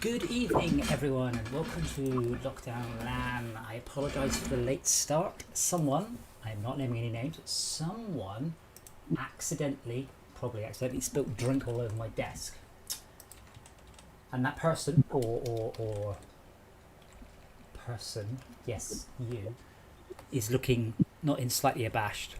Good evening, everyone, and welcome to LockDownLAN. I apologise for the late start. Someone, I am not naming any names, someone probably accidentally spilled drink all over my desk. And that person, or person, yes, you, is looking not in slightly abashed.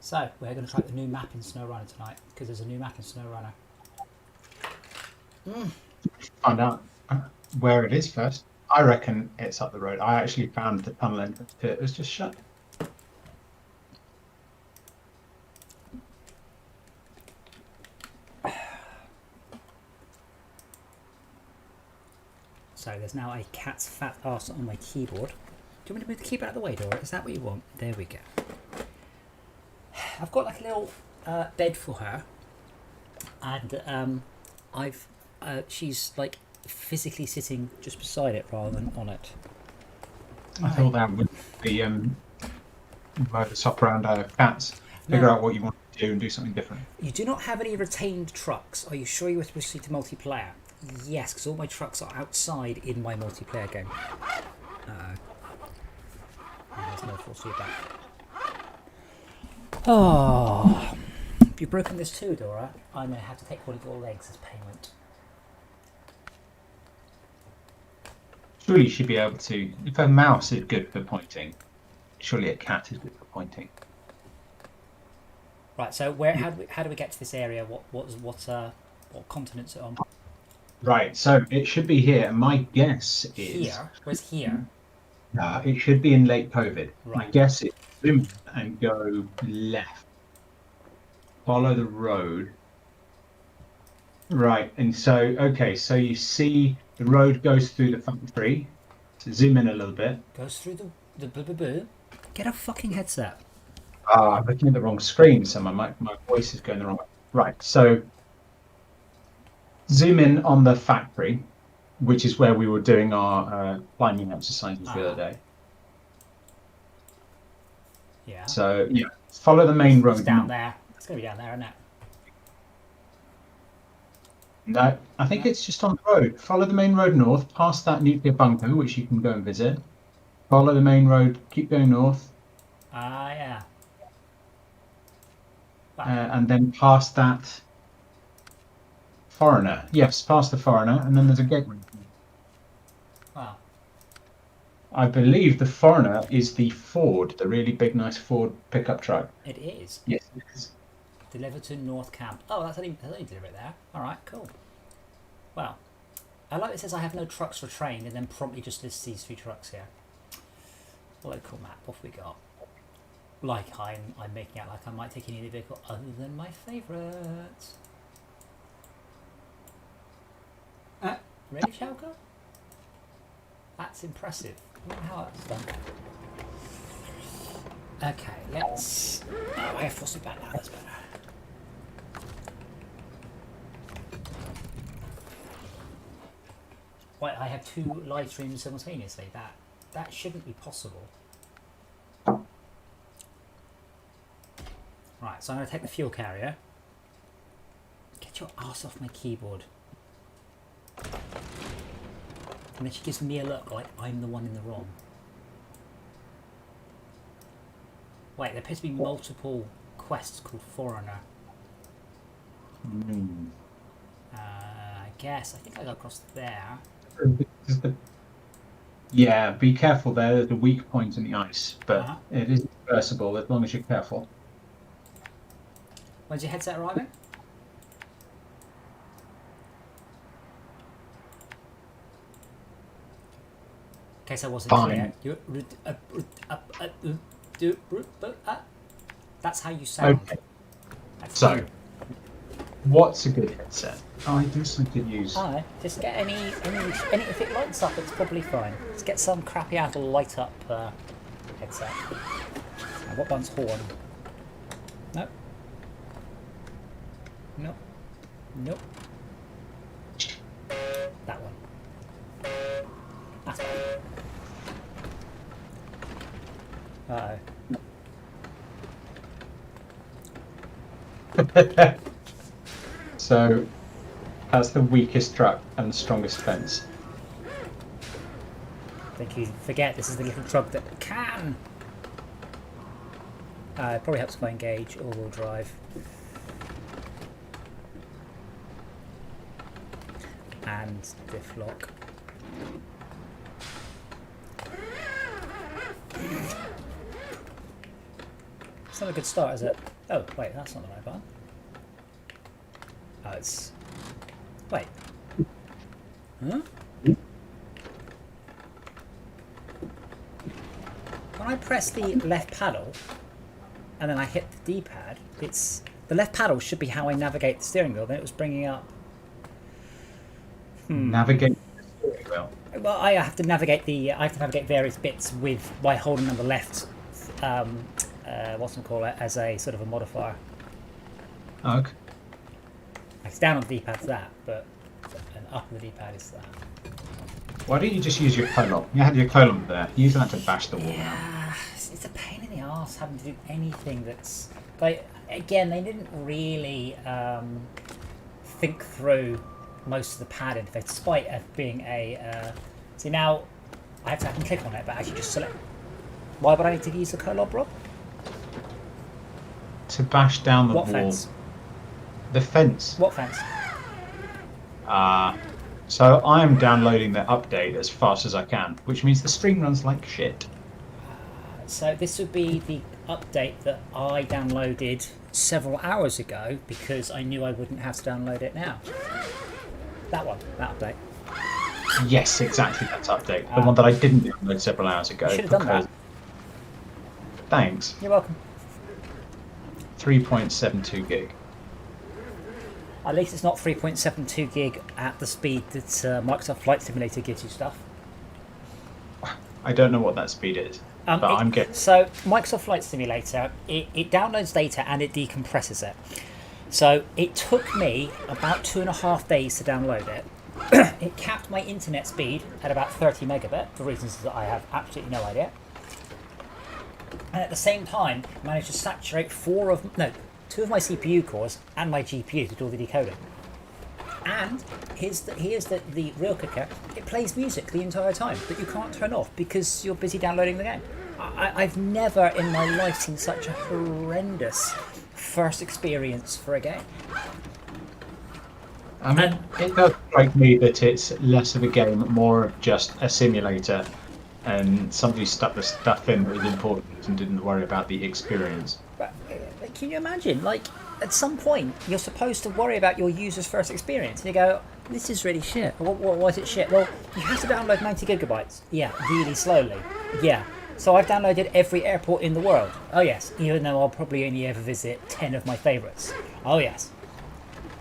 So, we're going to try the new map in SnowRunner tonight, because there's a new map in SnowRunner. Find out where it is first. I reckon it's up the road. I actually found the tunnel entrance to it. It was just shut. So, there's now a cat's fat arse on my keyboard. Do you want me to move the keyboard out of the way, Dora? Is that what you want? There we go. I've got like a little bed for her, and she's like physically sitting just beside it rather than on it. I thought that would be the swap around cats. Figure out what you want to do and do something different. You do not have any retained trucks. Are you sure you wish to proceed to multiplayer? Yes, because all my trucks are outside in my multiplayer game. There's no force feedback. Oh, if you've broken this too, Dora, I may have to take one of your legs as payment. Surely you should be able to. If a mouse is good for pointing, surely a cat is good for pointing. Right. So how do we get to this area? What continent's it on? Right. So it should be here. My guess is Here. Where's here? It should be in Lake COVID. Right. My guess is zoom and go left. Follow the road. Right, and so, okay, so you see the road goes through the factory. So zoom in a little bit. Goes through the Get a fucking headset. I'm looking at the wrong screen, so my voice is going the wrong way. Right, so zoom in on the factory, which is where we were doing our climbing exercises the other day. Yeah. So, yeah, follow the main road. It's down there. It's going to be down there, isn't it? No, I think it's just on the road. Follow the main road north, past that nuclear bunker, which you can go and visit. Follow the main road, keep going north. Yeah. And then past that foreigner. Yes, past the foreigner, and then there's a gateway. Wow. I believe the foreigner is the Ford, the really big, nice Ford pickup truck. It is. Yes, it is. Delivered to North Camp. Oh, that's only deliver it there. All right, cool. Wow. I like it says I have no trucks retrained and then promptly just lists these 3 trucks here. Local map. Off we go. Like I'm making out like I might take any vehicle other than my favourite. Ready, Shalka? That's impressive. I wonder how that's done. Okay, let's. Oh, I have forced it back now. That's better. Wait, I have 2 live streams simultaneously. That shouldn't be possible. Right, so I'm going to take the fuel carrier. Get your ass off my keyboard. And then she gives me a look like I'm the one in the wrong. Wait, there appears to be multiple quests called Foreigner. I think I got across there. Yeah, be careful there. There's a weak point in the ice, but it is reversible as long as you're careful. When's your headset arriving? In case I wasn't clear. That's how you sound. Okay. So, what's a good headset? I guess I could use. Just get any. If it lights up, it's probably fine. Just get some crappy Apple light up headset. What button's horn? Nope. Nope. Nope. That one. That's better. Uh-oh. So that's the weakest truck and the strongest fence. I think you forget this is the little truck that can. It probably helps if I engage all-wheel drive. And diff lock. It's not a good start, is it? Oh, wait, that's not the right button. Oh, it's... Wait. Huh? When I press the left paddle, and then I hit the D-pad, it's... The left paddle should be how I navigate the steering wheel, then it was bringing up... Navigate the steering wheel. Well, I have to navigate various bits with by holding on the left, what's it called, as a sort of a modifier. Okay. It's down on the D-pad for that, but and up on the D-pad is that. Why don't you just use your colon? You had your colon there. Use that to bash the wall now. Yeah, it's a pain in the arse having to do anything that's like. Again, they didn't really think through most of the pad interface, despite it being a. See now, I can click on it, but actually just select. Why would I need to use the colon, Rob? To bash down the wall. What fence? The fence. What fence? So I am downloading the update as fast as I can, which means the stream runs like shit. So this would be the update that I downloaded several hours ago because I knew I wouldn't have to download it now. That one, that update. Yes, exactly, that's update. The one that I didn't download several hours ago. You should have done that. Thanks. You're welcome. 3.72 gig. At least it's not 3.72 gig at the speed that Microsoft Flight Simulator gives you stuff. I don't know what that speed is, but I'm getting... So Microsoft Flight Simulator, it downloads data and it decompresses it. So it took me about 2.5 days to download it. It capped my internet speed at about 30 megabit for reasons that I have absolutely no idea. And at the same time, managed to saturate 2 of my CPU cores and my GPU to do all the decoding. And here's the real kicker: it plays music the entire time that you can't turn off because you're busy downloading the game. I've never in my life seen such a horrendous first experience for a game. I mean, it does strike me that it's less of a game, more of just a simulator, and somebody stuck the stuff in that was important and didn't worry about the experience. But can you imagine, like, at some point you're supposed to worry about your user's first experience, and you go, this is really shit. Why is it shit? Well, you have to download 90 gigabytes. Yeah, really slowly. Yeah. So I've downloaded every airport in the world. Oh yes, even though I'll probably only ever visit 10 of my favourites. Oh yes.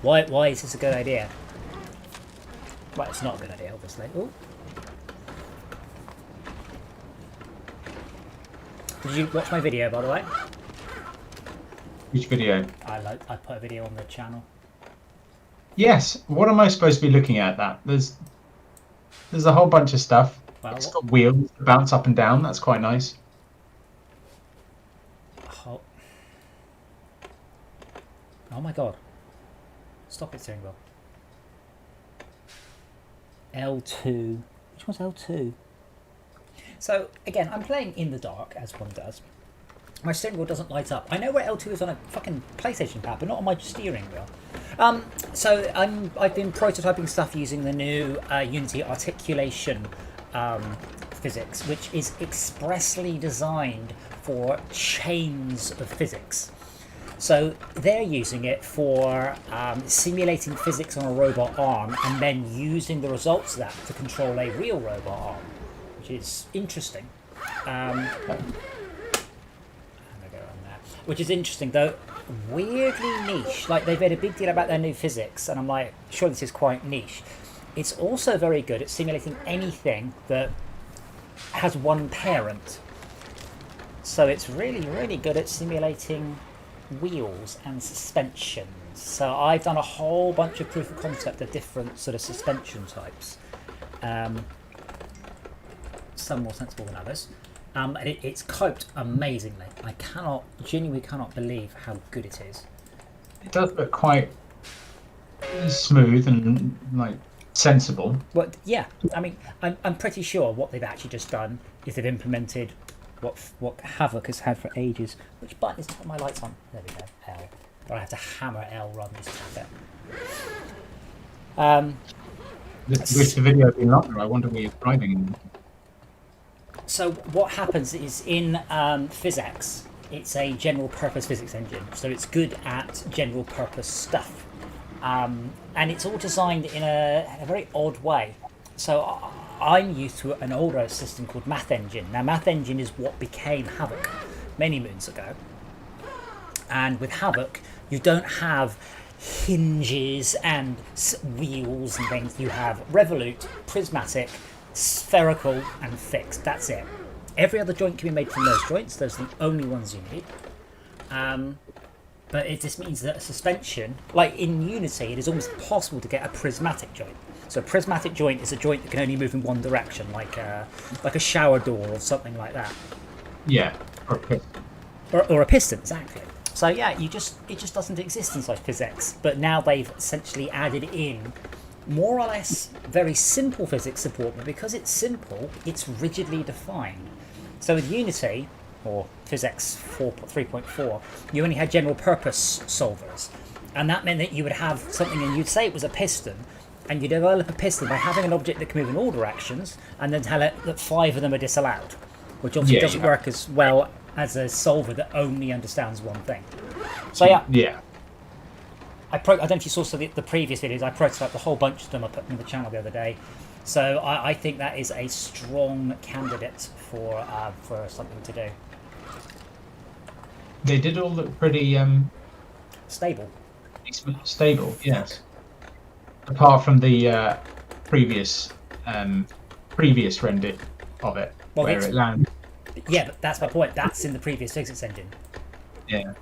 Why is this a good idea? Well, it's not a good idea, obviously. Ooh. Did you watch my video, by the way? Which video? I put a video on the channel. Yes. What am I supposed to be looking at? That there's a whole bunch of stuff. Well, it's got wheels that bounce up and down. That's quite nice. Oh my god! Stop it, steering wheel. L2. Which one's L2? So again, I'm playing in the dark as one does. My steering wheel doesn't light up. I know where L2 is on a fucking PlayStation pad, but not on my steering wheel. So I've been prototyping stuff using the new Unity articulation physics, which is expressly designed for chains of physics. So they're using it for simulating physics on a robot arm and then using the results of that to control a real robot arm, which is interesting. Which is interesting, though weirdly niche. Like, they've made a big deal about their new physics, and I'm like, sure, this is quite niche. It's also very good at simulating anything that has one parent. So it's really, really good at simulating wheels and suspensions. So I've done a whole bunch of proof of concept of different sort of suspension types. Some more sensible than others. And it's coped amazingly. I genuinely cannot believe how good it is. It does look quite smooth and like sensible. But yeah, I mean, I'm pretty sure what they've actually just done is they've implemented what Havoc has had for ages. Which button is to put my lights on? There we go. L. Or I have to hammer L rather than just tap it. With the video being longer, I wonder where you're driving. So what happens is in PhysX, it's a general purpose physics engine. So it's good at general purpose stuff. And it's all designed in a very odd way. So I'm used to an older system called Math Engine. Now Math Engine is what became Havoc many moons ago. And with Havoc, you don't have hinges and wheels and things. You have revolute, prismatic, spherical and fixed. That's it. Every other joint can be made from those joints. Those are the only ones you need. But it just means that a suspension, like in Unity, it is almost possible to get a prismatic joint. So a prismatic joint is a joint that can only move in one direction, like a shower door or something like that. Yeah, or a piston. Or a piston, exactly. So yeah, it just doesn't exist inside PhysX. But now they've essentially added in more or less very simple physics support, but because it's simple, it's rigidly defined. So with Unity, or PhysX 3.4, you only had general purpose solvers. And that meant that you would have something and you'd say it was a piston, and you develop a piston by having an object that can move in all directions, and then tell it that 5 of them are disallowed, which obviously doesn't work as well as a solver that only understands one thing. So yeah. I don't know if you saw the previous videos. I prototyped a whole bunch of them. I put them on the channel the other day. So I think that is a strong candidate for something to do. They did all look pretty Stable. Stable, yes. Apart from the previous render of it, where it landed. Yeah, but that's my point. That's in the previous physics engine. Yeah.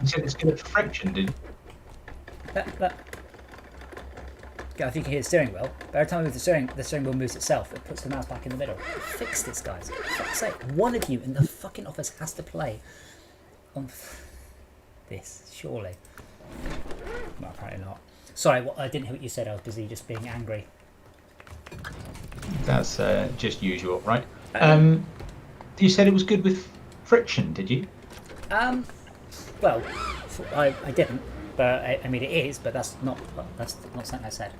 You said it's good at friction, did you? I think you can hear the steering wheel. But every time I move the steering wheel moves itself. It puts the mouse back in the middle. Fix this, guys. For fuck's sake, one of you in the fucking office has to play on this, surely. Well, apparently not. Sorry, I didn't hear what you said. I was busy just being angry. That's just usual, right? You said it was good with friction, did you? Well, I didn't, but I mean it is, but that's not something I said.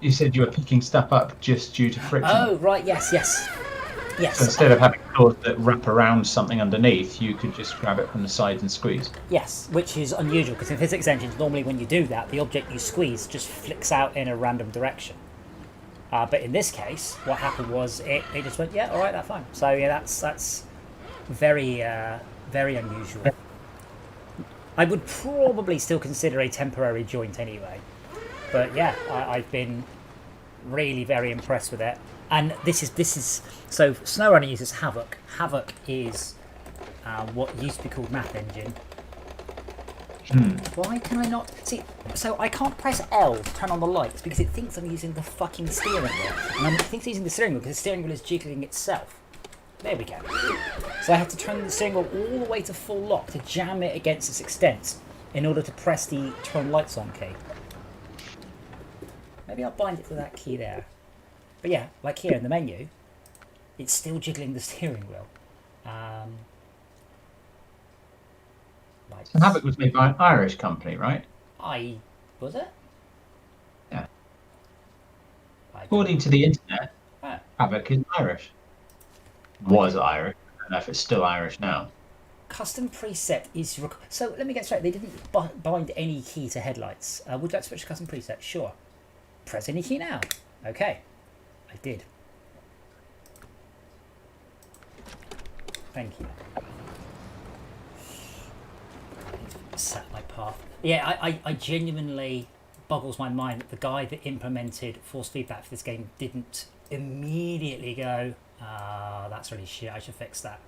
You said you were picking stuff up just due to friction. Oh right, yes. So instead of having claws that wrap around something underneath, you could just grab it from the sides and squeeze. Yes, which is unusual because in physics engines, normally when you do that, the object you squeeze just flicks out in a random direction. But in this case, what happened was it just went, yeah, all right, that's fine. So yeah, that's very very unusual. I would probably still consider a temporary joint anyway. But yeah, I've been really very impressed with it. And this is so SnowRunner uses Havoc. Havoc is what used to be called Math Engine. Why can I not see? So I can't press L to turn on the lights because it thinks I'm using the fucking steering wheel, and it thinks I'm using the steering wheel because the steering wheel is jiggling itself. There we go. So I have to turn the steering wheel all the way to full lock to jam it against its extent in order to press the turn lights on key. Maybe I'll bind it to that key there. But yeah, like here in the menu, it's still jiggling the steering wheel. So Havoc was made by an Irish company, right? Was it? Yeah. According to the internet, Havoc is Irish. Was Irish. I don't know if it's still Irish now. Custom preset is... So let me get straight. They didn't bind any key to headlights. Would you like to switch to custom preset? Sure. Press any key now. Okay. I did. Thank you. Set my path. Yeah, I genuinely boggles my mind that the guy that implemented force feedback for this game didn't immediately go, that's really shit, I should fix that.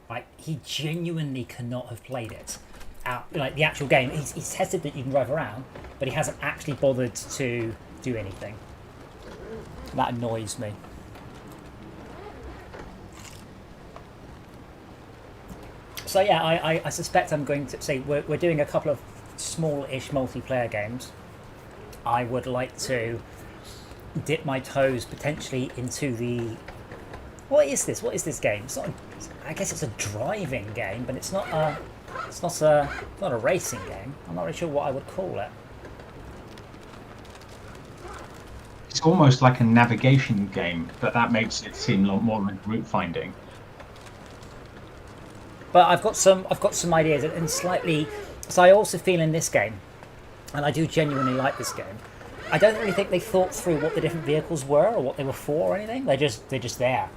Like, he genuinely cannot have played it out, like the actual game. He's tested that you can drive around, but he hasn't actually bothered to do anything. That annoys me. So yeah, I suspect I'm going to say we're doing a couple of small-ish multiplayer games. I would like to dip my toes potentially into the. What is this? What is this game? It's not. I guess it's a driving game, but it's not a. Not a racing game. I'm not really sure what I would call it. It's almost like a navigation game, but that makes it seem a lot more like route finding. But I've got some ideas and slightly. So I also feel in this game, and I do genuinely like this game. I don't really think they thought through what the different vehicles were or what they were for or anything. They're just there.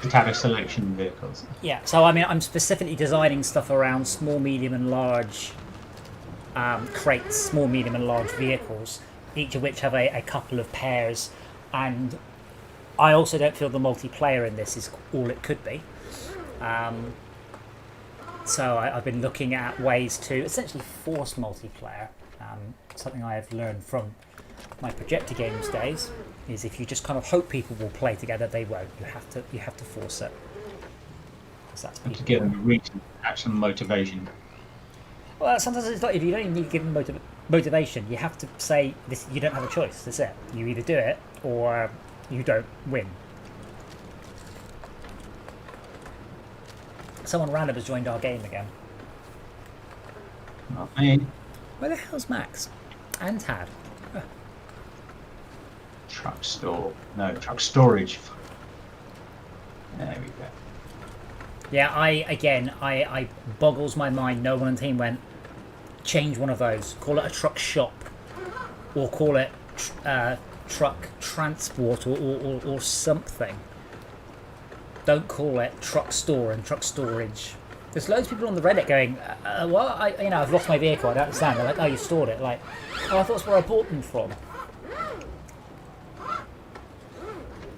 It had a selection of vehicles. Yeah. So I mean, I'm specifically designing stuff around small, medium, and large crates, small, medium, and large vehicles, each of which have a couple of pairs. And I also don't feel the multiplayer in this is all it could be. So I've been looking at ways to essentially force multiplayer. Something I have learned from my projector games days is if you just kind of hope people will play together, they won't. You have to force it. That's to give them a reason, action, motivation. Well, sometimes it's not. If you don't even need to give them motivation, you have to say this. You don't have a choice. That's it. You either do it or you don't win. Someone random has joined our game again. Not me. Where the hell's Max? And Tad? Truck store. No, truck storage. There we go. Yeah, I boggles my mind. No one on the team went, change one of those. Call it a truck shop. Or call it truck transport or something. Don't call it truck store and truck storage. There's loads of people on the Reddit going, well, I've lost my vehicle, I don't understand. They're like, oh, you stored it. Like, oh, I thought that's where I bought them from.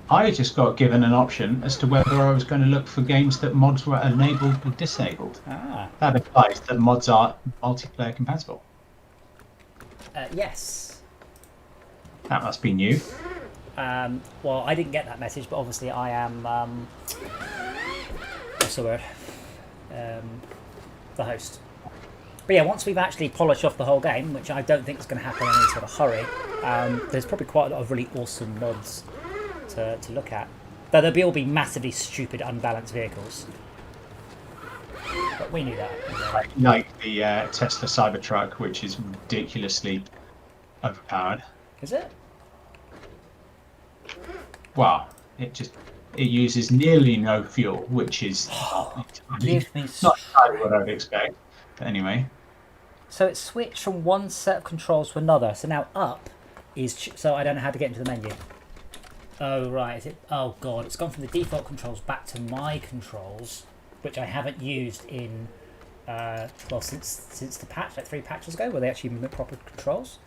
I just got given an option as to whether I was going to look for games that mods were enabled or disabled. That implies that mods are multiplayer compatible. Yes. That must be new. Well, I didn't get that message, but obviously I am, what's the word? The host. But yeah, once we've actually polished off the whole game, which I don't think is going to happen in any sort of hurry, there's probably quite a lot of really awesome mods to look at. Though they'll all be massively stupid, unbalanced vehicles. But we knew that. Like the Tesla Cybertruck, which is ridiculously overpowered. Is it? Well, it uses nearly no fuel, which is Give me not entirely what I'd expect. But anyway. So it switched from one set of controls to another. So now up is... So I don't know how to get into the menu. Oh, right. Is it? Oh, God. It's gone from the default controls back to my controls, which I haven't used in... well, since the patch, like 3 patches ago, where they actually made proper controls.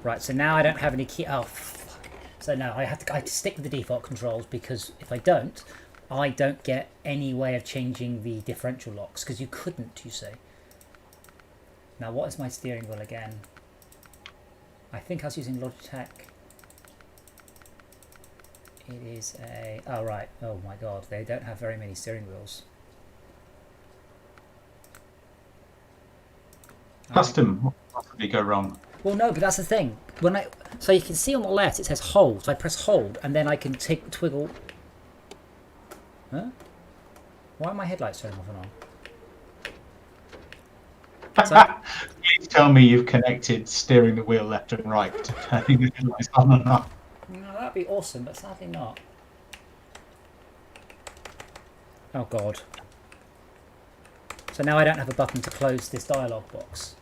Right, so now I don't have any key. Oh, fuck. So no, I have to stick with the default controls because if I don't get any way of changing the differential locks because you couldn't, you see. Now, what is my steering wheel again? I think I was using Logitech. It is a... Oh, right. Oh, my God. They don't have very many steering wheels. Custom. What could possibly go wrong? Well, no, but that's the thing. So you can see on the left it says hold. So I press hold, and then I can twiggle. Huh? Why are my headlights turning off and on? Please tell me you've connected steering the wheel left and right to turning the headlights on and off. No, that'd be awesome, but sadly not. Oh God. So now I don't have a button to close this dialog box.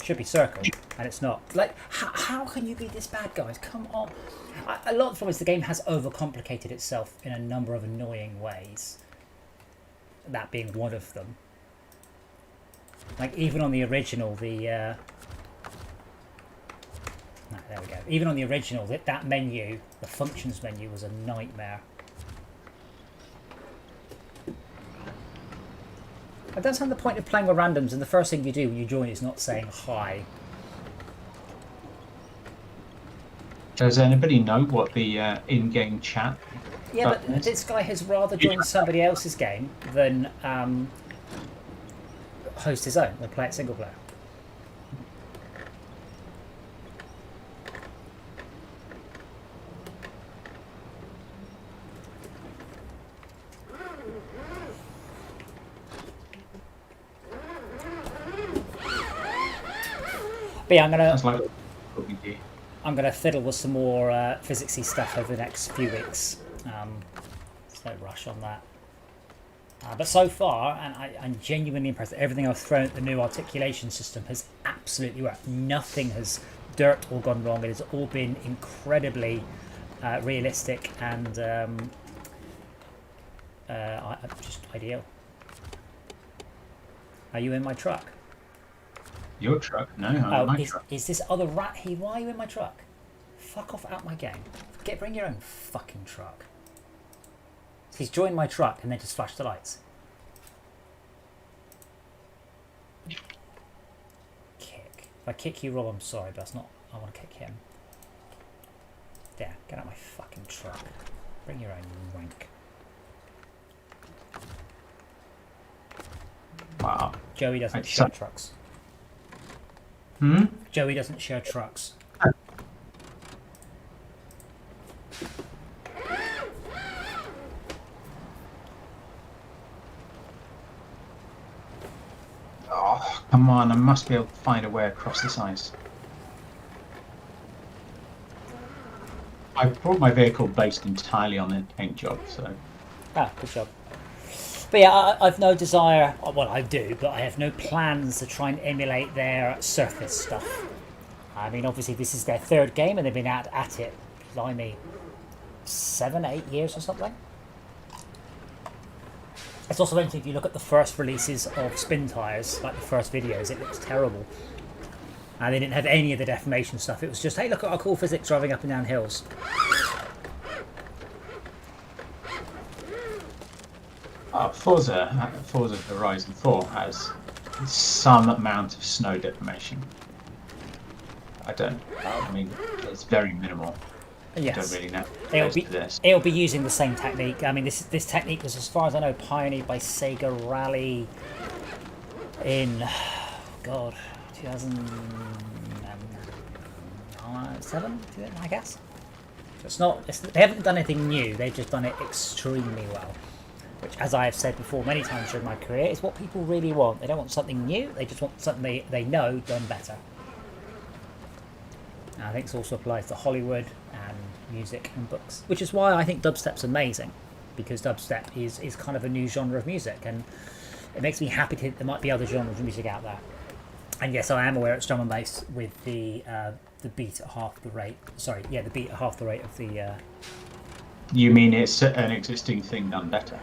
Should be circle, and it's not. Like, how can you be this bad, guys? Come on. A lot of the problem is the game has overcomplicated itself in a number of annoying ways. That being one of them. Like, even on the original, no, there we go. Even on the original, that menu, the functions menu, was a nightmare. I don't understand the point of playing with randoms, and the first thing you do when you join is not saying hi. Does anybody know what the in-game chat? Yeah, but this guy has rather joined somebody else's game than host his own, or play it single player. But yeah, I'm gonna fiddle with some more physicsy stuff over the next few weeks. There's no rush on that. But so far, and I'm genuinely impressed that everything I've thrown at the new articulation system has absolutely worked. Nothing has dirt or gone wrong. It has all been incredibly realistic and just ideal. Are you in my truck? Your truck? No, I'm my truck. Is this other rat here? Why are you in my truck? Fuck off out my game. Bring your own fucking truck. He's joined my truck and then just flashed the lights. Kick. If I kick you, Rob, I'm sorry, but that's not... I want to kick him. There, get out my fucking truck. Bring your own wank. Wow. Joey doesn't share trucks. Joey doesn't share trucks. Oh, come on, I must be able to find a way across this ice. I brought my vehicle based entirely on a paint job, so... Ah, good job. But yeah, I've no desire... Well, I do, but I have no plans to try and emulate their surface stuff. I mean, obviously, this is their third game, and they've been at it, blimey, 7, 8 years or something. It's also interesting, if you look at the first releases of Spin Tires, like the first videos, it looks terrible. And they didn't have any of the deformation stuff. It was just, hey, look at our cool physics driving up and down hills. Forza Horizon 4 has some amount of snow deformation. I mean, it's very minimal. Yes. I don't really know. It'll be using the same technique. I mean, this technique was, as far as I know, pioneered by Sega Rally in, God, 2007, I guess. It's not. They haven't done anything new. They've just done it extremely well. Which, as I have said before many times during my career, is what people really want. They don't want something new. They just want something they know done better. And I think this also applies to Hollywood and music and books, which is why I think dubstep's amazing, because dubstep is kind of a new genre of music, and it makes me happy that there might be other genres of music out there. And yes, I am aware it's drum and bass with the beat at half the rate. Sorry, yeah, the beat at half the rate of the. You mean it's an existing thing done better?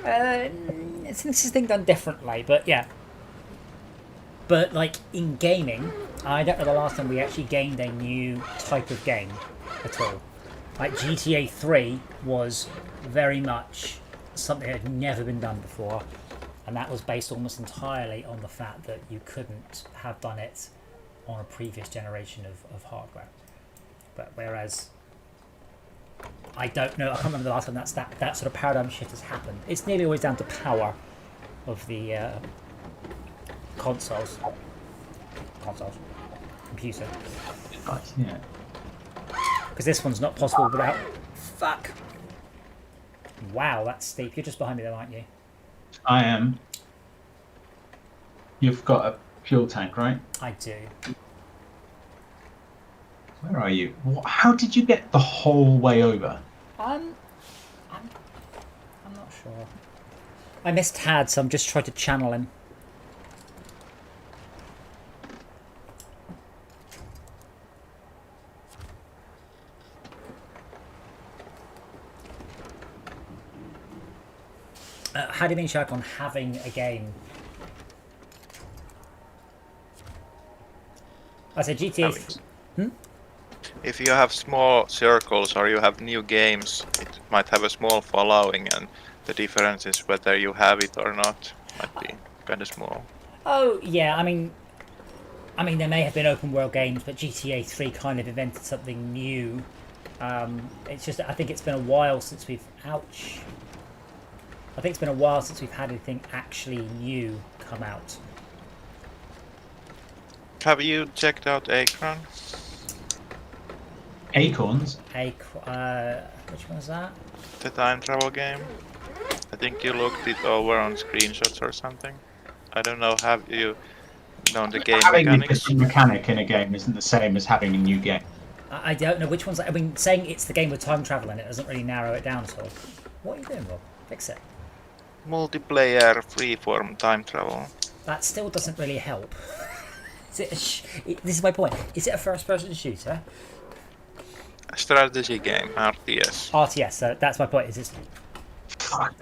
It's an existing thing done differently, but yeah. But like in gaming, I don't know the last time we actually gained a new type of game at all. Like GTA 3 was very much something that had never been done before, and that was based almost entirely on the fact that you couldn't have done it on a previous generation of hardware. But whereas I don't know, I can't remember the last time that sort of paradigm shift has happened. It's nearly always down to power of the computer. Yeah. Because this one's not possible without... Fuck! Wow, that's steep. You're just behind me there, aren't you? I am. You've got a fuel tank, right? I do. Where are you? How did you get the whole way over? I'm not sure. I missed Tad, so I'm just trying to channel him. How do you mean, Shaq, on having a game? I said GTA. If you have small circles or you have new games, it might have a small following, and the difference is whether you have it or not. Might be. kind of small. Oh yeah, I mean, there may have been open world games, but GTA 3 kind of invented something new. It's just I think it's been a while since we've I think it's been a while since we've had anything actually new come out. Have you checked out Akron? Acorns? Which one's that? The time travel game? I think you looked it over on screenshots or something. I don't know, have you known the game Having a mechanics? different mechanic in a game isn't the same as having a new game. I don't know which one's. I mean, saying it's the game with time travel in it doesn't really narrow it down at all. What are you doing, Rob? Fix it. Multiplayer freeform time travel. That still doesn't really help. This is my point. Is it a first-person shooter? A strategy game, RTS. RTS. So that's my point. Is this? Fuck.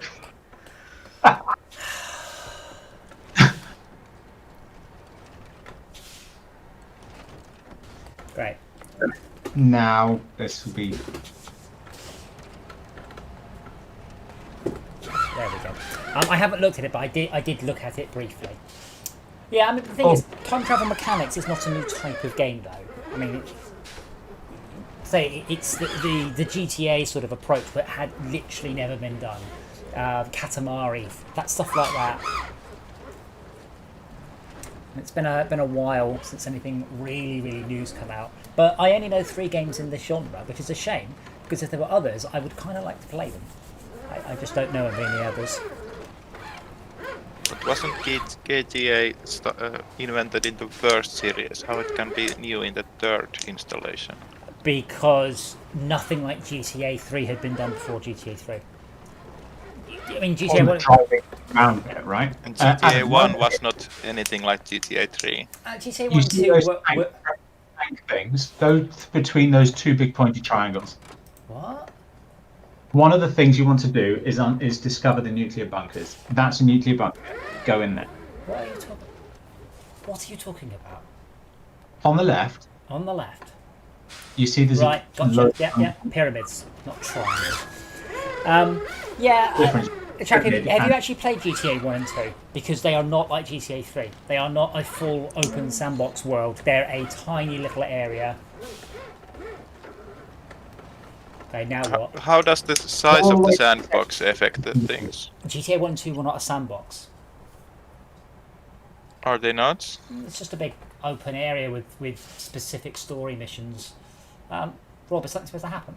Great. Now this will be. There we go. I haven't looked at it, but I did look at it briefly. Yeah, I mean the thing is, time travel mechanics is not a new type of game, though. I mean, it's the GTA sort of approach, but had literally never been done. Katamari, that stuff like that. It's been a while since anything really new's come out. But I only know 3 games in this genre, which is a shame, because if there were others, I would kind of like to play them. I just don't know of any others. But wasn't GTA invented in the first series? How it can be new in the third installation? Because nothing like GTA 3 had been done before GTA 3. I mean, GTA 1... driving around it, right? And GTA 1 was not anything like GTA 3. GTA 1 You and see 2 those were... tank things, those between those 2 big pointy triangles. What? One of the things you want to do is discover the nuclear bunkers. That's a nuclear bunker. Go in there. What are you talking about? On the left, On the left. you see there's Right, a gotcha. load Yeah. Pyramids, not triangles. Chuck, have you actually played GTA 1 and 2? Because they are not like GTA 3. They are not a full open sandbox world. They're a tiny little area. Okay, now what? How does the size of the sandbox affect the things? GTA 1 and 2 were not a sandbox. Are they not? It's just a big open area with specific story missions. Rob, is something supposed to happen?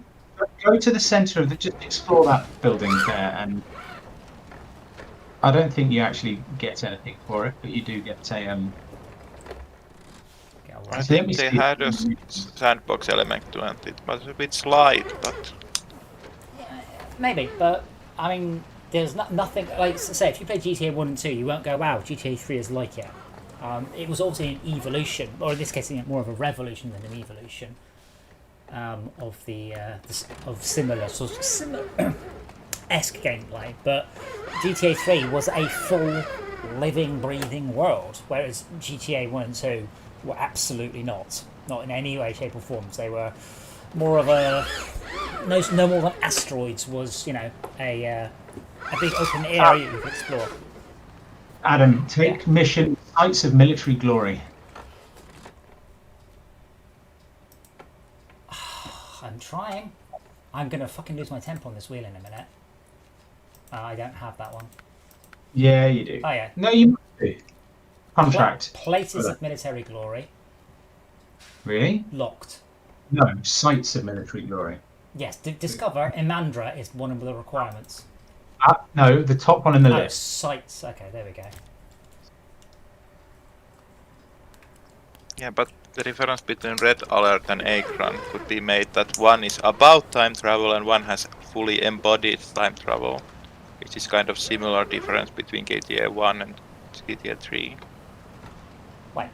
Go to the centre of just explore that building there, and I don't think you actually get anything for it, but you do get a I think they had a sandbox element to it. It was a bit slight, but Yeah, maybe, but I mean, there's nothing like say if you play GTA 1 and 2, you won't go, wow, GTA 3 is like it. It was obviously an evolution, or in this case, more of a revolution than an evolution of of similar esque gameplay. But GTA 3 was a full, living, breathing world, whereas GTA 1 and 2 were absolutely not in any way, shape, or form. They were more of a no more than asteroids was a big open area you could explore. Adam, take mission Sites of Military Glory. I'm trying. I'm gonna fucking lose my temper on this wheel in a minute. I don't have that one. Yeah, you do. Oh yeah. No, you must do. Contract. Places of military glory. Really? Locked. No, Sites of Military Glory. Yes, discover Imandra is one of the requirements. No, the top one in the list. Sites. Okay, there we go. yeah, but the difference between Red Alert and Akron could be made that one is about time travel and one has fully embodied time travel, which is kind of similar difference between GTA 1 and GTA 3. Wait.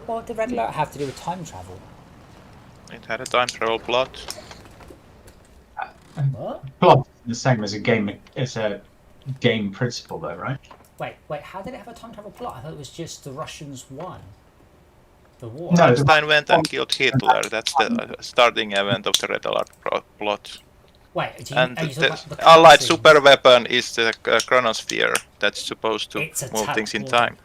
What did Red Alert have to do with time travel? It had a time travel plot. What? Plot the same as a game principle, though, right? Wait. How did it have a time travel plot? I thought it was just the Russians won the war. No, Einstein went and killed Hitler. That's the starting event of the Red Alert plot. Wait. And are you talking about the Allied super weapon is the chronosphere. that's supposed to move things in time.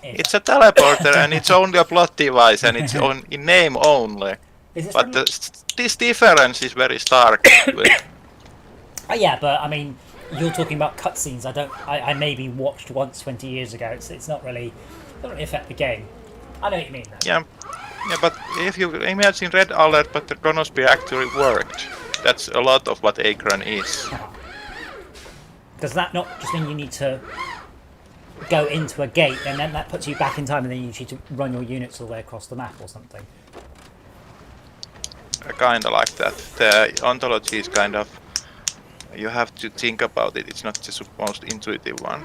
It's a teleporter and it's only a plot device and it's in name only. But this difference is very stark. Yeah, but I mean, you're talking about cutscenes. I maybe watched once 20 years ago. It's not really affect the game. I know what you mean though. Yeah, but if you imagine Red Alert, but the Chronosphere actually worked. That's a lot of what Akron is. Does that not just mean you need to go into a gate and then that puts you back in time and then you need to run your units all the way across the map or something? Kinda like that. The ontology is kind of... You have to think about it. It's not just the most intuitive one.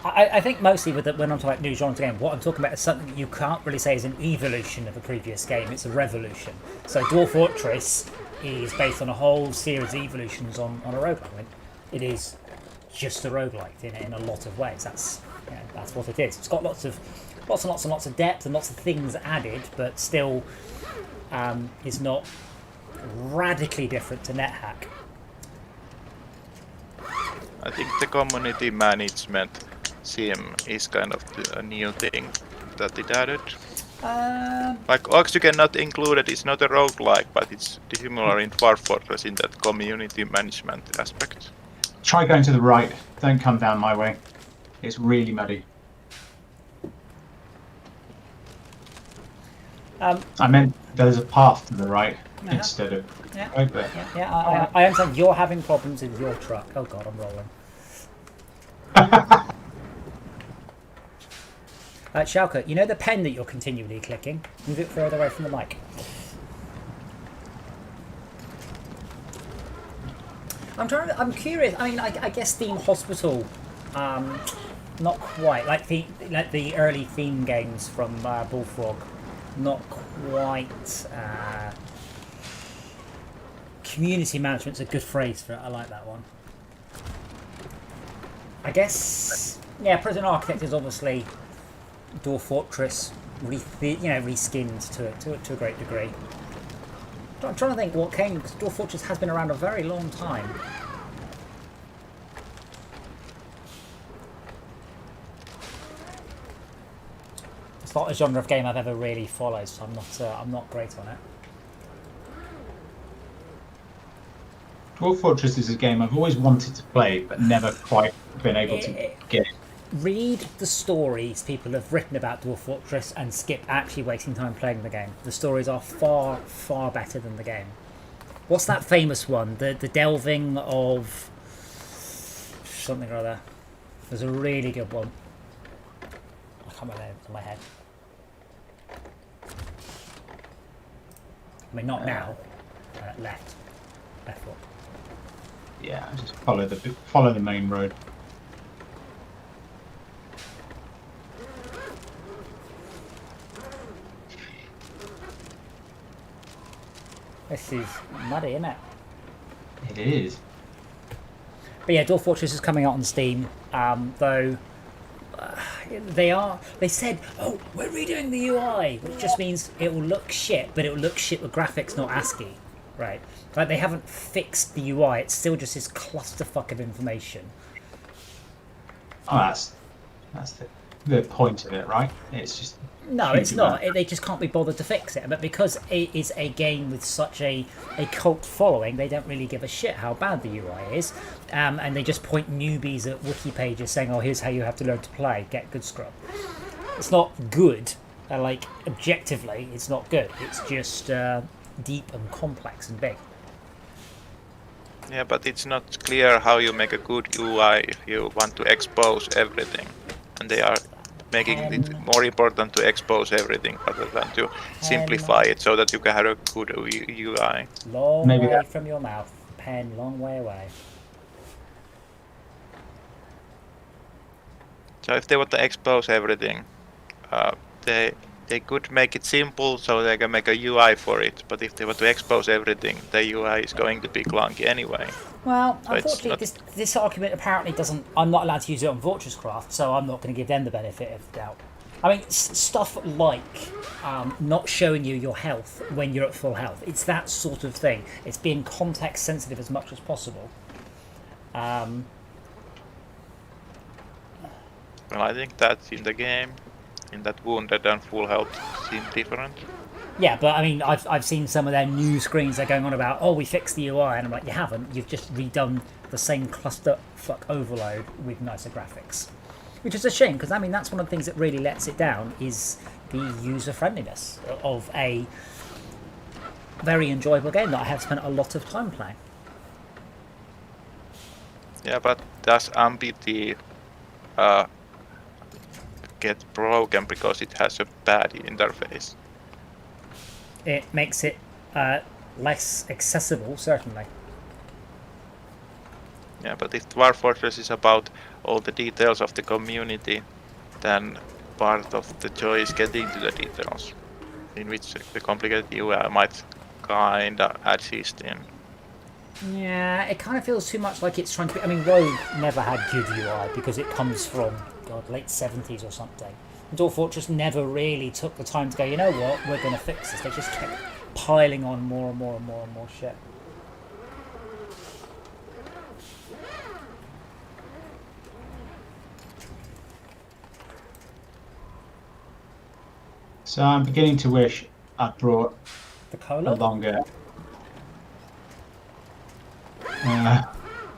I think mostly when I'm talking about new genres game, what I'm talking about is something that you can't really say is an evolution of a previous game. It's a revolution. So Dwarf Fortress is based on a whole series of evolutions on a roguelike. It is just a roguelike in a lot of ways. That's what it is. It's got lots and lots of depth and lots of things added, but still is not radically different to NetHack. I think the community management sim is kind of a new thing that it added. Like Oxygen not included, it's not a roguelike, but it's similar in Dwarf Fortress in that community management aspect. Try going to the right. Don't come down my way. It's really muddy. I meant there's a path to the right instead of right there. I understand you're having problems with your truck. Oh god, I'm rolling. Schalke, you know the pen that you're continually clicking? Move it further away from the mic. I'm curious. I mean, I guess Theme Hospital, not quite like the early theme games from Bullfrog, not quite. Community management's a good phrase for it. I like that one. I guess, yeah. Prison Architect is obviously Dwarf Fortress, reskinned to a great degree. I'm trying to think what came, because Dwarf Fortress has been around a very long time. It's not a genre of game I've ever really followed, so I'm not great on it. Dwarf Fortress is a game I've always wanted to play, but never quite been able to get. Read the stories people have written about Dwarf Fortress and skip actually wasting time playing the game. The stories are far, far better than the game. What's that famous one? The delving of something or other. There's a really good one. I can't remember it in my head. I mean, not now. Left foot. Yeah, just follow the main road. This is muddy, isn't it? It is. But yeah, Dwarf Fortress is coming out on Steam, though they said, oh, we're redoing the UI, which just means it will look shit, but it will look shit with graphics, not ASCII, right? Like they haven't fixed the UI, it's still just this clusterfuck of information. Oh, that's the point of it, right? It's just... No, it's not. They just can't be bothered to fix it. But because it is a game with such a cult following, they don't really give a shit how bad the UI is. And they just point newbies at wiki pages saying, oh, here's how you have to learn to play. Get good scrub. It's not good. Like, objectively, it's not good. It's just deep and complex and big. Yeah, but it's not clear how you make a good UI if you want to expose everything. And they are making it more important to expose everything rather than to simplify it so that you can have a good UI. Long way from your mouth. Pen, long way away. So if they want to expose everything, they could make it simple so they can make a UI for it. But if they want to expose everything, the UI is going to be clunky anyway. Well, so unfortunately, this argument apparently doesn't... I'm not allowed to use it on Fortresscraft, so I'm not going to give them the benefit of the doubt. I mean, stuff like not showing you your health when you're at full health. It's that sort of thing. It's being context sensitive as much as possible. Well, I think that's in the game. In that wounded and full health seem different. Yeah, but I mean, I've seen some of their new screens. They're going on about, oh, we fixed the UI, and I'm like, you haven't. You've just redone the same clusterfuck overload with nicer graphics, which is a shame because I mean that's one of the things that really lets it down is the user friendliness of a very enjoyable game that I have spent a lot of time playing. Yeah, but does Ambity get broken because it has a bad interface? It makes it less accessible, certainly. Yeah, but if Dwarf Fortress is about all the details of the community, then part of the joy is getting to the details, in which the complicated UI might kinda assist in. Yeah, it kind of feels too much like it's trying to be... I mean, Rogue never had good UI because it comes from, God, late 70s or something. Dwarf Fortress never really took the time to go, you know what, we're going to fix this. They just kept piling on more and more and more and more shit. So I'm beginning to wish I'd brought The a cola?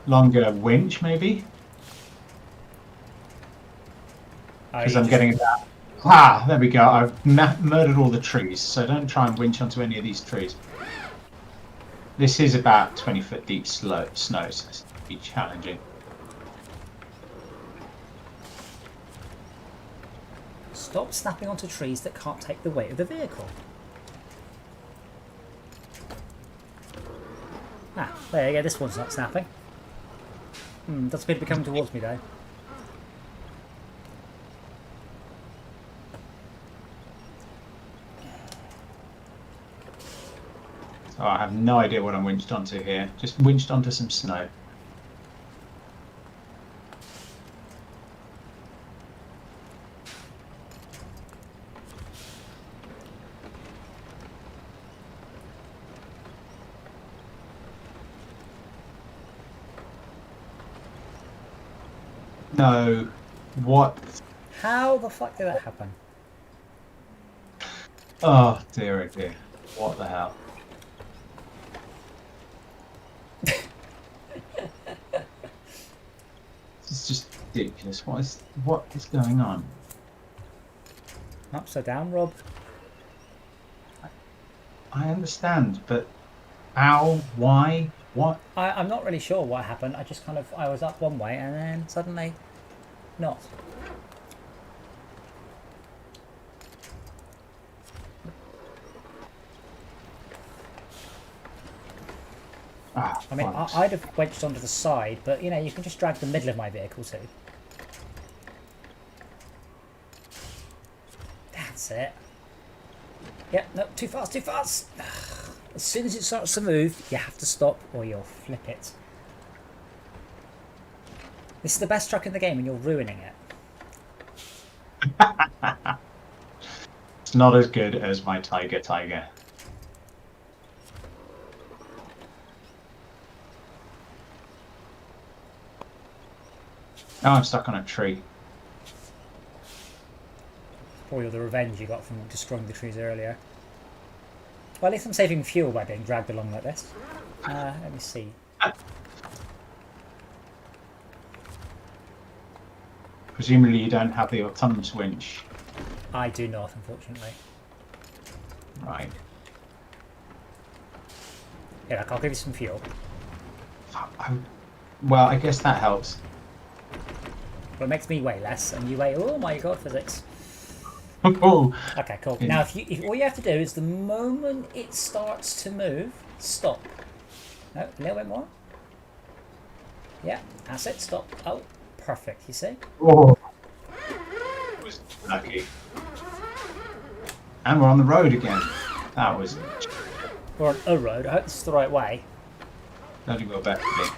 longer winch, maybe? Because I'm getting that. Ah, there we go. I've murdered all the trees, so don't try and winch onto any of these trees. This is about 20-foot deep snow, so it's be challenging. Stop snapping onto trees that can't take the weight of the vehicle. Ah, there you go, this one's not snapping. Doesn't appear to be coming towards me though. Oh, I have no idea what I'm winched onto here. Just winched onto some snow. No. What? How the fuck did that happen? Oh dear, oh dear. What the hell? This is just ridiculous. What is going on? Upside down, Rob. I understand, but how? Why? What? I'm not really sure what happened. I just I was up one way and then suddenly not. Ah, I mean, I'd have wedged onto the side, but you know, you can just drag the middle of my vehicle too. That's it. Yep, no, too fast, too fast. As soon as it starts to move, you have to stop or you'll flip it. This is the best truck in the game and you're ruining it. It's not as good as my Tiger. Now I'm stuck on a tree. Probably all the revenge you got from destroying the trees earlier. Well, at least I'm saving fuel by being dragged along like this. Let me see. Presumably you don't have the autonomous winch. I do not, unfortunately. Right. Yeah, look, I'll give you some fuel. Well, I guess that helps. But it makes me weigh less, and you weigh, oh my god, physics. Oh. Okay, cool. Now, if all you have to do is the moment it starts to move, stop. No, a little bit more. Yeah, that's it, stop. Oh, perfect, you see? Oh. That was lucky. And we're on the road again. That was... We're on a road, I hope this is the right way. Bloody well better be.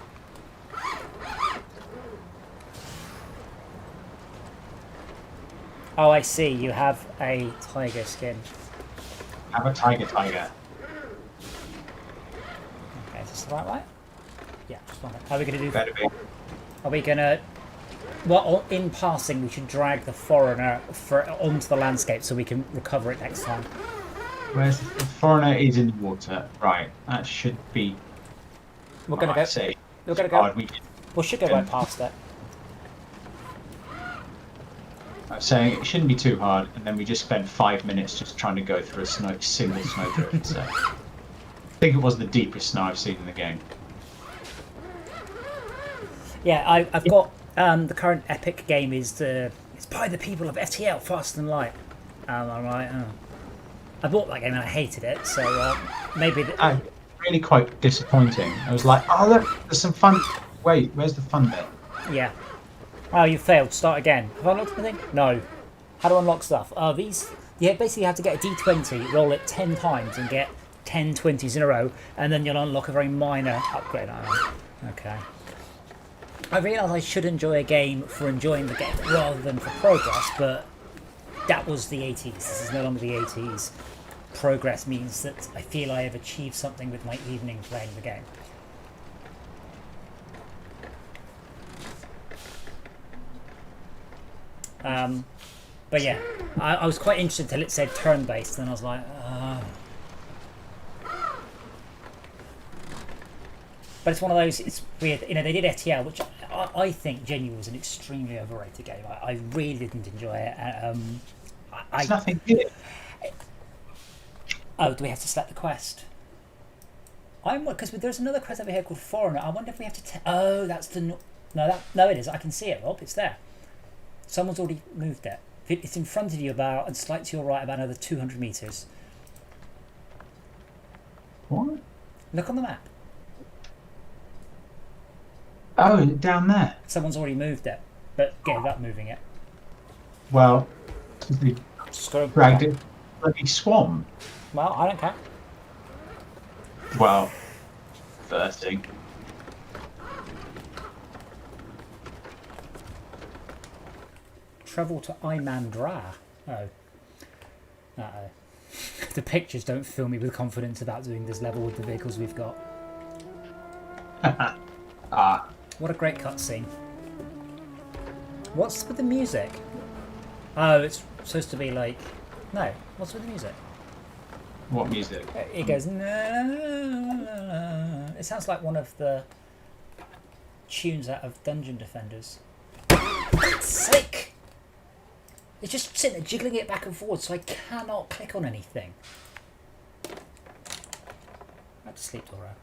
Oh, I see, you have a tiger skin. Have a tiger. Okay, is this the right way? Yeah, just one. How are we going to do... Better be. Are we going to Well, in passing, we should drag the foreigner onto the landscape so we can recover it next time. Where's the foreigner is in the water? Right, that should be. We're gonna go. Say, We're gonna go. we should go right past it. I'm saying it shouldn't be too hard, and then we just spend 5 minutes just trying to go through a single snowdrift. So I think it was the deepest snow I've seen in the game. Yeah, I've got the current epic game is it's by the people of FTL, Faster Than Light. I'm right. I bought that game and I hated it, so maybe. Really quite disappointing. I was like, oh look, there's some fun. Wait, where's the fun bit? Yeah. Oh, you failed. Start again. Have I unlocked anything? No. How to unlock stuff? These. Yeah, basically you have to get a D20, roll it 10 times, and get 10 20s in a row, and then you'll unlock a very minor upgrade. Okay. I realise I should enjoy a game for enjoying the game rather than for progress, but that was the 80s. This is no longer the 80s. Progress means that I feel I have achieved something with my evening playing the game. But yeah, I was quite interested until it said turn-based, and I was like, But it's one of those, it's weird, they did FTL, which I think genuinely was an extremely overrated game. I really didn't enjoy it. There's nothing here. Oh, do we have to select the quest? Because there's another quest over here called Foreigner. I wonder if we have to. Oh, that's the. No, it is. I can see it, Rob. It's there. Someone's already moved it. It's in front of you and slightly to your right about another 200 meters. What? Look on the map. Oh, down there. Someone's already moved it, but gave up moving it. Well, they dragged it bloody swamp. Well, I don't care. Well, first thing. Travel to Imandra. Oh. The pictures don't fill me with confidence about doing this level with the vehicles we've got. What a great cutscene. What's with the music? Oh, it's supposed to be like... No, what's with the music? What music? It goes... It sounds like one of the tunes out of Dungeon Defenders. It's sick! It's just sitting there jiggling it back and forward, so I cannot click on anything. I have to sleep, Dora.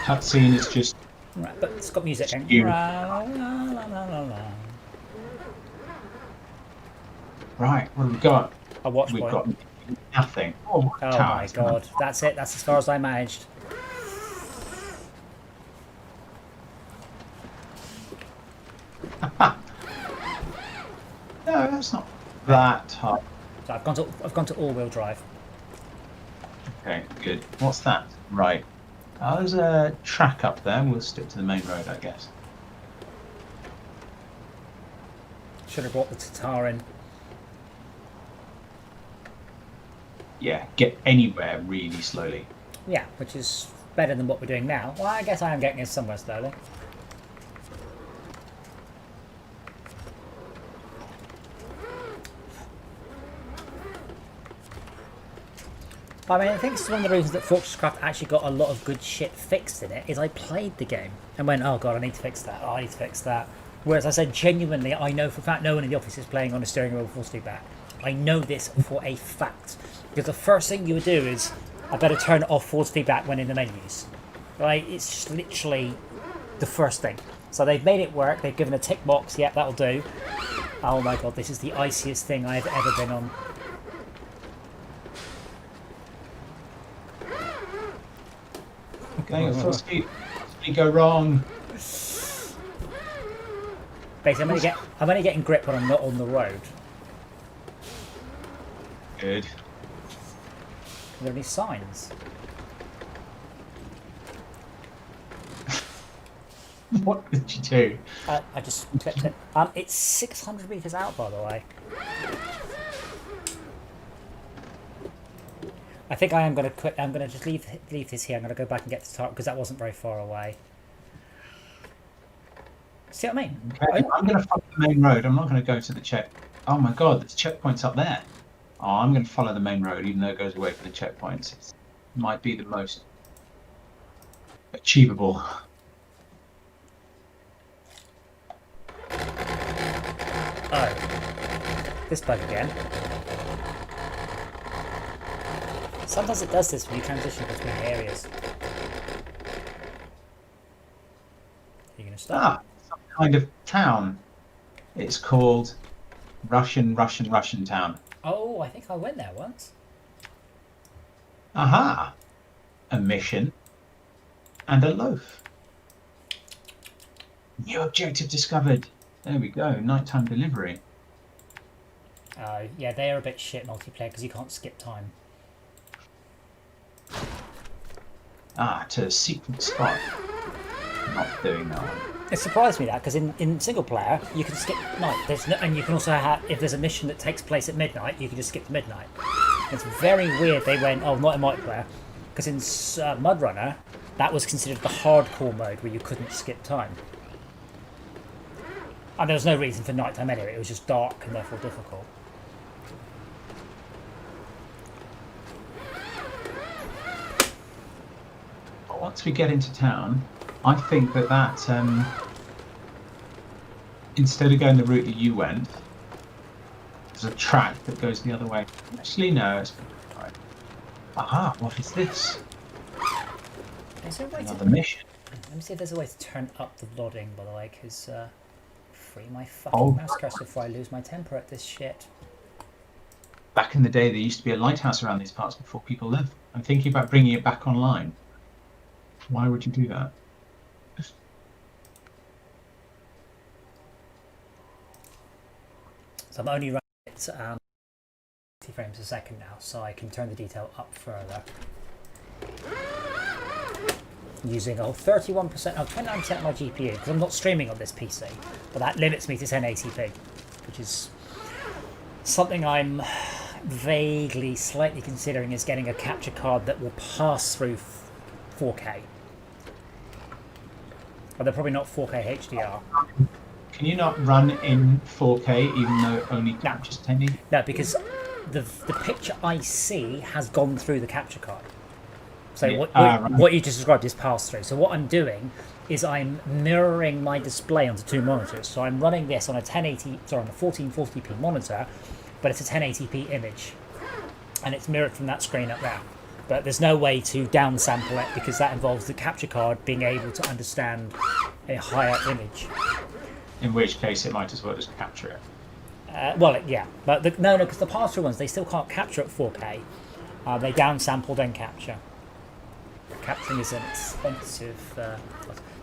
Cutscene is just... Right, but it's got music. Right, what have we got? A watch We've point. got nothing. Oh my god, that's it. That's as far as I managed. No, that's not that hard. So I've gone to all-wheel drive. Okay, good. What's that? Right. There's a track up there. We'll stick to the main road, I guess. Should have brought the Tatar in. Yeah, get anywhere really slowly. Yeah, which is better than what we're doing now. Well, I guess I am getting us somewhere slowly. I mean, I think it's one of the reasons that Fortress Craft actually got a lot of good shit fixed in it, is I played the game and went, oh god, I need to fix that, oh, I need to fix that. Whereas I said, genuinely, I know for a fact no one in the office is playing on a steering wheel with force feedback. I know this for a fact. Because the first thing you would do is, I better turn off force feedback when in the menus. Right? It's just literally the first thing. So they've made it work, they've given a tick box, yep, that'll do. Oh my god, this is the iciest thing I've ever been on. Okay, full speed. Speed go wrong. Basically, I'm only getting grip when I'm not on the road. Good. Are there any signs? What did you do? I just clipped it. It's 600 meters out, by the way. I think I am going to quit. I'm going to just leave this here. I'm going to go back and get the target because that wasn't very far away. See what I mean? Okay, I'm going to follow the main road. I'm not going to go to the check. Oh my god, there's checkpoints up there. Oh, I'm going to follow the main road, even though it goes away from the checkpoints. It might be the most achievable. Oh, this bug again. Sometimes it does this when you transition between areas. Are you going to stop? Some kind of town. It's called Russian town. Oh, I think I went there once. Aha! A mission and a loaf. New objective discovered. There we go. Nighttime delivery. Yeah, they are a bit shit multiplayer because you can't skip time. To a secret spot. Not doing that one. It surprised me that because in single player you can skip night. There's no, and you can also have, if there's a mission that takes place at midnight, you can just skip to midnight. It's very weird they went, oh, not in multiplayer, because in SnowRunner that was considered the hardcore mode where you couldn't skip time. And there was no reason for nighttime anyway. It was just dark and therefore difficult. But once we get into town, I think that instead of going the route that you went, there's a track that goes the other way. Actually, no, it's right. Aha! What is this? Is there a way Another mission. Let me see if there's a way to turn up the loading, by the way, because free my fucking mouse cursor before I lose my temper at this shit. Back in the day, there used to be a lighthouse around these parts before people lived. I'm thinking about bringing it back online. Why would you do that? So I'm only running it 60 frames a second now, so I can turn the detail up further. Using 31%, 29% of my GPU, because I'm not streaming on this PC, but that limits me to 1080p, which is something I'm vaguely, slightly considering is getting a capture card that will pass through 4K. But they're probably not 4K HDR. Can you not run in 4K even though it only captures 1080? No, because the picture I see has gone through the capture card. So yeah. What you just described is pass through. So what I'm doing is I'm mirroring my display onto two monitors. So I'm running this on a 1440p monitor, but it's a 1080p image, and it's mirrored from that screen up there. But there's no way to downsample it because that involves the capture card being able to understand a higher image. In which case, it might as well just capture it. Yeah, but no, because the pass-through ones, they still can't capture at 4K. They downsample, then capture. Capturing is an expensive.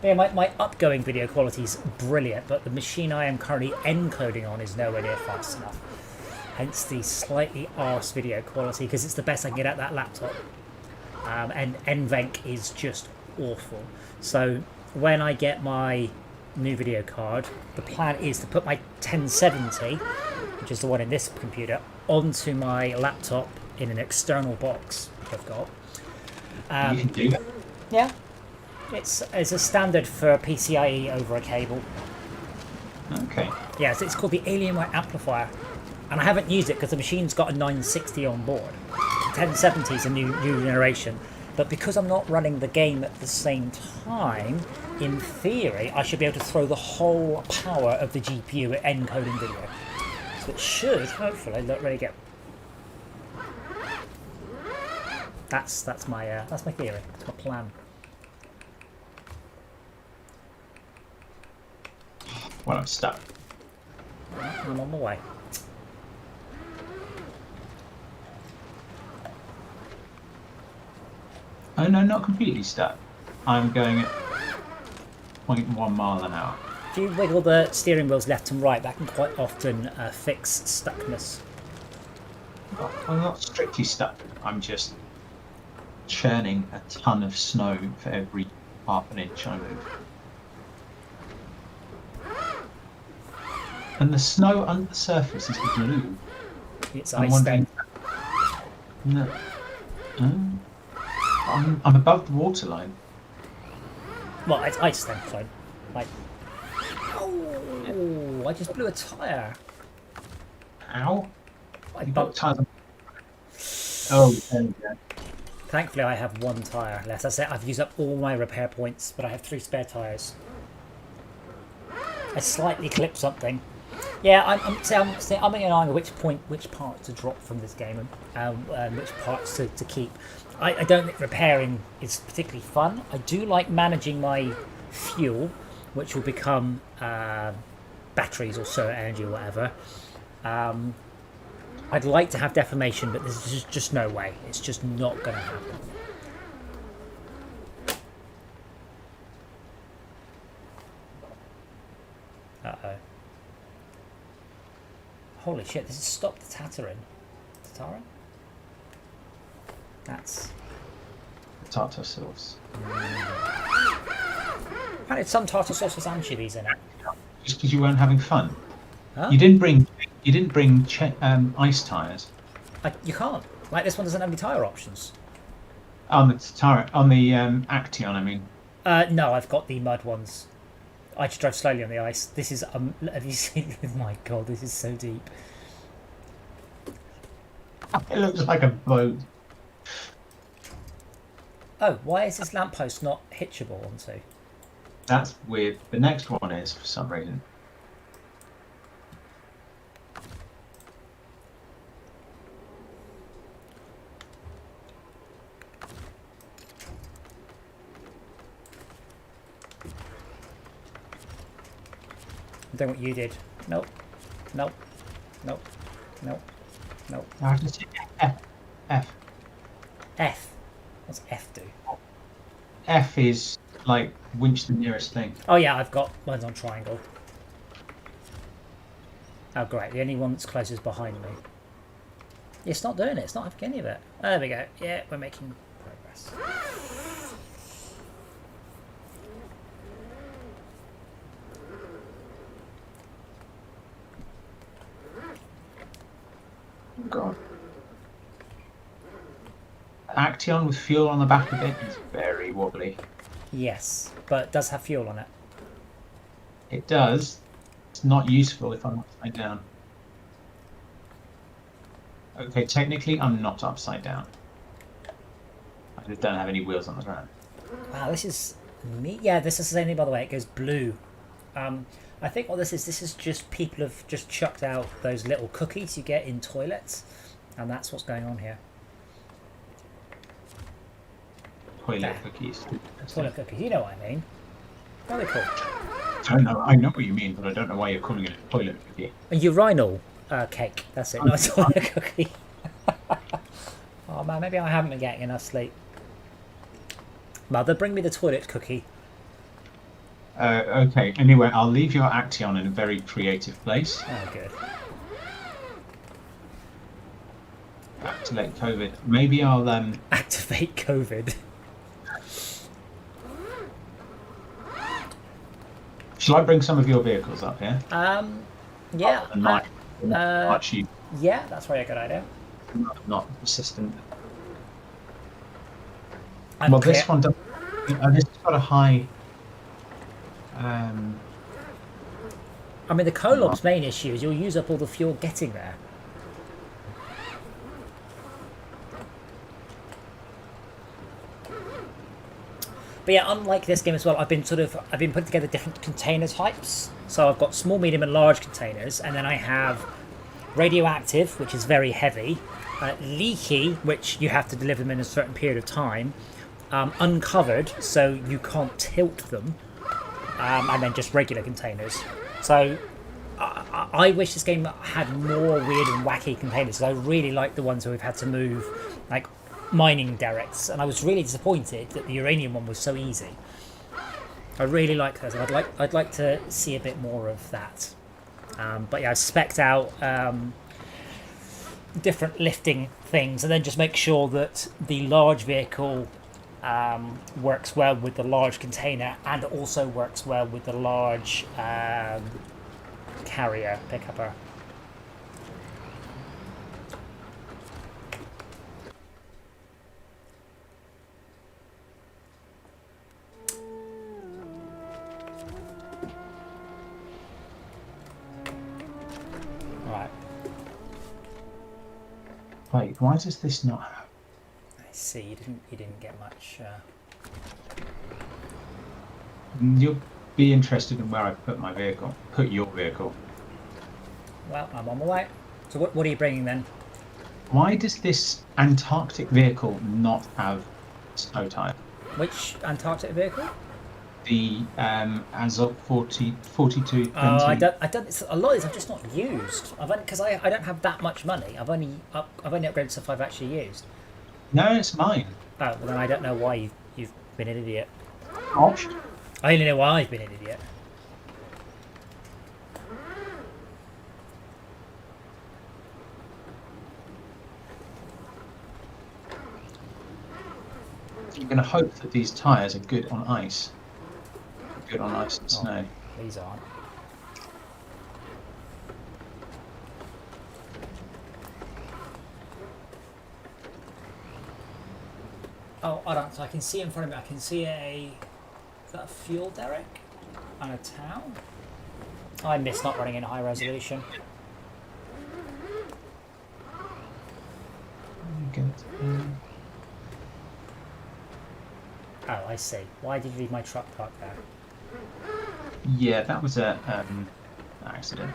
Yeah, my upgoing video quality is brilliant, but the machine I am currently encoding on is nowhere near fast enough. Hence the slightly arse video quality, because it's the best I can get at that laptop. And NVENC is just awful. So when I get my new video card, the plan is to put my 1070, which is the one in this computer, onto my laptop in an external box I've got. You can do that. Yeah, it's a standard for PCIe over a cable. Okay. Yeah, so it's called the Alienware amplifier, and I haven't used it because the machine's got a 960 on board. 1070 is a new generation, but because I'm not running the game at the same time, in theory, I should be able to throw the whole power of the GPU at encoding video. So it should, hopefully, really get. That's my theory. That's my plan. Well, I'm stuck. I'm on my way. Oh no, not completely stuck. I'm going at 0.1 mile an hour. If you wiggle the steering wheels left and right, that can quite often fix stuckness. I'm not strictly stuck. I'm just churning a ton of snow for every half an inch I move. And the snow under the surface is blue. It's I'm ice wondering. then. No. I'm above the waterline. Well, it's ice then, so like. Oh! I just blew a tire. Ow! I You got bumped. tires. Oh, there we go. Thankfully, I have one tire left. That's it. I've used up all my repair points, but I have 3 spare tires. I slightly clipped something. Yeah, I'm umming and ahhing which part to drop from this game and which parts to keep. I don't think repairing is particularly fun. I do like managing my fuel, which will become batteries or solar energy or whatever. I'd like to have deformation, but there's just no way. It's just not going to happen. Uh-oh. Holy shit, this has stopped the Tatarin. Tatarin? That's... The tartar sauce. Apparently some tartar sauce has anchovies in it. Just because you weren't having fun. Huh? You didn't bring ice tires You can't. Like, this one doesn't have any tyre options. on the Action. I mean, No, I've got the mud ones. I just drive slowly on the ice. This is... have you seen... Oh my god, this is so deep. it looks like a boat. Oh, why is this lamppost not hitchable onto? That's weird. The next one is for some reason. I'm doing what you did. Nope. Nope. Nope. Nope. Nope. I can see F. F. What's F do? F is like winch the nearest thing. Oh yeah, I've got mine's on triangle. Oh great, the only one that's closest is behind me. It's not doing it, it's not having any of it. Oh, there we go. Yeah, we're making progress. Oh god. Action with fuel on the back of it is very wobbly. Yes, but it does have fuel on it. It does. It's not useful if I'm upside down. Okay, technically I'm not upside down. I just don't have any wheels on the ground. Wow, this is me. Yeah, this is the same thing, by the way. It goes blue. I think what this is just people have just chucked out those little cookies you get in toilets, and that's what's going on here. Toilet cookies. Toilet cookies, you know what I mean. What are they called? I know what you mean, but I don't know why you're calling it a toilet cookie. A urinal cake. That's it. Not a toilet cookie. Oh man, maybe I haven't been getting enough sleep. Mother, bring me the toilet cookie. Okay, anyway, I'll leave your Action in a very creative place. Oh, good. Activate COVID. Maybe I'll Activate COVID. Shall I bring some of your vehicles up here? Yeah. And not you. Yeah, that's probably a good idea. Not persistent. I'm Well, clear. this one does. This has got a high. I mean, the Kolob's main issue is you'll use up all the fuel getting there. But yeah, unlike this game as well, I've been putting together different container types. So I've got small, medium, and large containers, and then I have radioactive, which is very heavy, leaky, which you have to deliver them in a certain period of time, uncovered, so you can't tilt them, and then just regular containers. So I wish this game had more weird and wacky containers, because I really like the ones where we've had to move, like mining derricks, and I was really disappointed that the uranium one was so easy. I really like those. I'd like to see a bit more of that. But yeah, I've spec'd out different lifting things, and then just make sure that the large vehicle works well with the large container, and also works well with the large carrier pickupper. Wait, why does this not have... I see. You didn't get much. You'll be interested in where I put my vehicle. Put your vehicle. Well, I'm on my way. So what are you bringing then? Why does this Antarctic vehicle not have snow tire? Which Antarctic vehicle? The Azov 4220. Oh, I don't. A lot of these I've just not used. Because I don't have that much money. I've only upgraded stuff I've actually used. No, it's mine. Oh, well then I don't know why you've been an idiot. Gosh. I only know why I've been an idiot. You're going to hope that these tyres are good on ice. Good on ice and snow. These aren't. Oh, I don't. So I can see in front of me. I can see is that a fuel derrick and a town. I miss not running in high resolution. Oh, I see. Why did you leave my truck parked there? Yeah, that was a accident.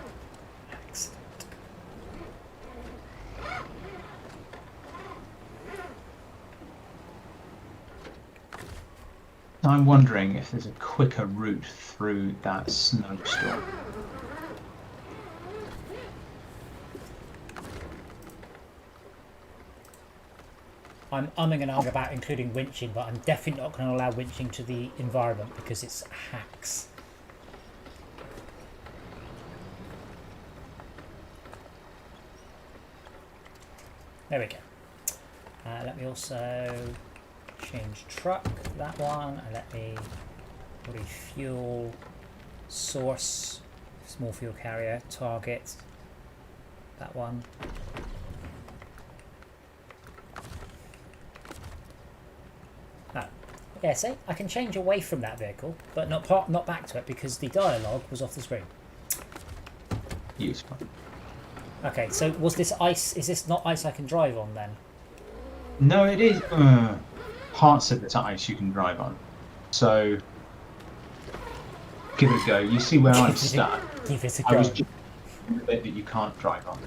Accident. I'm wondering if there's a quicker route through that snowstorm. I'm umming and ahhing about including winching, but I'm definitely not going to allow winching to the environment because it's hacks. There we go. Let me also change truck, that one, and let me refuel source, small fuel carrier, target, that one. Yeah, see, I can change away from that vehicle, but not back to it because the dialogue was off the screen. Useful. Okay, so was this ice? Is this not ice I can drive on then? No, it is. Parts of it's ice you can drive on. So give it a go. You see where I'm stuck. Give it a I go. was just the bit that you can't drive on.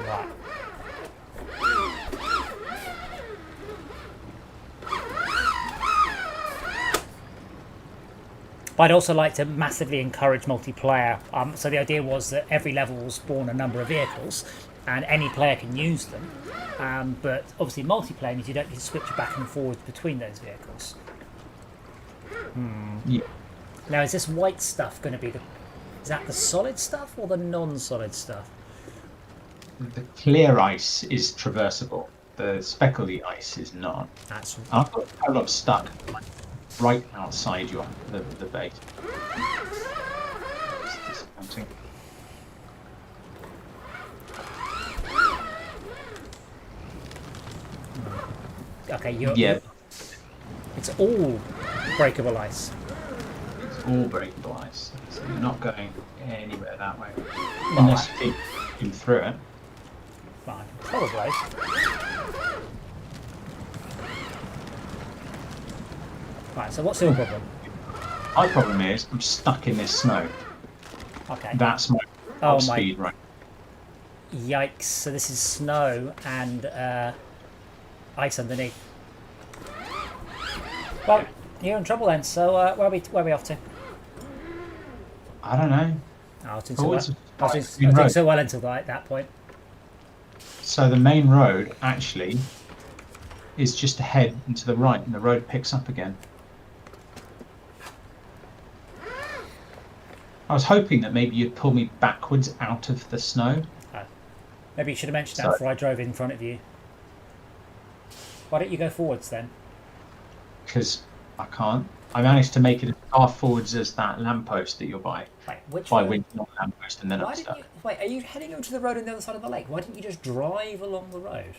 Right. But I'd also like to massively encourage multiplayer. So the idea was that every level will spawn a number of vehicles, and any player can use them. But obviously, multiplayer means you don't need to switch back and forwards between those vehicles. Yeah. Now, is this white stuff going to be is that the solid stuff or the non-solid stuff? The clear ice is traversable. The speckly ice is not. That's I've got a lot stuck right outside the base. It's disappointing. okay. Yeah, It's all breakable ice. it's all breakable ice. So you're not going anywhere that way. Unless you keep through it. Fine, probably. Right. So what's your problem? My problem is I'm stuck in this snow. Okay. That's my top speed right. Yikes! So this is snow and ice underneath. Well, you're in trouble then. So where are we off to? I don't know. Oh, I was doing so well. I was main doing road. so well until that point. So the main road actually is just ahead and to the right, and the road picks up again. I was hoping that maybe you'd pull me backwards out of the snow. Oh. Maybe you should have mentioned that before I drove in front of you. Why don't you go forwards then? Because I can't. I managed to make it as far forwards as that lamppost that you're by. Wait, which By road? winching on the lamppost, and then I'm stuck. Wait, are you heading over to the road on the other side of the lake? Why didn't you just drive along the road?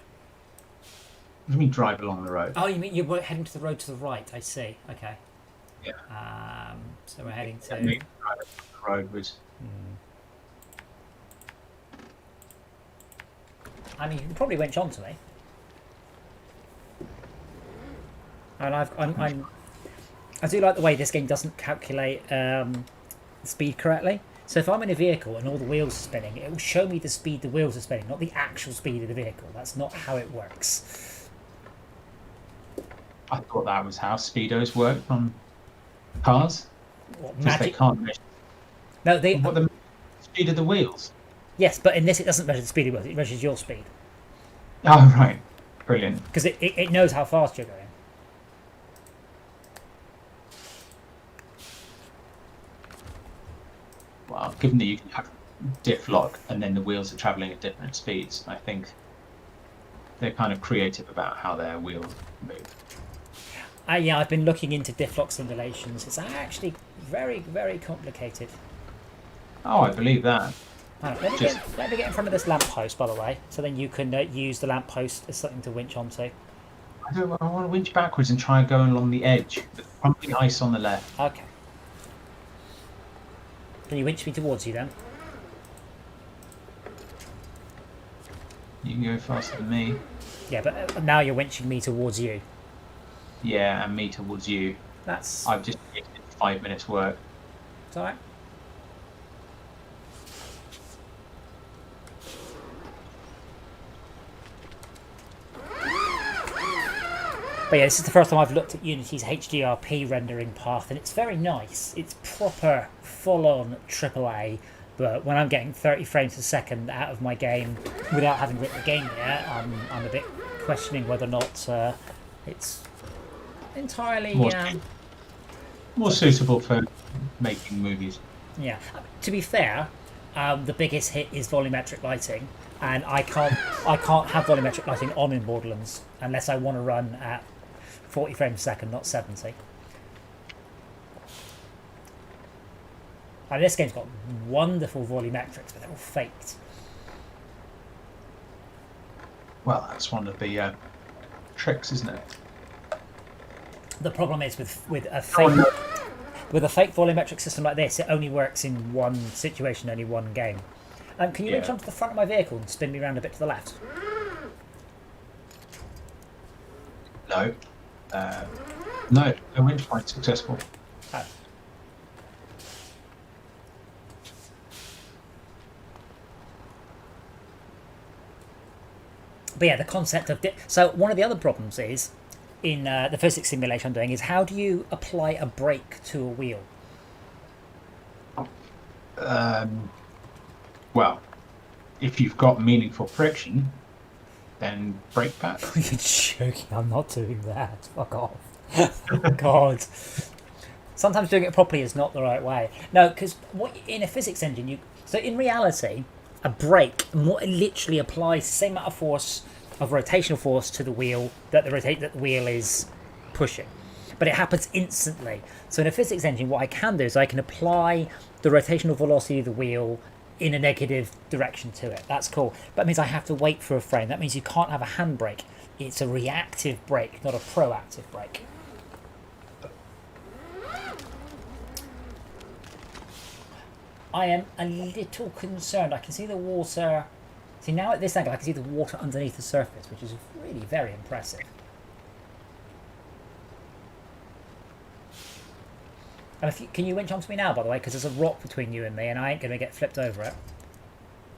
What do you mean drive along the road? Oh, you mean you're heading to the road to the right? I see. Okay. Yeah. So we're heading to. I mean, the road was. I mean, you can probably winch onto me. And I do like the way this game doesn't calculate speed correctly. So if I'm in a vehicle and all the wheels are spinning, it will show me the speed the wheels are spinning, not the actual speed of the vehicle. That's not how it works. I thought that was how speedos work on cars. What, Because they magic? can't measure No, they. what the speed of the wheels. Yes, but in this it doesn't measure the speed of the wheels. It measures your speed Oh, right. Brilliant. because it knows how fast you're going. Well, given that you can have diff lock and then the wheels are traveling at different speeds, I think they're kind of creative about how their wheels move. Yeah, I've been looking into diff lock simulations. It's actually very, very complicated. Oh, I believe that. Right, let me get in front of this lamppost, by the way, so then you can use the lamppost as something to winch onto. I want to winch backwards and try going along the edge with crumbling ice on the left. Okay. Can you winch me towards you then? You can go faster than me. Yeah, but now you're winching me towards you. Yeah, and me towards you. That's I've just wasted 5 minutes work. it's alright. But yeah, this is the first time I've looked at Unity's HDRP rendering path, and it's very nice. It's proper, full-on AAA, but when I'm getting 30 frames a second out of my game without having written the game yet, I'm a bit questioning whether or not it's entirely... More suitable for making movies. Yeah. To be fair, the biggest hit is volumetric lighting, and I can't have volumetric lighting on in Borderlands unless I want to run at 40 frames a second, not 70. And this game's got wonderful volumetrics, but they're all faked. Well, that's one of the tricks, isn't it? The problem is with a fake volumetric system like this, it only works in one situation, only one game. Can you reach onto the front of my vehicle and spin me around a bit to the left? No. No, the winch point successful. Oh. But yeah, the concept of... So one of the other problems is, in the physics simulation I'm doing, is how do you apply a brake to a wheel? Well, if you've got meaningful friction, then brake pad. You're joking, I'm not doing that. Fuck off. God. Sometimes doing it properly is not the right way. No, because in a physics engine, so in reality, a brake literally applies the same amount of force, of rotational force, to the wheel that the wheel is pushing. But it happens instantly. So in a physics engine, what I can do is I can apply the rotational velocity of the wheel in a negative direction to it. That's cool. But that means I have to wait for a frame. That means you can't have a handbrake. It's a reactive brake, not a proactive brake. I am a little concerned. I can see the water. See, now at this angle, I can see the water underneath the surface, which is really very impressive. And can you winch onto me now, by the way? Because there's a rock between you and me, and I ain't going to get flipped over it.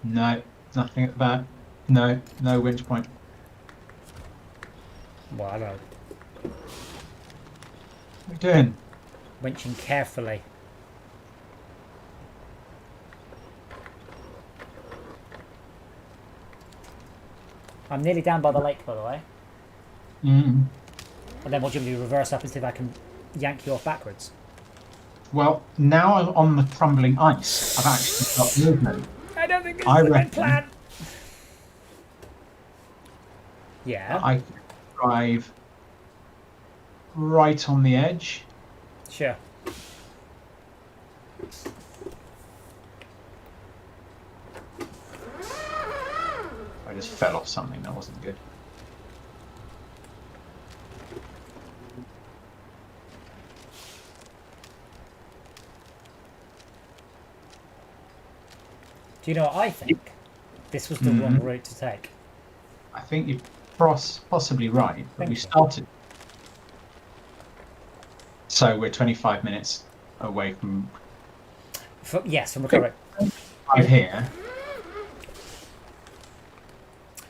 No, nothing at the back. No winch point. Well, I know. What are you doing? Winching carefully. I'm nearly down by the lake, by the way. Mm. And then what do you do? Reverse up and see if I can yank you off backwards. Well, now I'm on the crumbling ice. I've actually got movement. I don't think this is a good plan. Yeah. I can drive right on the edge. Sure. I just fell off something that wasn't good. Do you know what I think? This was the wrong route to take. I think you're possibly right, but Thank we you. started. So we're 25 minutes away from Yes, from recovery. right here.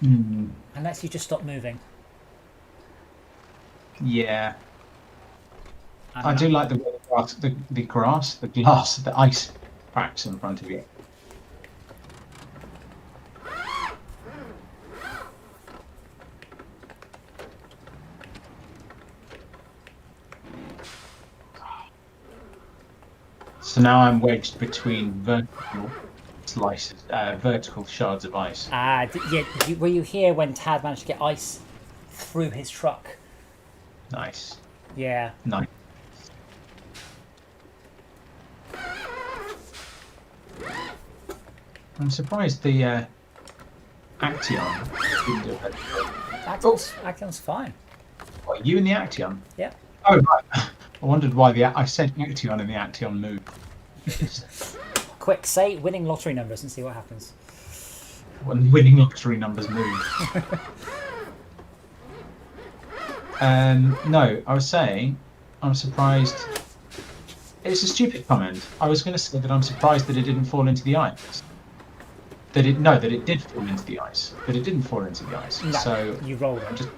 Unless you just stop moving. Yeah. And I do like the grass, the ice cracks in front of you. So now I'm wedged between vertical slices, vertical shards of ice. Were you here when Tad managed to get ice through his truck? Nice. Yeah. Nice. I'm surprised the Action didn't do it. Action's fine. What, you and the Action? Yeah. Oh, right. I wondered why I said Action and the Action moved. Quick, say winning lottery numbers and see what happens. When winning lottery numbers move. No, I was saying, I'm surprised. It's a stupid comment. I was going to say that I'm surprised that it didn't fall into the ice. That it did fall into the ice, but it didn't fall into the ice. No, so you rolled I'm it. just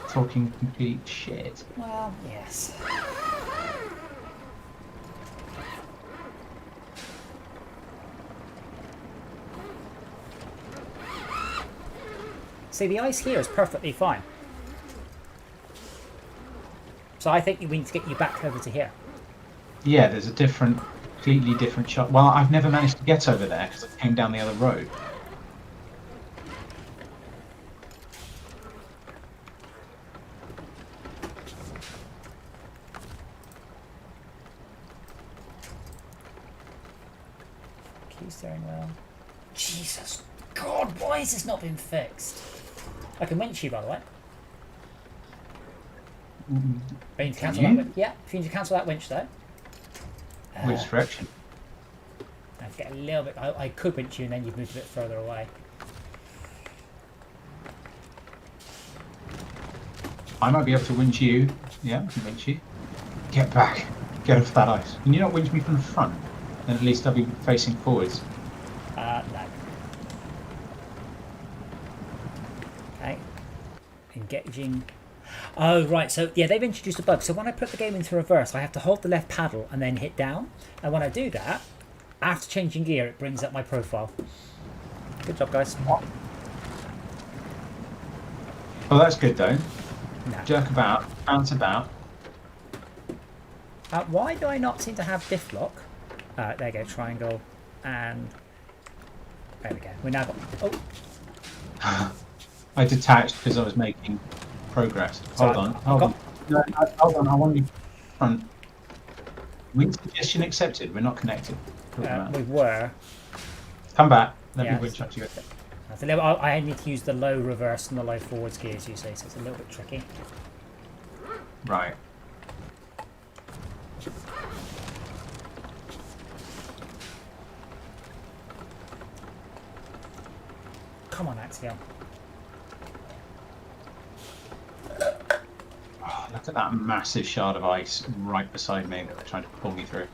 talking complete shit. Well, yes. See, the ice here is perfectly fine. So I think we need to get you back over to here. Yeah, there's a completely different shot. Well, I've never managed to get over there because I came down the other road. Key steering wheel. Jesus God, why has this not been fixed? I can winch you, by the way. I need to cancel that. Yeah, if you need to cancel that winch though. Which direction? I have to get a little bit. I could winch you, and then you've moved a bit further away. I might be able to winch you. Yeah, I can winch you. Get back. Get off that ice. Can you not winch me from the front? Then at least I'll be facing forwards. No. Okay. Engaging. Oh, right. So, yeah, they've introduced a bug. So when I put the game into reverse, I have to hold the left paddle and then hit down. And when I do that, after changing gear, it brings up my profile. Good job, guys. Oh, that's good, though. No. Jerk about, bounce about. Why do I not seem to have diff lock? There you go, triangle. And there we go. We now got... Oh, I detached because I was making progress. Hold on. No, hold on. I want you front. Wing suggestion accepted. We're not connected. we were. Come back. Let Yeah, me winch up to you. That's a little, I need to use the low reverse and the low forwards gears, you see, so it's a little bit tricky. Right. Come on, Axiom. Oh, look at that massive shard of ice right beside me that they're trying to pull me through.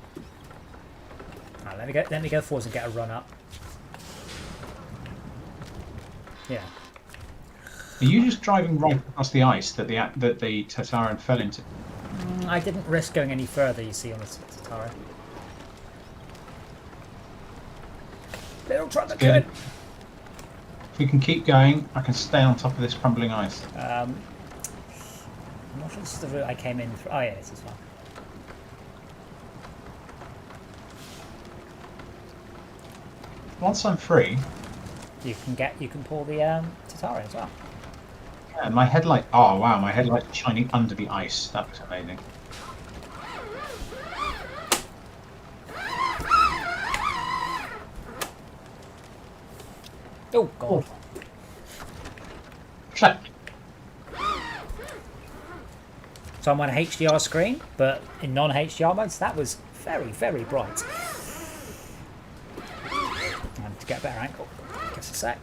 Right, let me go forwards and get a run up. Yeah. Are you just driving right across the ice that the Tataran fell into? I didn't risk going any further, you see, on the Tatara. Little truck that could. If we can keep going, I can stay on top of this crumbling ice. I'm not sure this is the route I came in through. Oh yeah, this is fine. Once I'm free, You can pull the Tatara as well. yeah, my headlight. Oh wow, my headlight's shining under the ice. That was amazing. Oh god. Check. So I'm on a HDR screen, but in non-HDR modes, that was very, very bright. And to get a better angle, give us a sec.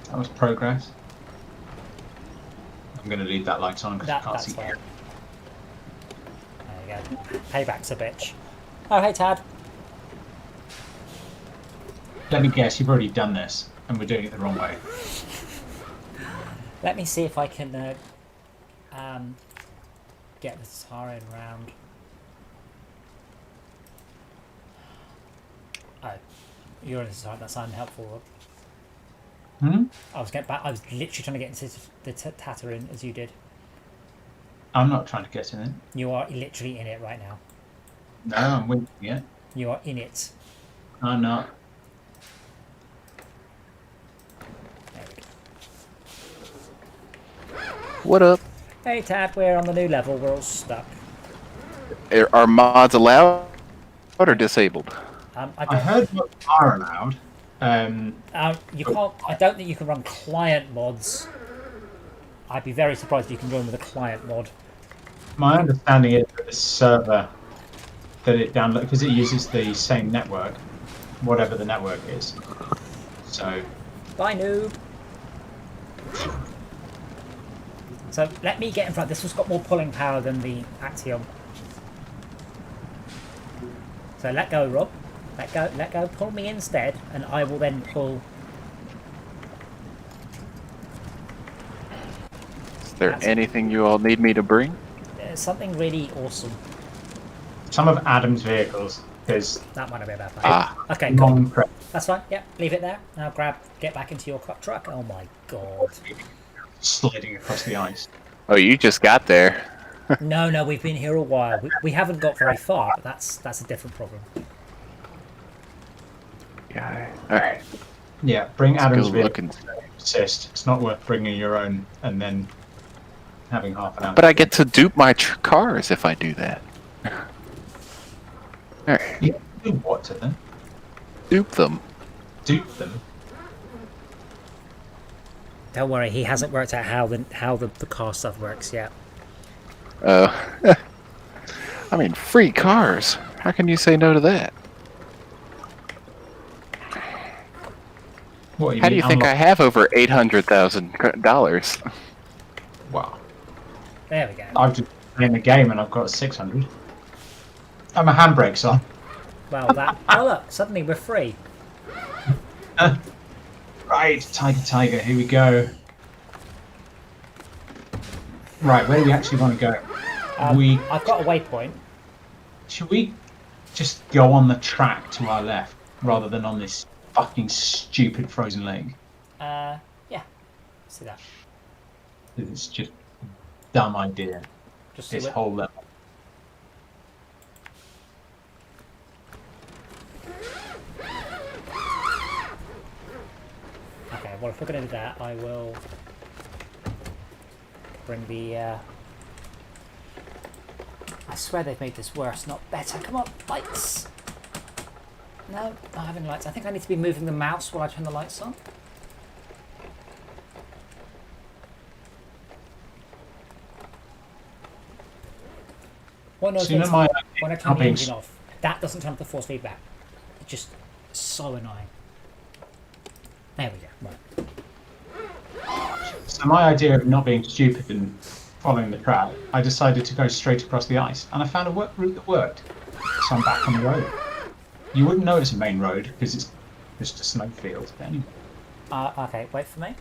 That was progress. I'm going to leave that light on because I can't That's see fine. here. There you go. Payback's a bitch. Oh, hey, Tad. Let me guess, you've already done this, and we're doing it the wrong way. Let me see if I can get the siren round. Oh, you're in the siren. That's unhelpful. Hmm? I was literally trying to get into the Tatterin as you did. I'm not trying to get in it. You are literally in it right now. No, I'm winning it. You are in it. I'm not. There we go. What up? Hey, Tad. We're on the new level. We're all stuck. Are mods allowed or disabled? I heard what are allowed. You can't. I don't think you can run client mods. I'd be very surprised if you can run with a client mod. My understanding is that the server that it downloads, because it uses the same network, whatever the network is. So. Bye, noob. So let me get in front. This one's got more pulling power than the Axiom. So let go, Rob. Let go. Pull me instead, and I will then pull. Is there anything you all need me to bring? Something really awesome. Some of Adam's vehicles. There's That might have been a bad plan. Ah, Okay, cool. long prep. That's fine. Yep, leave it there. Now get back into your truck. Oh my god. Sliding across the ice. oh, you just got there. No, we've been here a while. We haven't got very far, but that's a different problem. Yeah. All right. Yeah, bring Adam's Go vehicle. looking. Assist. It's not worth bringing your own and then having half an hour. But I get to dupe my cars if I do that. All right. You can do what to them? Dupe them. Dupe them. Don't worry, he hasn't worked out how the car stuff works yet. I mean, free cars. How can you say no to that? What How do you think I have over $800,000? Wow. There we go. I've just played the game and I've got 600. And my handbrake's on. Well, oh look, suddenly we're free. Right, tiger, here we go. Right, where do we actually want to go? I've got a waypoint. Should we just go on the track to our left rather than on this fucking stupid frozen lake? Yeah. See that. It's just a dumb idea. Just This see what, whole level. Okay, well if we're gonna do that, I will bring the I swear they've made this worse, not better. Come on, lights! No, not having lights. I think I need to be moving the mouse while I turn the lights on. One of So the you know things my when I turn the engine off, that doesn't turn up the force feedback. It's just so annoying. There we go. Right. So my idea of not being stupid and following the track, I decided to go straight across the ice, and I found a route that worked. So I'm back on the road. You wouldn't know it's a main road because it's just a snowfield. But anyway. Okay, wait for me.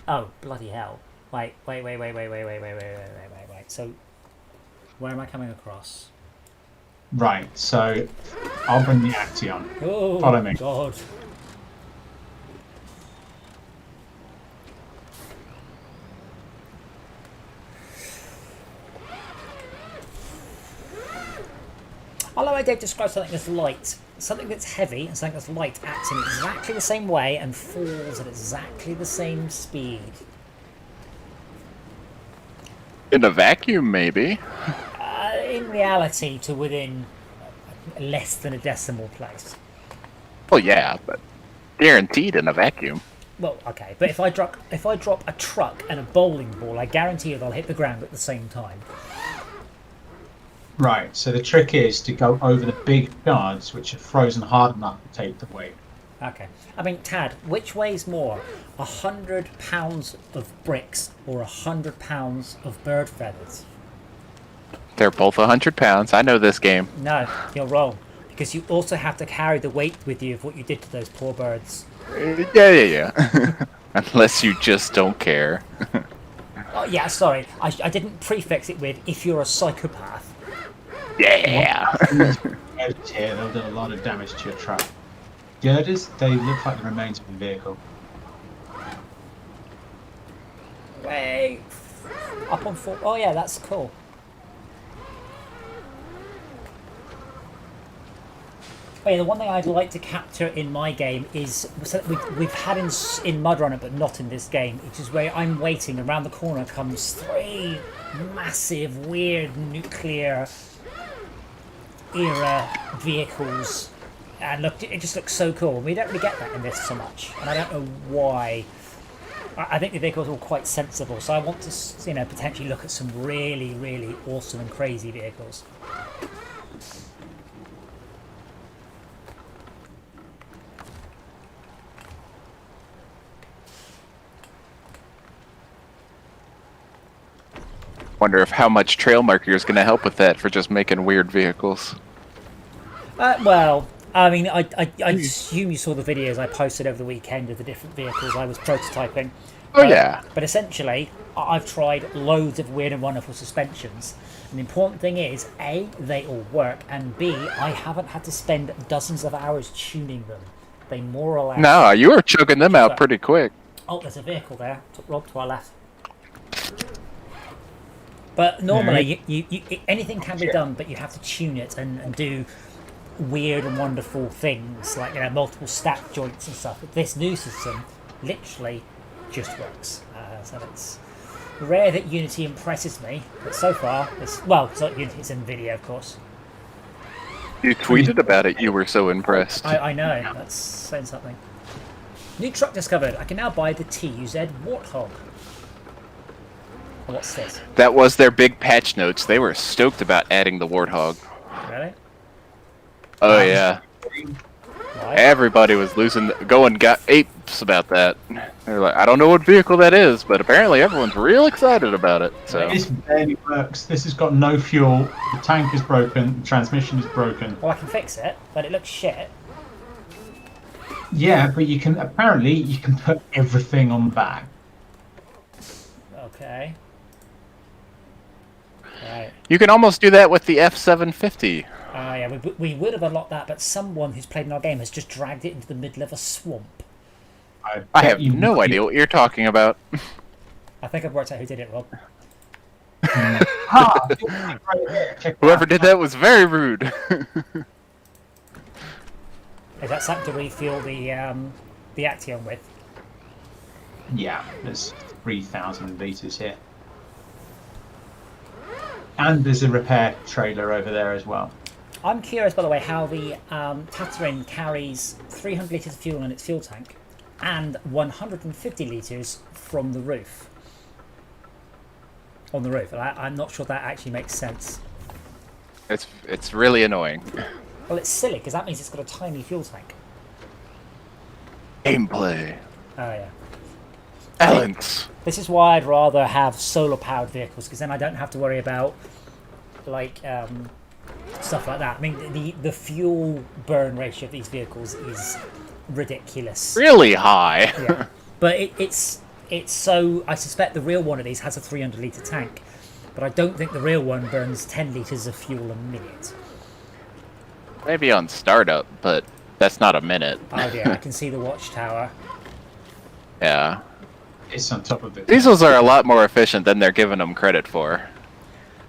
Oh, bloody hell. Wait. So, where am I coming across? Right, so I'll bring the Action. Oh, Follow me. God. Although I did describe something as light, something that's heavy and something that's light acts in exactly the same way and falls at exactly the same speed. In a vacuum, maybe. In reality, to within less than a decimal place. Well, yeah, but guaranteed in a vacuum. Well, okay, but if I drop a truck and a bowling ball, I guarantee you they'll hit the ground at the same time. Right, so the trick is to go over the big shards which are frozen hard enough to take the weight. Okay. I mean, Tad, which weighs more? 100 pounds of bricks or 100 pounds of bird feathers? They're both 100 pounds. I know this game. No, you're wrong. Because you also have to carry the weight with you of what you did to those poor birds. Yeah. Unless you just don't care. Oh, yeah, sorry. I didn't prefix it with if you're a psychopath. Yeah. Here, they'll do a lot of damage to your truck. Girders, they look like the remains of a vehicle. Wait. Up on 4. Oh, yeah, that's cool. Oh, yeah, the one thing I'd like to capture in my game is something we've had in MudRunner, but not in this game, which is where I'm waiting. Around the corner comes 3 massive, weird nuclear era vehicles, and look, it just looks so cool. We don't really get that in this so much, and I don't know why. I think the vehicles are all quite sensible, so I want to, you know, potentially look at some really, really awesome and crazy vehicles. Wonder if how much trail marker is going to help with that for just making weird vehicles. Well, I mean, I assume you saw the videos I posted over the weekend of the different vehicles I was prototyping. Oh, yeah. But essentially, I've tried loads of weird and wonderful suspensions. And the important thing is, A, they all work, and B, I haven't had to spend dozens of hours tuning them. They more or less... No, you were chugging them out pretty quick. Oh, there's a vehicle there. Rob, to our left. But normally, anything can be done, but you have to tune it and do weird and wonderful things, like, you know, multiple stack joints and stuff. But this new system literally just works. So it's rare that Unity impresses me, but so far, it's not Unity, it's NVIDIA, of course. You tweeted about it, you were so impressed. I know, that's saying something. New truck discovered. I can now buy the TUZ Warthog. What's this? That was their big patch notes. They were stoked about adding the Warthog. Really? Oh, yeah. Why? Everybody was going apes about that. They're like, I don't know what vehicle that is, but apparently everyone's real excited about it. So This barely works. This has got no fuel. The tank is broken. The transmission is broken. Well, I can fix it, but it looks shit. Yeah, but you can put everything on the back. Okay. Right. you can almost do that with the F750. Yeah, we would have unlocked that, but someone who's played in our game has just dragged it into the middle of a swamp. I have no idea what you're talking about. I think I've worked out who did it, Rob. Whoever did that was very rude. Is that something to refuel the Action with? Yeah, there's 3,000 litres here. And there's a repair trailer over there as well. I'm curious, by the way, how the Tatarin carries 300 litres of fuel in its fuel tank and 150 litres from the roof. On the roof. I'm not sure that actually makes sense. It's really annoying. Well, it's silly, because that means it's got a tiny fuel tank. Gameplay. Oh, yeah. Balance. This is why I'd rather have solar-powered vehicles, because then I don't have to worry about, like, stuff like that. I mean, the fuel burn ratio of these vehicles is ridiculous. Really high. Yeah. But it's so... I suspect the real one of these has a 300-litre tank, but I don't think the real one burns 10 litres of fuel a minute. Maybe on startup, but that's not a minute. Oh, yeah, I can see the watchtower. Yeah. It's on top of it. Diesels are a lot more efficient than they're giving them credit for.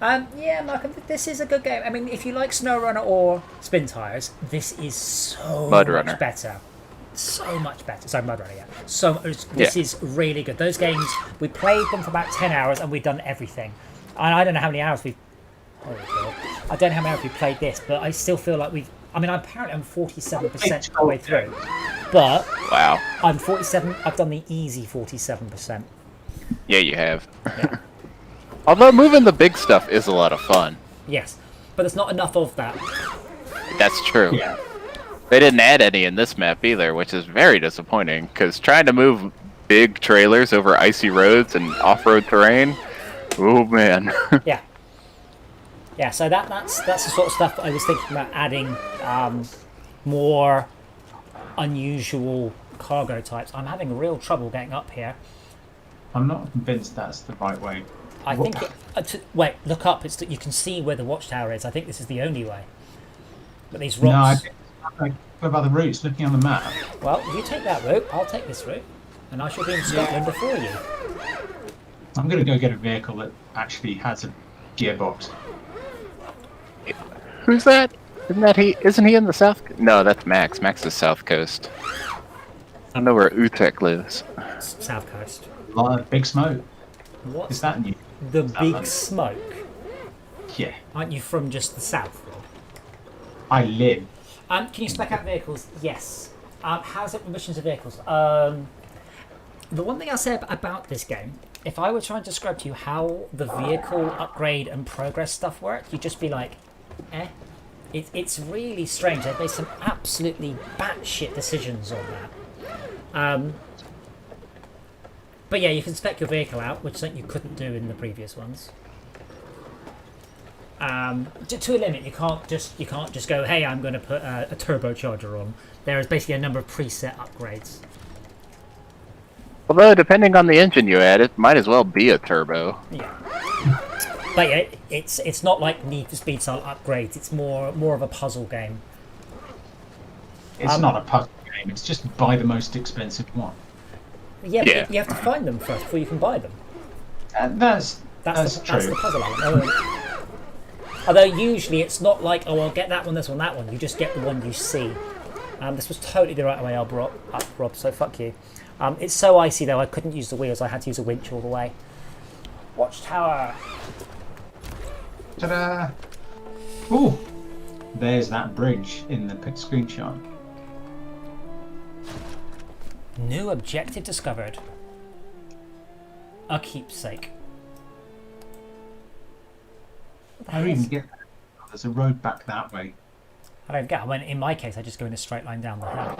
Yeah, Malcolm, this is a good game. I mean, if you like SnowRunner or Spin Tires, this is so much better. So much better. Sorry, MudRunner, yeah. This is really good. Those games, we played them for about 10 hours and we've done everything. And I don't know how many hours we've... Holy God. I don't know how many hours we've played this, but I still feel like we've... I mean, apparently I'm 47% of the way through. But... Wow. I'm 47... I've done the easy 47%. Yeah, you have. Yeah. Although moving the big stuff is a lot of fun. Yes. But there's not enough of that. That's true. Yeah. They didn't add any in this map either, which is very disappointing. Because trying to move big trailers over icy roads and off-road terrain, oh man. Yeah. Yeah, so that's the sort of stuff that I was thinking about adding more unusual cargo types. I'm having real trouble getting up here. I'm not convinced that's the right way. I think wait, look up. It's that you can see where the watchtower is. I think this is the only way. But these rocks. No, I think what about the routes? Looking on the map. Well, you take that route. I'll take this route, and I shall be in Scotland before you. I'm going to go get a vehicle that actually has a gearbox. Who's that? Isn't that he? Isn't he in the south? No, that's Max. Max is south coast. I don't know where Utek lives. South coast. Big smoke. What? Is that new? The big smoke. Yeah. Aren't you from just the south, Rob? I live. Can you spec out vehicles? Yes. How's it with missions of vehicles? The one thing I'll say about this game, if I were trying to describe to you how the vehicle upgrade and progress stuff worked, you'd just be like, eh. It's really strange. They've made some absolutely batshit decisions on that. But yeah, you can spec your vehicle out, which is something you couldn't do in the previous ones. To a limit, you can't just go, hey, I'm going to put a turbocharger on. There is basically a number of preset upgrades. Although, depending on the engine you add, it might as well be a turbo. Yeah. But yeah, it's not like Need for Speed style upgrades. It's more of a puzzle game. It's not a puzzle game. It's just buy the most expensive one. Yeah, but you have to find them first before you can buy them. That's true. That's the puzzle element. Although usually it's not like, oh, I'll get that one, this one, that one. You just get the one you see. This was totally the right way up, Rob, so fuck you. It's so icy though, I couldn't use the wheels. I had to use a winch all the way. Watchtower. Ta-da! Ooh, there's that bridge in the screenshot. New objective discovered. A keepsake. How do you even get there? There's a road back that way. I don't get. When in my case, I just go in a straight line down the hill.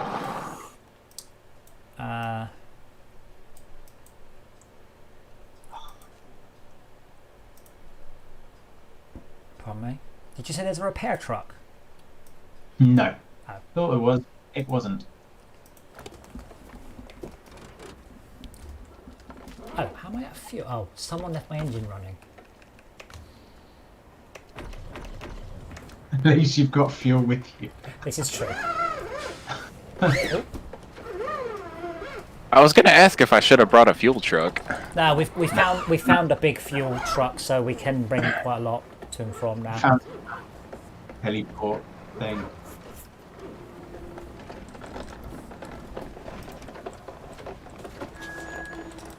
Pardon me. Did you say there's a repair truck? No. Oh. Thought it was. It wasn't. Oh, how am I out of fuel? Oh, someone left my engine running. At least you've got fuel with you. This is true. I was gonna ask if I should have brought a fuel truck. No, we found a big fuel truck, so we can bring quite a lot to and from now. Found a heliport thing.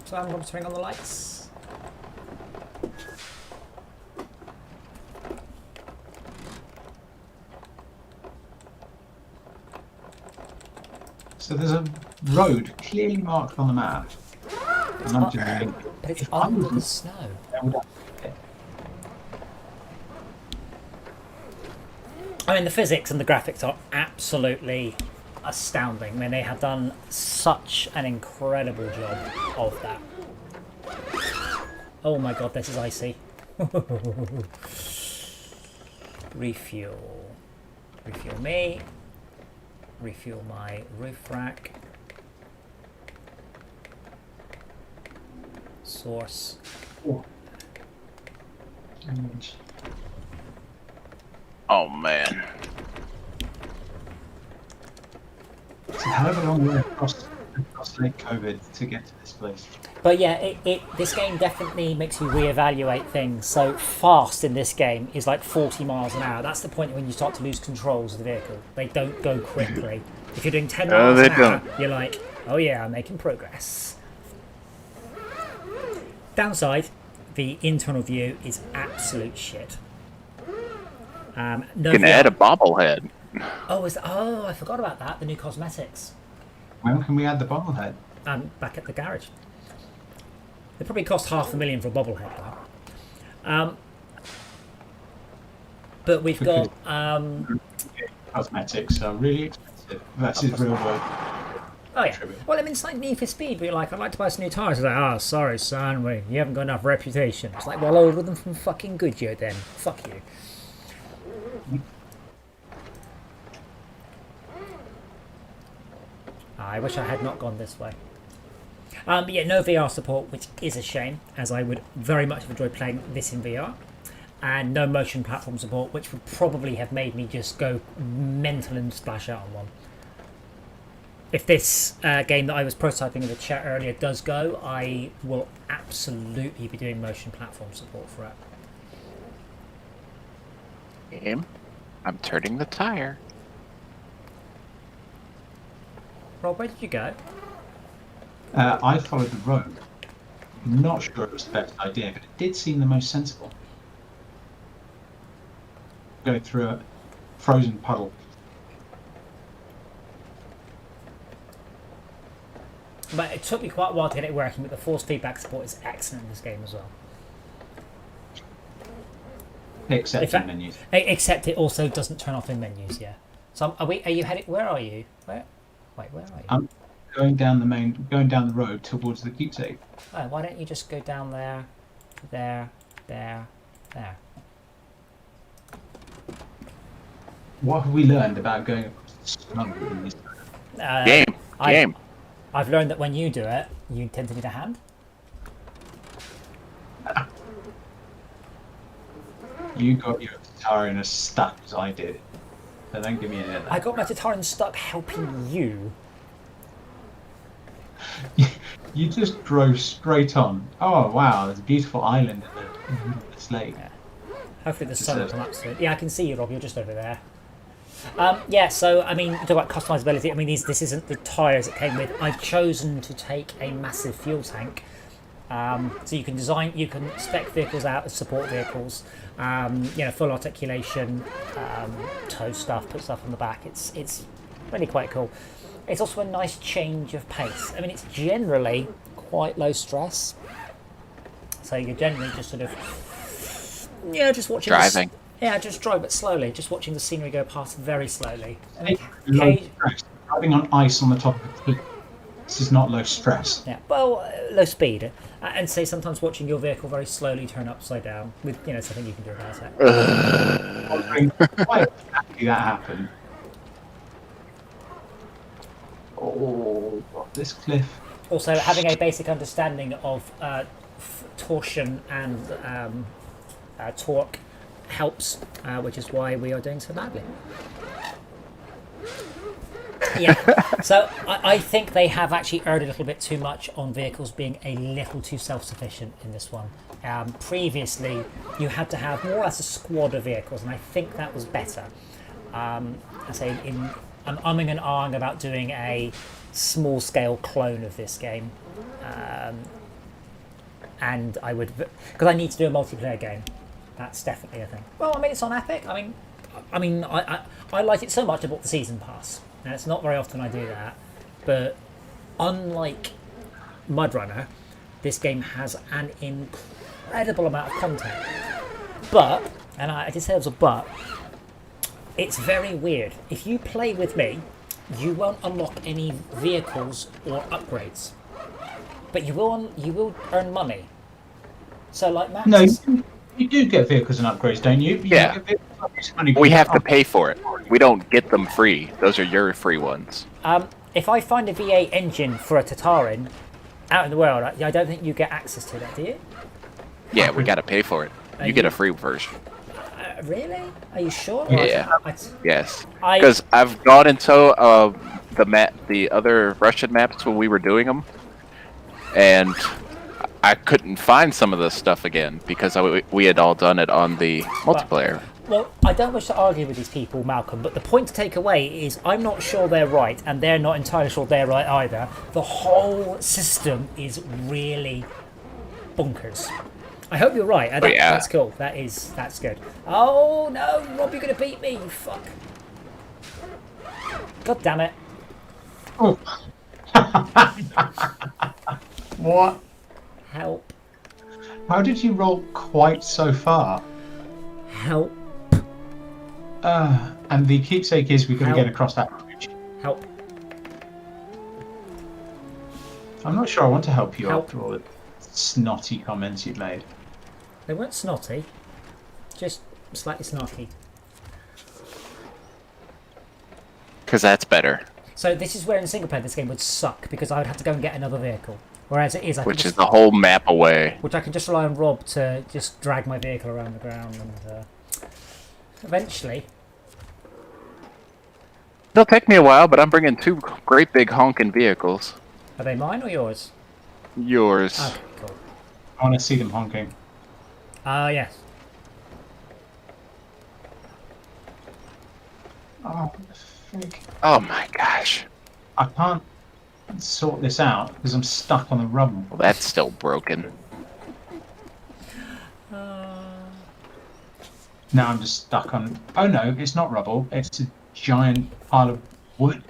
So I'm going to swing on the lights. So there's a road clearly marked on the map. And I'm just thinking, But it's if I under was- the snow. that would- I mean, the physics and the graphics are absolutely astounding. I mean, they have done such an incredible job of that. Oh my god, this is icy. Refuel. Refuel me. Refuel my roof rack. Source. Oh man. It's a hell of a long way across Lake COVID to get to this place. But yeah, this game definitely makes you reevaluate things. So fast in this game is like 40 miles an hour. That's the point when you start to lose controls of the vehicle. They don't go quickly. If you're doing 10 miles an hour, you're like, oh yeah, I'm making progress. Downside, the internal view is absolute shit. No You can add a bobblehead. Oh, I forgot about that. The new cosmetics. When can we add the bobblehead? Back at the garage. They probably cost $500,000 for a bobblehead though. But we've got Cosmetics are really expensive. competitive versus real world. Oh yeah. Well, I mean, it's like Need for Speed, but you're like, I'd like to buy some new tyres. It's like, oh, sorry, son, you haven't got enough reputation. It's like, well, order them from fucking Goodyear then. Fuck you. I wish I had not gone this way. But yeah, no VR support, which is a shame, as I would very much have enjoyed playing this in VR. And no motion platform support, which would probably have made me just go mental and splash out on one. If this game that I was prototyping in the chat earlier does go, I will absolutely be doing motion platform support for it. Game, I'm turning the tire. Rob, where did you go? I followed the road. I'm not sure it was the best idea, but it did seem the most sensible. Going through a frozen puddle. But it took me quite a while to get it working, but the force feedback support is excellent in this game as well. Except in menus. Except it also doesn't turn off in menus, yeah. So are you heading? Where are you? Where are you? I'm going down the road towards the keepsake. Oh, why don't you just go down there, there. What have we learned about going across the snow in this Game. I've learned that when you do it, you tend to need a hand. You got your guitar in as stuck as I did. So don't give me any of that. I got my Tataran stuck helping you. You just drove straight on. Oh wow, there's a beautiful island in this lake. Yeah. Hopefully the sun will come up soon. Yeah, I can see you, Rob. You're just over there. Yeah, so I mean, talk about customizability. I mean, this isn't the tyres it came with. I've chosen to take a massive fuel tank. So you can spec vehicles out as support vehicles. Full articulation, tow stuff, put stuff on the back. It's really quite cool. It's also a nice change of pace. I mean, it's generally quite low stress. So you're generally just sort of, just watching Driving. Just drive it slowly. Just watching the scenery go past very slowly. Low stress. Driving on ice on the top of a cliff. This is not low stress. Yeah, well, low speed. And say sometimes watching your vehicle very slowly turn upside down with, something you can do about it. Why exactly that happened? Oh, this cliff. Also, having a basic understanding of torsion and torque helps, which is why we are doing so badly. Yeah, so I think they have actually erred a little bit too much on vehicles being a little too self-sufficient in this one. Previously, you had to have more or less a squad of vehicles, and I think that was better. I'm umming and ahhing about doing a small-scale clone of this game, and I would, because I need to do a multiplayer game. That's definitely a thing. Well, I mean, it's on Epic. I like it so much I bought the season pass. Now, it's not very often I do that, but unlike MudRunner, this game has an incredible amount of content. But, and I did say there was a but, it's very weird. If you play with me, you won't unlock any vehicles or upgrades, but you will earn money. So, like Max. No, you do get vehicles and upgrades, don't you? Yeah. We have to pay for it. We don't get them free. Those are your free ones. If I find a V8 engine for a Tataran out in the world, I don't think you get access to that, do you? Yeah, we gotta pay for it. You get a free version. Really? Are you sure? Yeah. Yes. Because I've gone into the other Russian maps when we were doing them, and I couldn't find some of this stuff again because we had all done it on the multiplayer. Well, I don't wish to argue with these people, Malcolm, but the point to take away is I'm not sure they're right, and they're not entirely sure they're right either. The whole system is really bonkers. I hope you're right. Yeah. That's cool. That's good. Oh no, Rob, you're gonna beat me, you fuck. God damn it. Oh. What? Help. How did you roll quite so far? Help. And the keepsake is we couldn't get across that bridge. Help. I'm not sure I want to help you Help. after all the snotty comments you've made. They weren't snotty, just slightly snarky. Because that's better. So this is where in single player this game would suck because I would have to go and get another vehicle. Whereas it is, Which is the whole map away. Which I can just rely on Rob to just drag my vehicle around the ground and eventually. It'll take me a while, but I'm bringing 2 great big honking vehicles. Are they mine or yours? Yours. Okay, cool. I want to see them honking. Yes. Oh, freak. Oh my gosh. I can't sort this out because I'm stuck on the rubble. Well, that's still broken. Now I'm just stuck on... Oh no, it's not rubble. It's a giant pile of wood.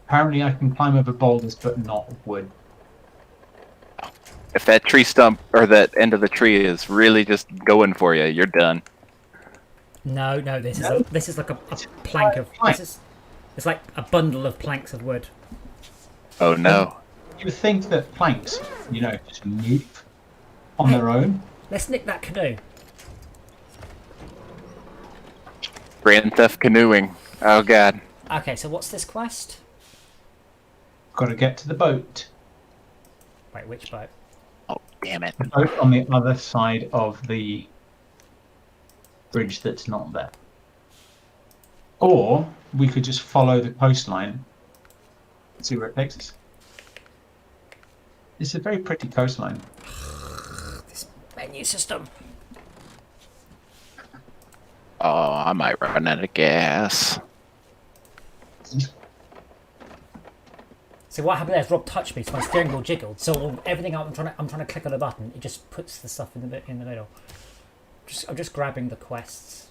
Apparently I can climb over boulders, but not wood. If that tree stump, or that end of the tree is really just going for you, you're done. No, this is like a plank of... It's like a bundle of planks of wood. Oh no. You would think that planks, just move on their own. Let's nick that canoe. Grand Theft Canoeing. Oh god. Okay, so what's this quest? Got to get to the boat. Wait, which boat? Oh damn it. The boat on the other side of the bridge that's not there. Or we could just follow the coastline and see where it takes us. It's a very pretty coastline. This menu system. Oh, I might run out of gas. So what happened there is Rob touched me, so my steering wheel jiggled. So everything I'm trying to click on a button, it just puts the stuff in the middle. I'm just grabbing the quests.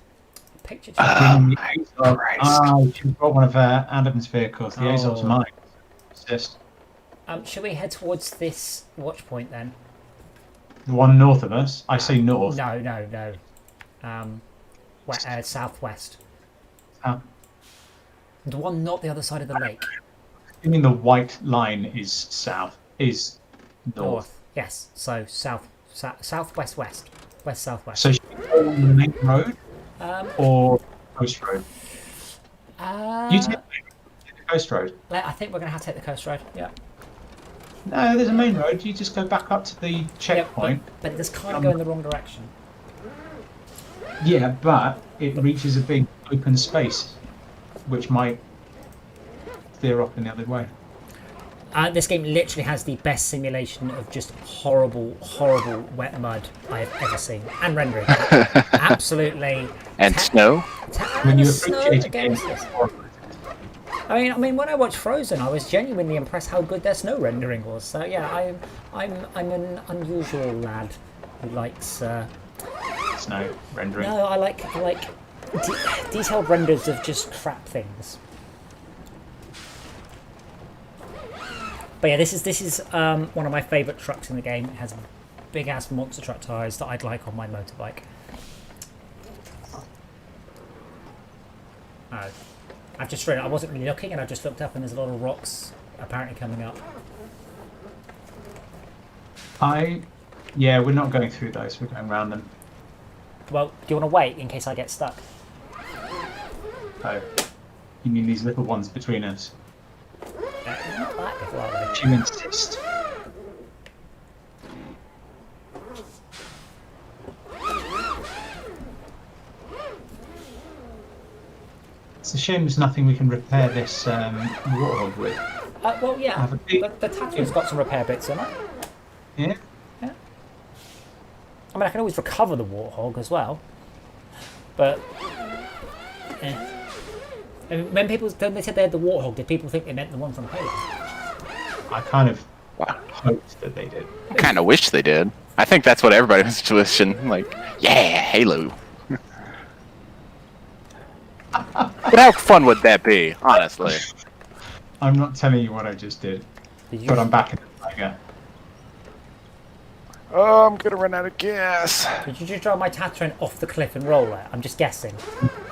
Picture. Oh my Christ! She's got one of Adam's vehicles. The Azov's mine. Just should we head towards this watch point then? the one north of us. I say north. No. Southwest. The one not the other side of the lake. You mean the white line is south? Is north? Yes. So southwest. West southwest. So should we go on the main road or coast road? You take the coast road. I think we're going to have to take the coast road. Yeah. No, there's a main road. You just go back up to the checkpoint. But it does kind of go in the wrong direction. Yeah, but it reaches a big open space, which might veer off in the other way. This game literally has the best simulation of just horrible wet mud I've ever seen. And rendering. Absolutely. And snow? When you appreciate a game, I mean, when I watched Frozen, I was genuinely impressed how good their snow rendering was. So yeah, I'm an unusual lad who likes snow rendering. No, I like detailed renders of just crap things. But yeah, this is one of my favourite trucks in the game. It has big ass monster truck tyres that I'd like on my motorbike. Oh. I've just read it. I wasn't really looking, and I just looked up, and there's a lot of rocks apparently coming up. Yeah, we're not going through those. We're going around them. Well, do you want to wait in case I get stuck? Oh, you mean these little ones between us? Not that little, are they? If you insist. It's a shame there's nothing we can repair this warthog with. Well, yeah, the tattoo's got some repair bits in it. Yeah? Yeah. I mean, I can always recover the warthog as well. But, And when they said they had the warthog, did people think they meant the one from Halo? I kind of hoped that they did. I kind of wish they did. I think that's what everybody was wishing. Like, yeah, Halo. But how fun would that be, honestly? I'm not telling you what I just did, but I'm back in the tiger. Oh, I'm gonna run out of gas. Did you just drive my Tatooine off the cliff and roll it? I'm just guessing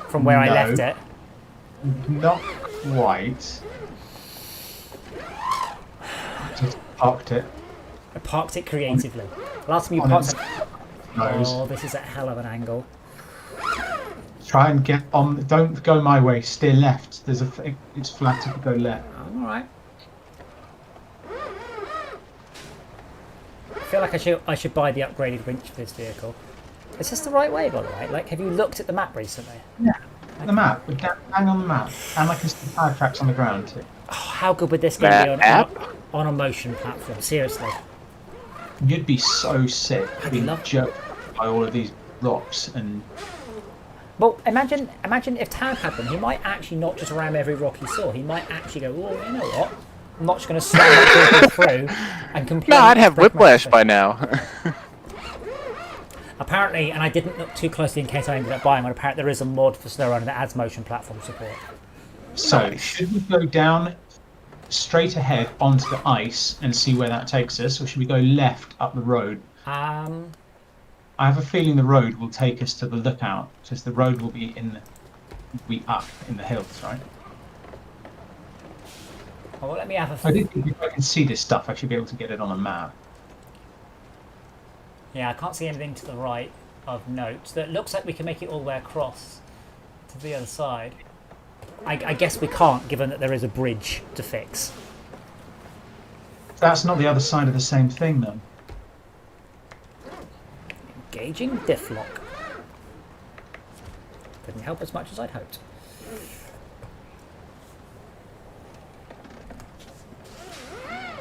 from where I left it. Not quite. parked it. I parked it creatively. Last time you parked it... Oh, this is a hell of an angle. Try and get on. Don't go my way. Steer left. There's a. It's flat if you go left. I'm alright. I feel like I should buy the upgraded winch for this vehicle. Is this the right way, by the way? Like, have you looked at the map recently? Yeah. The map. We're hang on the map. And I can see tire tracks on the ground too. Oh, how good would this game be on a motion platform? Seriously. You'd be so sick being love jerked by all of these rocks and. Well, imagine if Tad had them. He might actually not just ram every rock he saw. He might actually go, "Oh, you know what? I'm not just going to slam it through and completely." No, I'd have whiplash by now. Apparently, and I didn't look too closely in case I ended up buying one. Apparently, there is a mod for SnowRunner that adds motion platform support. So, should we go down straight ahead onto the ice and see where that takes us, or should we go left up the road? I have a feeling the road will take us to the lookout, because the road will be up in the hills, right? Well, let me have a. I think if I can see this stuff, I should be able to get it on a map. Yeah, I can't see anything to the right of note. That looks like we can make it all the way across to the other side. I guess we can't, given that there is a bridge to fix. That's not the other side of the same thing, though. Engaging diff lock. Didn't help as much as I'd hoped.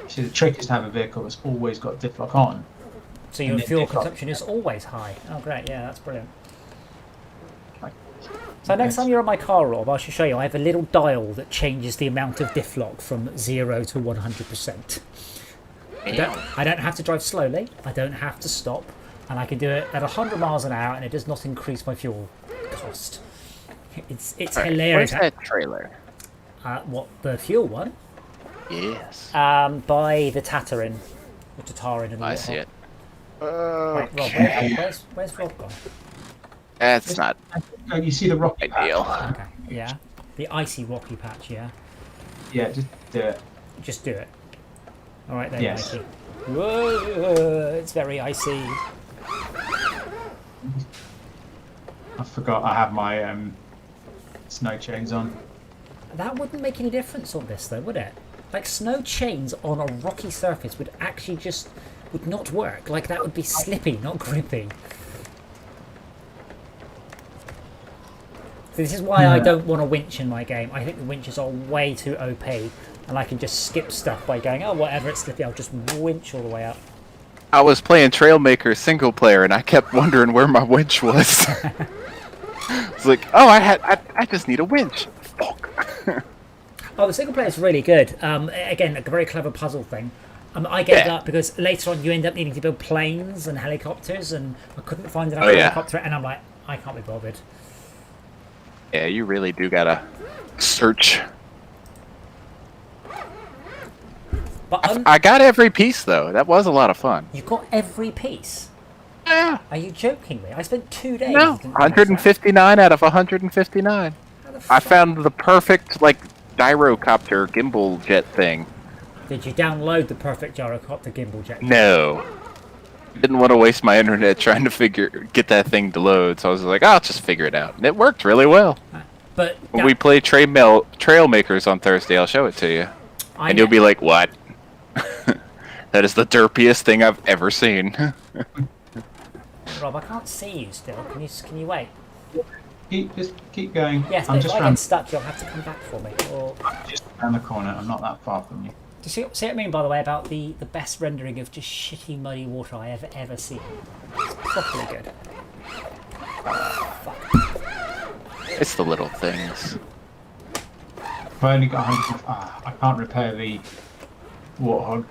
See, the trick is to have a vehicle that's always got diff lock on. So your fuel consumption is always high. Oh, great. Yeah, that's brilliant. So next time you're on my car, Rob, I should show you. I have a little dial that changes the amount of diff lock from 0 to 100%. I don't have to drive slowly. I don't have to stop. And I can do it at 100 miles an hour, and it does not increase my fuel cost. It's hilarious. Where's that trailer? What, the fuel one? Yes. By the Tatarin. The Tatarin and the I see it. Wait, Rob, where's Rob gone? That's not You see the rocky ideal. patch? Okay, yeah. The icy rocky patch, yeah. Yeah, just do it. Just do it. Alright then, Yes. Mikey. Whoa, it's very icy. I forgot I have my snow chains on. That wouldn't make any difference on this though, would it? Like, snow chains on a rocky surface would actually would not work. Like, that would be slippy, not grippy. So this is why I don't want a winch in my game. I think the winches are way too OP, and I can just skip stuff by going, oh, whatever, it's slippy, I'll just winch all the way up. I was playing Trailmaker single player, and I kept wondering where my winch was. It's like, oh, I just need a winch. Fuck. Oh, the single player is really good. Again, a very clever puzzle thing. I gave it up because later on you end up needing to build planes and helicopters, and I couldn't find enough helicopter, and I'm like, I can't be bothered. Yeah, you really do gotta search. But I got every piece though. That was a lot of fun. You got every piece? Yeah. Are you joking me? I spent 2 days. No, 159 out of 159. I found the perfect gyrocopter gimbal jet thing. Did you download the perfect gyrocopter gimbal jet? No. Didn't want to waste my internet trying to get that thing to load, so I was like, I'll just figure it out. And it worked really well. But when we play Trail Makers on Thursday, I'll show it to you. And you'll be like, what? That is the derpiest thing I've ever seen. Rob, I can't see you still. Can you wait? Just keep going. Yes, I'm if just I get stuck, you'll have to come back for me. Or... I'm just around the corner. I'm not that far from you. Do you see what I mean, by the way, about the best rendering of just shitty, muddy water I have ever seen? It's properly good. Fuck. It's the little things. I've only got 100. I can't repair the Warthog.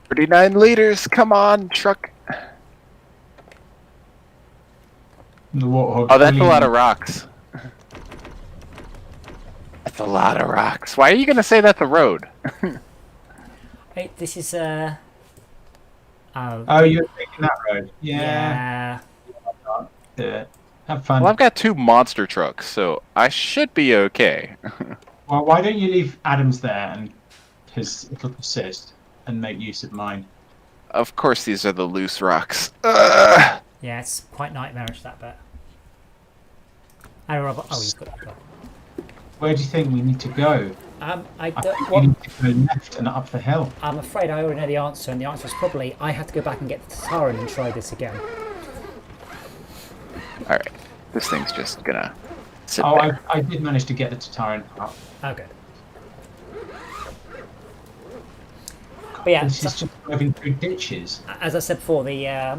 39 liters, come on, truck. The Warthog. Oh, that's a lot of rocks. That's a lot of rocks. Why are you gonna say that's a road? Hey, this is Oh, you're taking that road. Yeah. Yeah. Have fun. Well, I've got 2 monster trucks, so I should be okay. Well, why don't you leave Adams there and because it'll persist and make use of mine. Of course, these are the loose rocks. Yeah, it's quite nightmarish, that bit. Oh, you've got that. Where do you think we need to go? I think don't. we What, need to go left and up the hill. I'm afraid I already know the answer, and the answer is probably I have to go back and get the Tataran and try this again. Alright, this thing's just gonna sit Oh, there. I did manage to get the Tataran up. Oh, good. But yeah, This is just driving through ditches. as I said before, the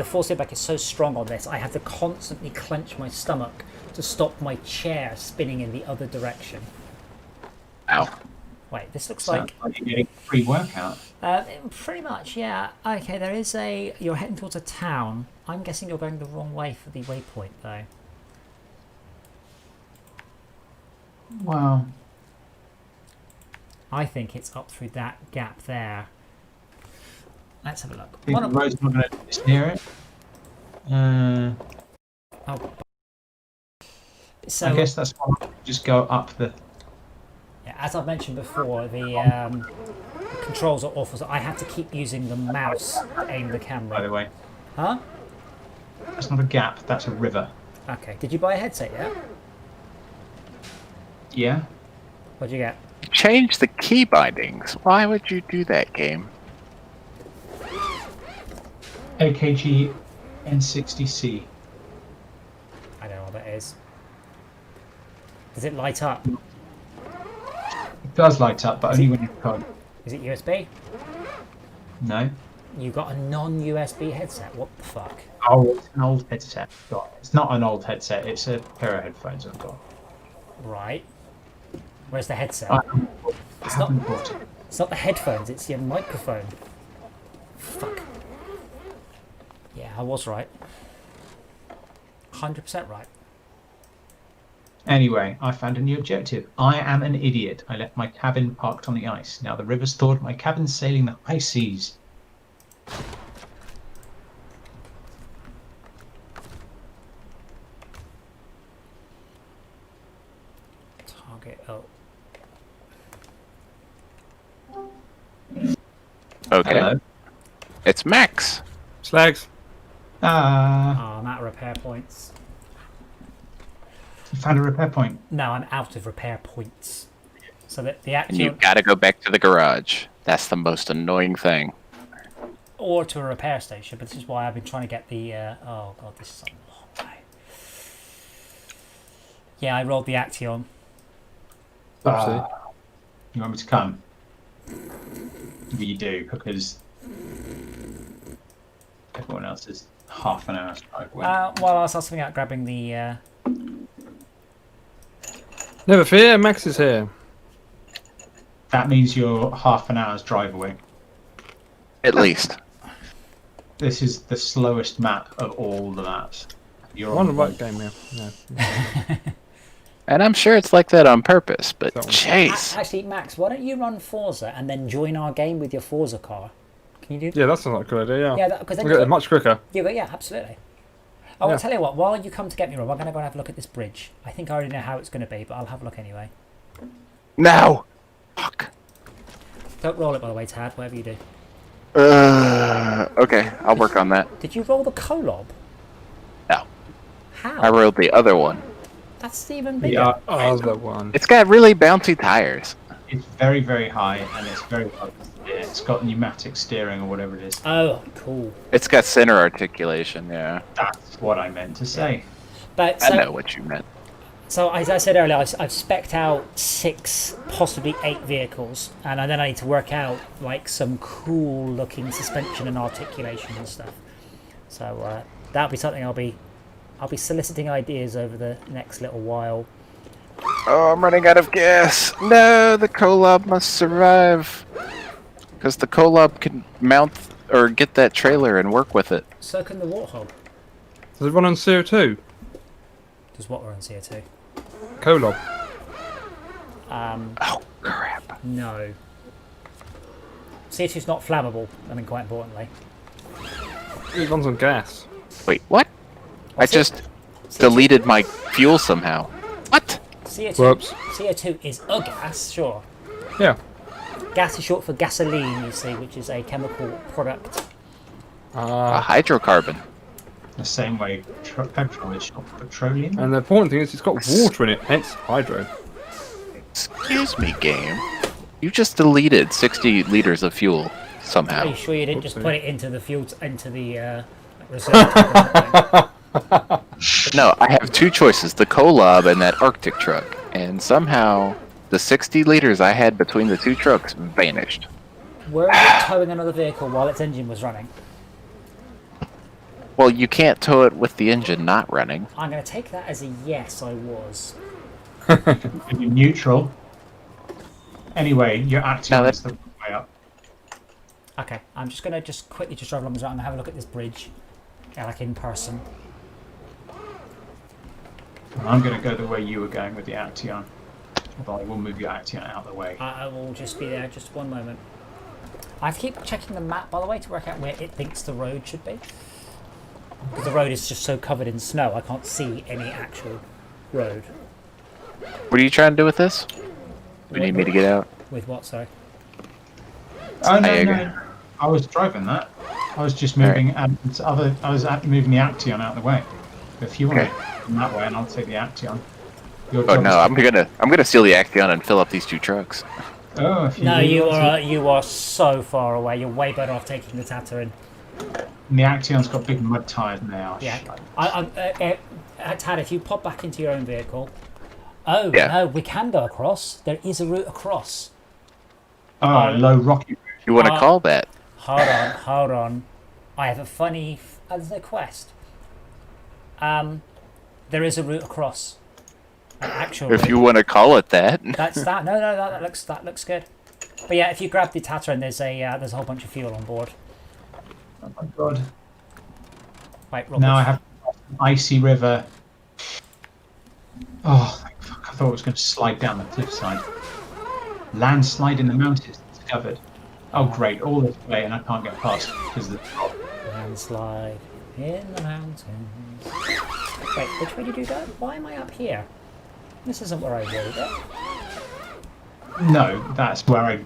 force feedback is so strong on this, I have to constantly clench my stomach to stop my chair spinning in the other direction. Ow. Wait, this looks Sounds like... like you're getting a free workout. Pretty much, yeah. Okay, there is a... You're heading towards a town. I'm guessing you're going the wrong way for the waypoint, though. Wow. I think it's up through that gap there. Let's have a look. I think the road's not going to steer it. Oh. So, I guess that's why just go up the... yeah, as I've mentioned before, the controls are awful, so I have to keep using the mouse to aim the By camera. the way, Huh? that's not a gap, that's a river. Okay, did you buy a headset yet? Yeah? What'd you get? Change the key bindings. Why would you do that, game? AKG N60C. I don't know what that is. Does it light up? It does light up, but only when you're cold. Is it USB? No? You got a non-USB headset. What the fuck? Oh, it's an old headset. God, it's not an old headset, it's a pair of headphones I've got. Right. Where's the headset? I It's haven't not- bought it. It's not the headphones, it's your microphone. Fuck. Yeah, I was right. 100% right. Anyway, I found a new objective. I am an idiot. I left my cabin parked on the ice. Now the river's thawed, my cabin's sailing the high seas. Target, oh. Okay. Hello. It's Max. Slags. Ah, I'm out of repair points. you found a repair point. No, I'm out of repair points. So that the And you actual... gotta go back to the garage. That's the most annoying thing. Or to a repair station, but this is why I've been trying to get the... oh god, this is a long way. Yeah, I rolled the Action. Oopsie. You want me to come? You do, because everyone else is half an hour's drive away. While I was something out grabbing the... Never fear, Max is here. That means you're half an hour's drive away. At least. This is the slowest map of all the maps. You're I'm on the on right game now. No. And I'm sure it's like that on purpose, but That one. jeez. Actually, Max, why don't you run Forza and then join our game with your Forza car? Can you do Yeah, that's not a good idea. Yeah. Yeah, because then We'll you get it got- much quicker. yeah, absolutely. Oh, Yeah. I'll tell you what, while you come to get me, Rob, I'm going to go and have a look at this bridge. I think I already know how it's going to be, but I'll have a look anyway. No! Fuck. Don't roll it, by the way, Tad, whatever you do. Okay, I'll work on that. Did you roll the Kolob? No. How? I rolled the other one. That's even bigger. Yeah, Other one. It's got really bouncy tires. it's very, very high, and it's very hard to steer. It's got pneumatic steering or whatever it is. Oh, cool. It's got center articulation, yeah. That's what I meant to say. But I know what you meant. So as I said earlier, I've spec'd out 6, possibly 8 vehicles, and then I need to work out like some cool looking suspension and articulation and stuff. So that'll be something I'll be soliciting ideas over the next little while. Oh, I'm running out of gas. No, the Kolob must survive. Because the Kolob can mount or get that trailer and work with it. So can the Warthog. Does it run on CO2? Does what we're on CO2? Kolob. Oh, crap. No. CO2's not flammable. I mean, quite importantly. It runs on gas. Wait, what? What's I just deleted my fuel somehow. What? CO2. Whoops. CO2 is a gas, sure. Yeah. Gas is short for gasoline, you see, which is a chemical product. A hydrocarbon. The same way petrol is short for petroleum. And the important thing is it's got water in it, hence hydro. Excuse me, game. You just deleted 60 liters of fuel Are somehow. you sure you didn't just Oopsie. put it into the fuel, into the reserve tank or something? No, I have two choices: the Kolob and that Arctic truck. And somehow, the 60 liters I had between the two trucks vanished. Were you towing another vehicle while its engine was running? Well, you can't tow it with the engine not running. I'm going to take that as a yes, I was. You're neutral. Anyway, you're acting No, on that's- the way up. Okay, I'm just going to quickly drive along the road and have a look at this bridge. Yeah, like in person. I'm going to go the way you were going with the Action. Although I will move your Action out of the way. I will just be there, just one moment. I have to keep checking the map, by the way, to work out where it thinks the road should be. Because the road is just so covered in snow, I can't see any actual road. What are you trying to do with this? You need me to get out? With what, sorry? Oh no, I agree. no! I was driving that. I was just moving moving the Action out of the way. If you want Okay. to come that way, and I'll take the Action. Oh no, I'm gonna steal the Action and fill up these two trucks. Oh, if you No, really want to. you are so far away. You're way better off taking the Tatterin. And the Action's got big mud tyres now. Yeah. Shite. Tad, if you pop back into your own vehicle. Oh, Yeah. no, we can go across. There is a route across. Oh, low rocky. You want to call that? Hold on. I have a funny... there's no quest. There is a route across. An actual If route. you want to call it that. That's that. No, that looks good. But yeah, if you grab the Tatterin, there's a whole bunch of fuel on board. Oh my god. Wait, Robert. Now I have an icy river. Oh, thank fuck. I thought it was going to slide down the cliffside. Landslide in the mountains discovered. Oh great, all this way and I can't get past because of the drop. Landslide in the mountains. Wait, which way did you go? Why am I up here? This isn't where I rode it. No, that's where I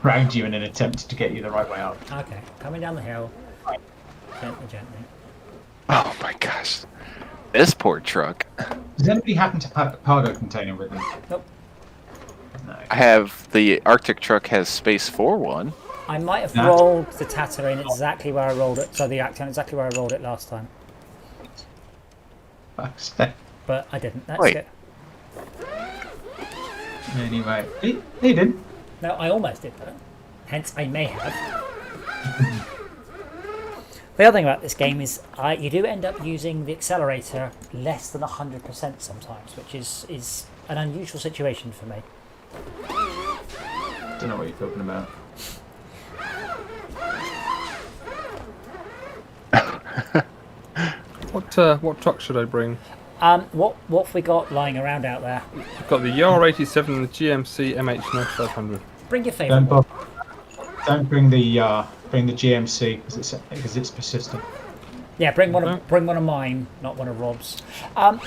dragged you in an attempt to get you the right way up. Okay, coming down the hill. Right. Gently. Oh my gosh. This poor truck. Does anybody happen to have a cargo container with them? Nope. No. I have the Arctic truck has space for one. I might have That's- rolled the Tatterin exactly where I rolled it. So the Action exactly where I rolled it last time. Fuck's sake. But I didn't. That's Wait. it. Anyway, he didn't. No, I almost did though. Hence, I may have. The other thing about this game is you do end up using the accelerator less than 100% sometimes, which is an unusual situation for me. Don't know what you're talking about. What truck should I bring? What have we got lying around out there? I've got the YR87 and the GMC MH9500. Bring your Don't favourite one. bother. Don't bring the GMC because it's persistent. Yeah, bring one. Okay. Bring one of mine, not one of Rob's. Fuck.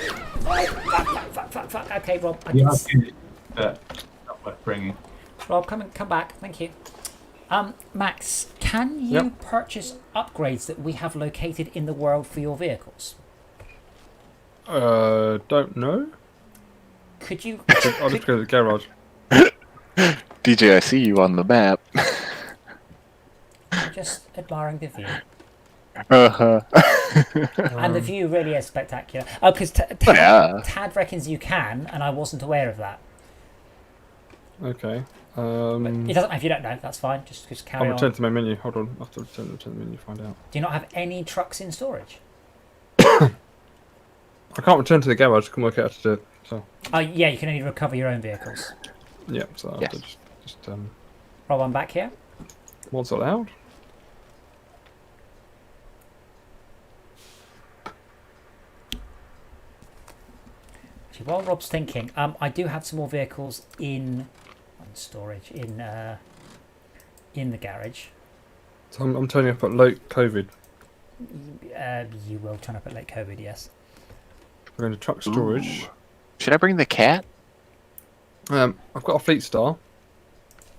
Okay, Rob. Yeah, but not worth bringing. Rob, come back. Thank you. Max, can you Yep. purchase upgrades that we have located in the world for your vehicles? Don't know. Could you? I'll just go to the garage. DJ, I see you on the map. Just admiring the view. Uh-huh. And the view really is spectacular. Oh, because Yeah. Tad reckons you can, and I wasn't aware of that. Okay. It doesn't matter if you don't know. That's fine. Just I'll carry on. return to my menu. Hold on. I'll have to return to the menu to find out. Do you not have any trucks in storage? I can't return to the garage. I can work out how to do it. So, Oh, yeah. You can only recover your own vehicles. yeah. So I'll Yes. have to just Rob, I'm back here. what's allowed? Actually, while Rob's thinking, I do have some more vehicles in storage in the garage. So I'm turning up at late COVID. You will turn up at late COVID, yes. We're going to truck storage. Should I bring the cat? I've got a Fleet Star.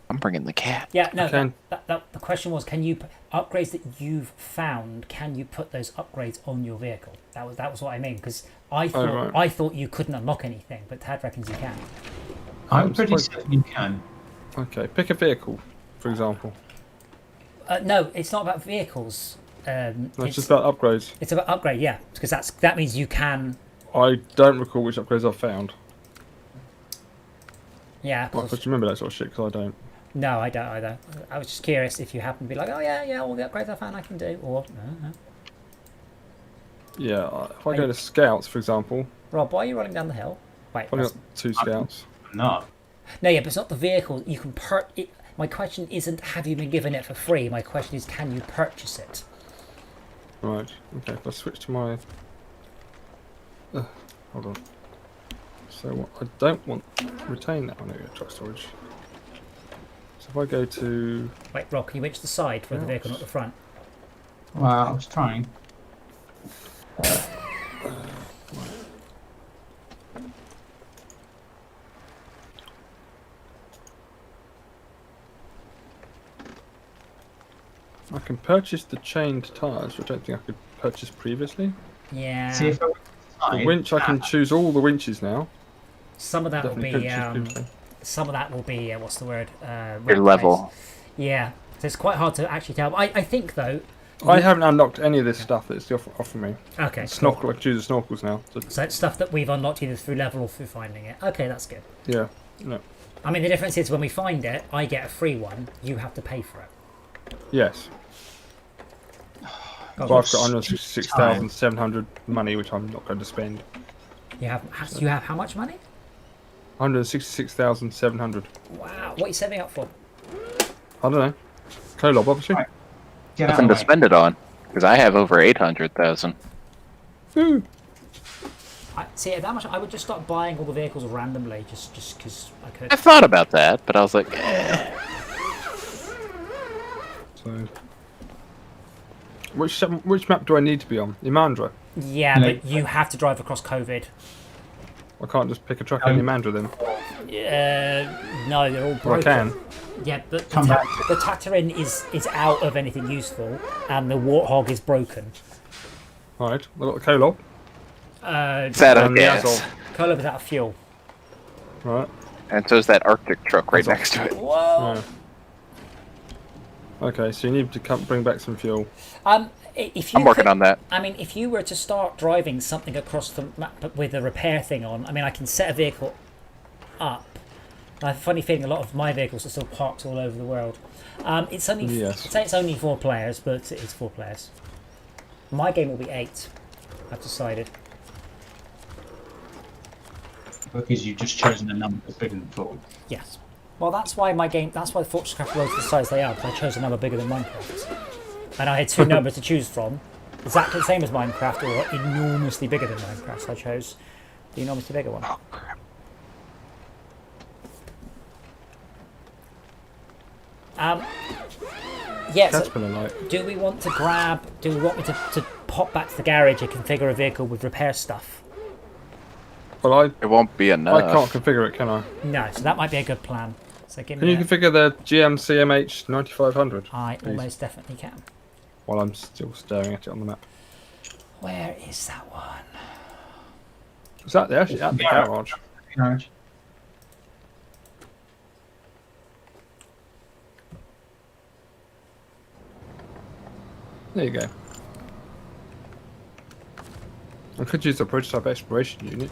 I'm bringing the cat. Yeah, no. Okay. The question was, can you upgrades that you've found? Can you put those upgrades on your vehicle? That was what I mean. Because I thought you couldn't unlock anything, but Tad reckons you can. I'm pretty certain you can. Okay, pick a vehicle, for example. No, it's not about vehicles. No, it's just about upgrades. It's about upgrade, yeah, because that means you can. I don't recall which upgrades I've found. Yeah. Well, do you remember that sort of shit? Because I don't. No, I don't either. I was just curious if you happen to be like, oh yeah, all the upgrades I found I can do, or no. Yeah, if I go to scouts, for example. Rob, why are you running down the hill? Wait, I've got 2 scouts. No. No, yeah, but it's not the vehicle. You can my question isn't have you been given it for free. My question is can you purchase it? Right. Okay. If I switch to my. Hold on. So what I don't want to retain that. I know you got truck storage. So if I go to. Wait, Rob, can you reach the side for the vehicle, not the front? Well, I was trying. I can purchase the chained tyres, which I don't think I could purchase previously. Yeah. See if I The winch, I can choose all the winches now. Some of that Definitely will could be. choose previously. Some of that will be. What's the word? Your level. Yeah. So it's quite hard to actually tell. I think though. I haven't unlocked any of this stuff that's offering me. Okay. Snorkel, I can choose the snorkels now. So it's stuff that we've unlocked either through level or through finding it. Okay, that's good. Yeah. No. I mean, the difference is when we find it, I get a free one. You have to pay for it. Yes. God, So I've got 166,700 money, which I'm not going to spend. you have how much money? 166,700. Wow. What are you saving up for? I don't know. Kolob, obviously. Right. Get out Nothing of to the way. spend it on, because I have over 800,000. See, at that much, I would just start buying all the vehicles randomly, just because I could. I thought about that, but I was like, eh. So, which map do I need to be on? Imandra. Yeah, No. but you have to drive across COVID. I can't just pick a truck in Imandra then. No, they're all Well, I broken. can. Yeah, but Come back. the Tatarin is out of anything useful, and the Warthog is broken. Right, I've got the Kolob. It's out of And the gas. Azov. Kolob is out of fuel. Right. And so is that Arctic truck right Azov. next to it. Whoa. Yeah. Okay, so you need to bring back some fuel. If you I'm working could- on that. I mean, if you were to start driving something across the map with a repair thing on, I mean, I can set a vehicle up. I have a funny feeling a lot of my vehicles are still parked all over the world. It's only Yes. say it's only 4 players, but it's 4 players. My game will be 8. I've decided. Because you've just chosen a number that's bigger than 4. Yes. Well, that's why That's why Fortress Craft roads are the size they are. Because I chose a number bigger than Minecraft, and I had 2 numbers to choose from, exactly the same as Minecraft or enormously bigger than Minecraft. So I chose the enormously bigger one. Oh, crap. Yeah. That's So been a light. do we want me to pop back to the garage and configure a vehicle with repair stuff? Well, It won't be enough. I can't configure it, can I? No. So that might be a good plan. So give Can me. you configure the GMC MH 9500? I please? almost definitely can. While I'm still staring at it on the map. Where is that one? Is that actually at the garage? Garage. There you go. I could use the prototype exploration unit.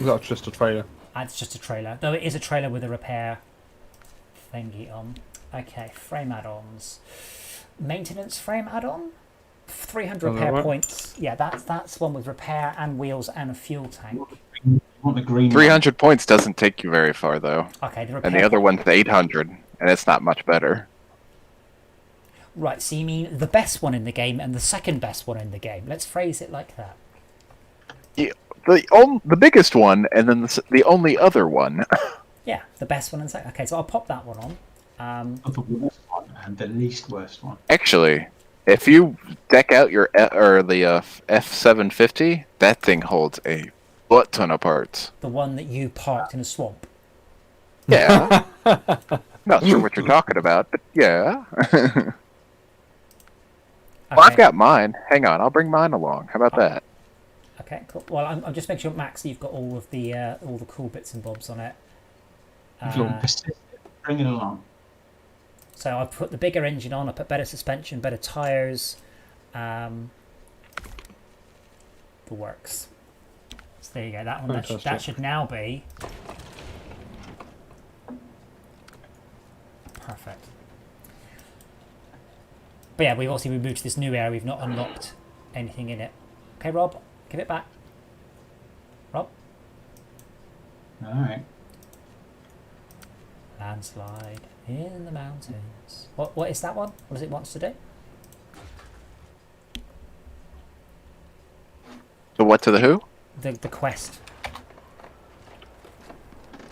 That's just a trailer. It's just a trailer. Though it is a trailer with a repair thingy on. Okay, frame add-ons. Maintenance frame add-on? 300 Oh, repair right. points. Yeah, that's one with repair and wheels and a fuel tank. You want the green 300 points doesn't take you very far, though. Okay, the repair And the other one's 800, and it's not much better. Right, so you mean the best one in the game and the second best one in the game. Let's phrase it like that. The biggest one, and then the only other one. Yeah, the best one and second. Okay, so I'll pop that one on. Of the worst one and the least worst one. Actually, if you deck out your the F750, that thing holds a butt ton of parts. The one that you parked in a swamp. Yeah. Not sure what you're talking about, but yeah. Okay. Well, I've got mine. Hang on, I'll bring mine along. How about that? Okay, cool. Well, I'm just making sure, Max, you've got all the cool bits and bobs on it. If you're persistent, bring it along. So I put the bigger engine on. I put better suspension, better tires, the works. So there you go. That one. That should now be perfect. But yeah, we've obviously moved to this new area. We've not unlocked anything in it. Okay, Rob, give it back. Rob. All right. Landslide in the mountains. What is that one? What does it want us to do? The what to the who? The quest.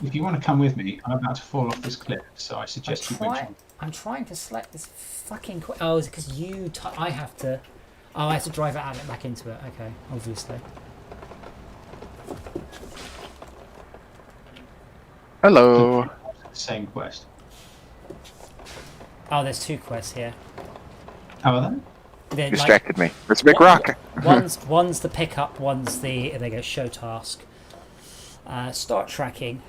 If you want to come with me, I'm about to fall off this cliff, so I suggest you mention. I'm trying to select this fucking quest. Oh, is it because you? I have to. Oh, I have to drive it out and back into it. Okay, obviously. Hello. Same quest. Oh, there's two quests here. How are they? They're Distracted me. It's a big rock. One's the pickup. One's the there you go, show task. Start tracking.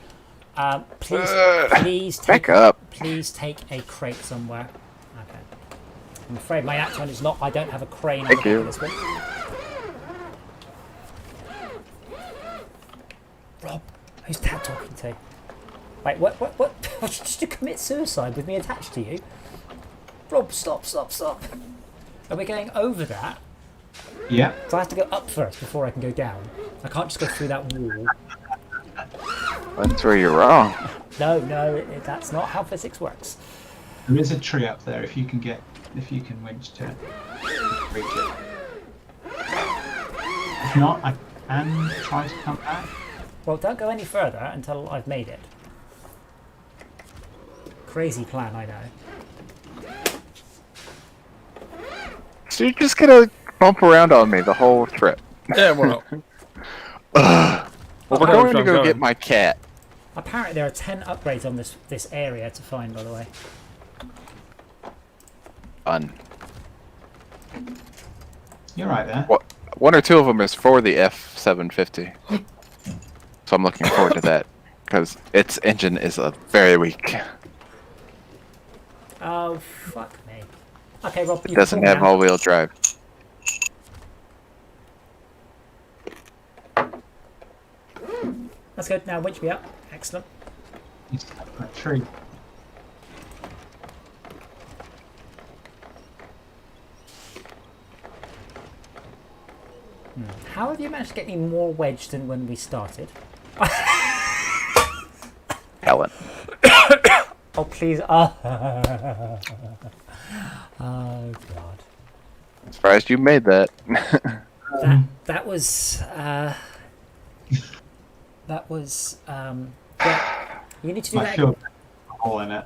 Please take back up. Please take a crate somewhere. Okay. I'm afraid my actual one is not. I don't have a crane. Thank you. This one. Rob, who's Dad talking to? Wait, what? Just to commit suicide with me attached to you? Rob, stop. Are we going over that? Yeah. So I have to go up first before I can go down. I can't just go through that wall. That's where you're wrong. No, that's not how physics works. There is a tree up there if you can winch to reach it. If not, I can try to come back. Well, don't go any further until I've made it. Crazy plan, I know. So you're just gonna bump around on me the whole trip. Yeah, well. Well, we're going to go get my cat. Apparently there are 10 upgrades on this area to find, by the way. Fun. You're right there. One or two of them is for the F750. So I'm looking forward to that. Because its engine is very weak. Oh, fuck me. Okay, Rob, It doesn't have all-wheel drive. That's good. Now winch me up. Excellent. He's stuck in a tree. How have you managed to get me more wedged than when we started? Helen. Oh, please. Oh, oh God. Surprised you made that. That was... yeah, you need to do I that feel again. a hole in it.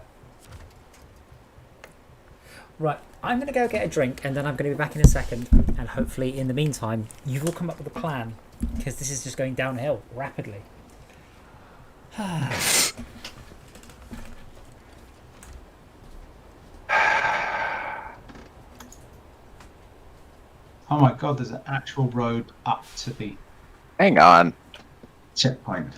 Right, I'm going to go get a drink and then I'm going to be back in a second. And hopefully, in the meantime, you've all come up with a plan. Because this is just going downhill rapidly. Oh my god, there's an actual road up to the Hang on. checkpoint.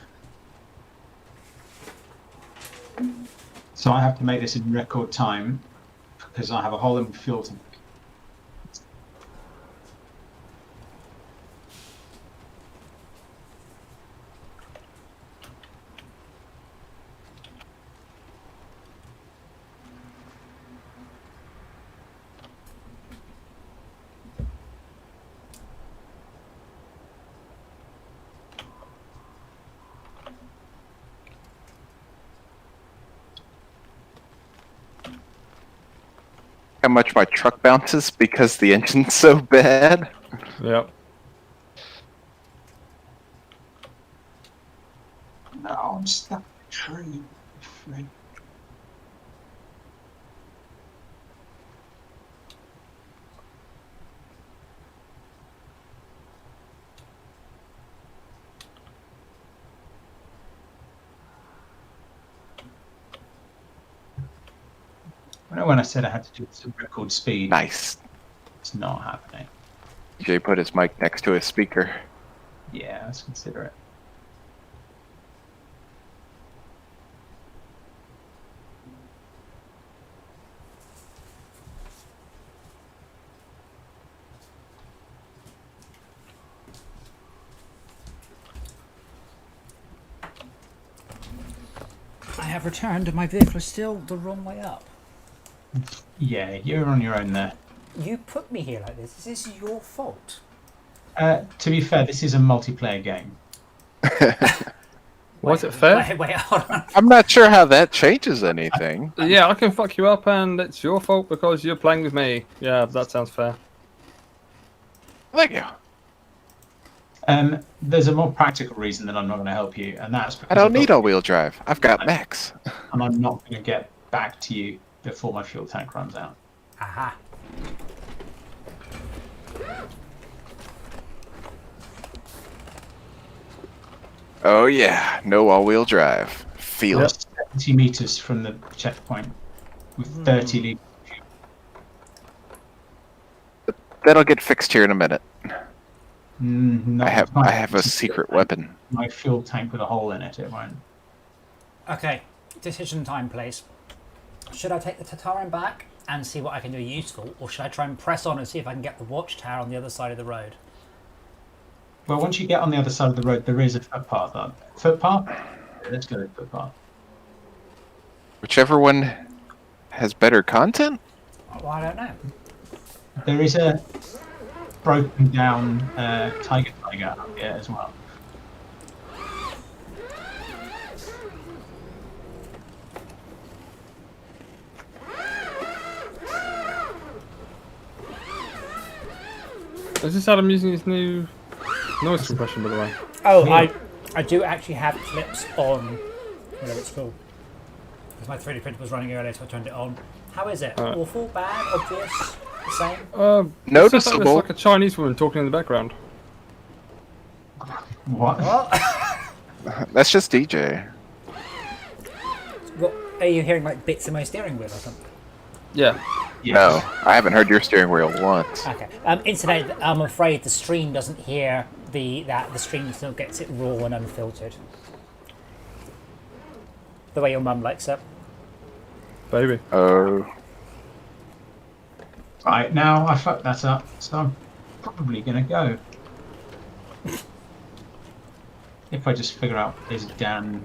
So I have to make this in record time because I have a hole in my fuel tank. How much my truck bounces because the engine's so bad. Yep. No, I'm stuck in a tree. Freak. When I said I had to do some record speed, Nice. it's not happening. DJ put his mic next to his speaker. Yeah, let's consider it. I have returned and my vehicle is still the wrong way up. Yeah, you're on your own there. You put me here like this. This is your fault. To be fair, this is a multiplayer game. Was it fair? Wait, hold on. I'm not sure how that changes anything. Yeah, I can fuck you up and it's your fault because you're playing with me. Yeah, that sounds fair. Thank you. There's a more practical reason that I'm not going to help you, and that's because I don't need all-wheel drive. I've got Max. and I'm not going to get back to you before my fuel tank runs out. Aha. Oh yeah, no all-wheel drive. Feel We're it. 70 meters from the checkpoint with 30 liters. That'll get fixed here in a minute. No, I have a secret weapon. My fuel tank with a hole in it. It won't. Okay, decision time, please. Should I take the Tataran back and see what I can do useful, or should I try and press on and see if I can get the watchtower on the other side of the road? Well, once you get on the other side of the road, there is a footpath. Footpath? Let's go to footpath. Whichever one has better content? Well, I don't know. There is a broken down tiger up here as well. Is this Adam using his new noise compression, by the way? Oh, I do actually have clips on whatever it's called. Because my 3D printer was running earlier, so I turned it on. How is it? Awful? Bad? Obvious? The same? Noticeable. It's like a Chinese woman talking in the background. What? That's just DJ. What, are you hearing like bits of my steering wheel or something? Yeah. No, I haven't heard your steering wheel once. Okay. Incidentally, I'm afraid the stream doesn't hear the stream still gets it raw and unfiltered. The way your mum likes it. Baby. Oh. Right, now I fucked that up, so I'm probably going to go. If I just figure out this Dan...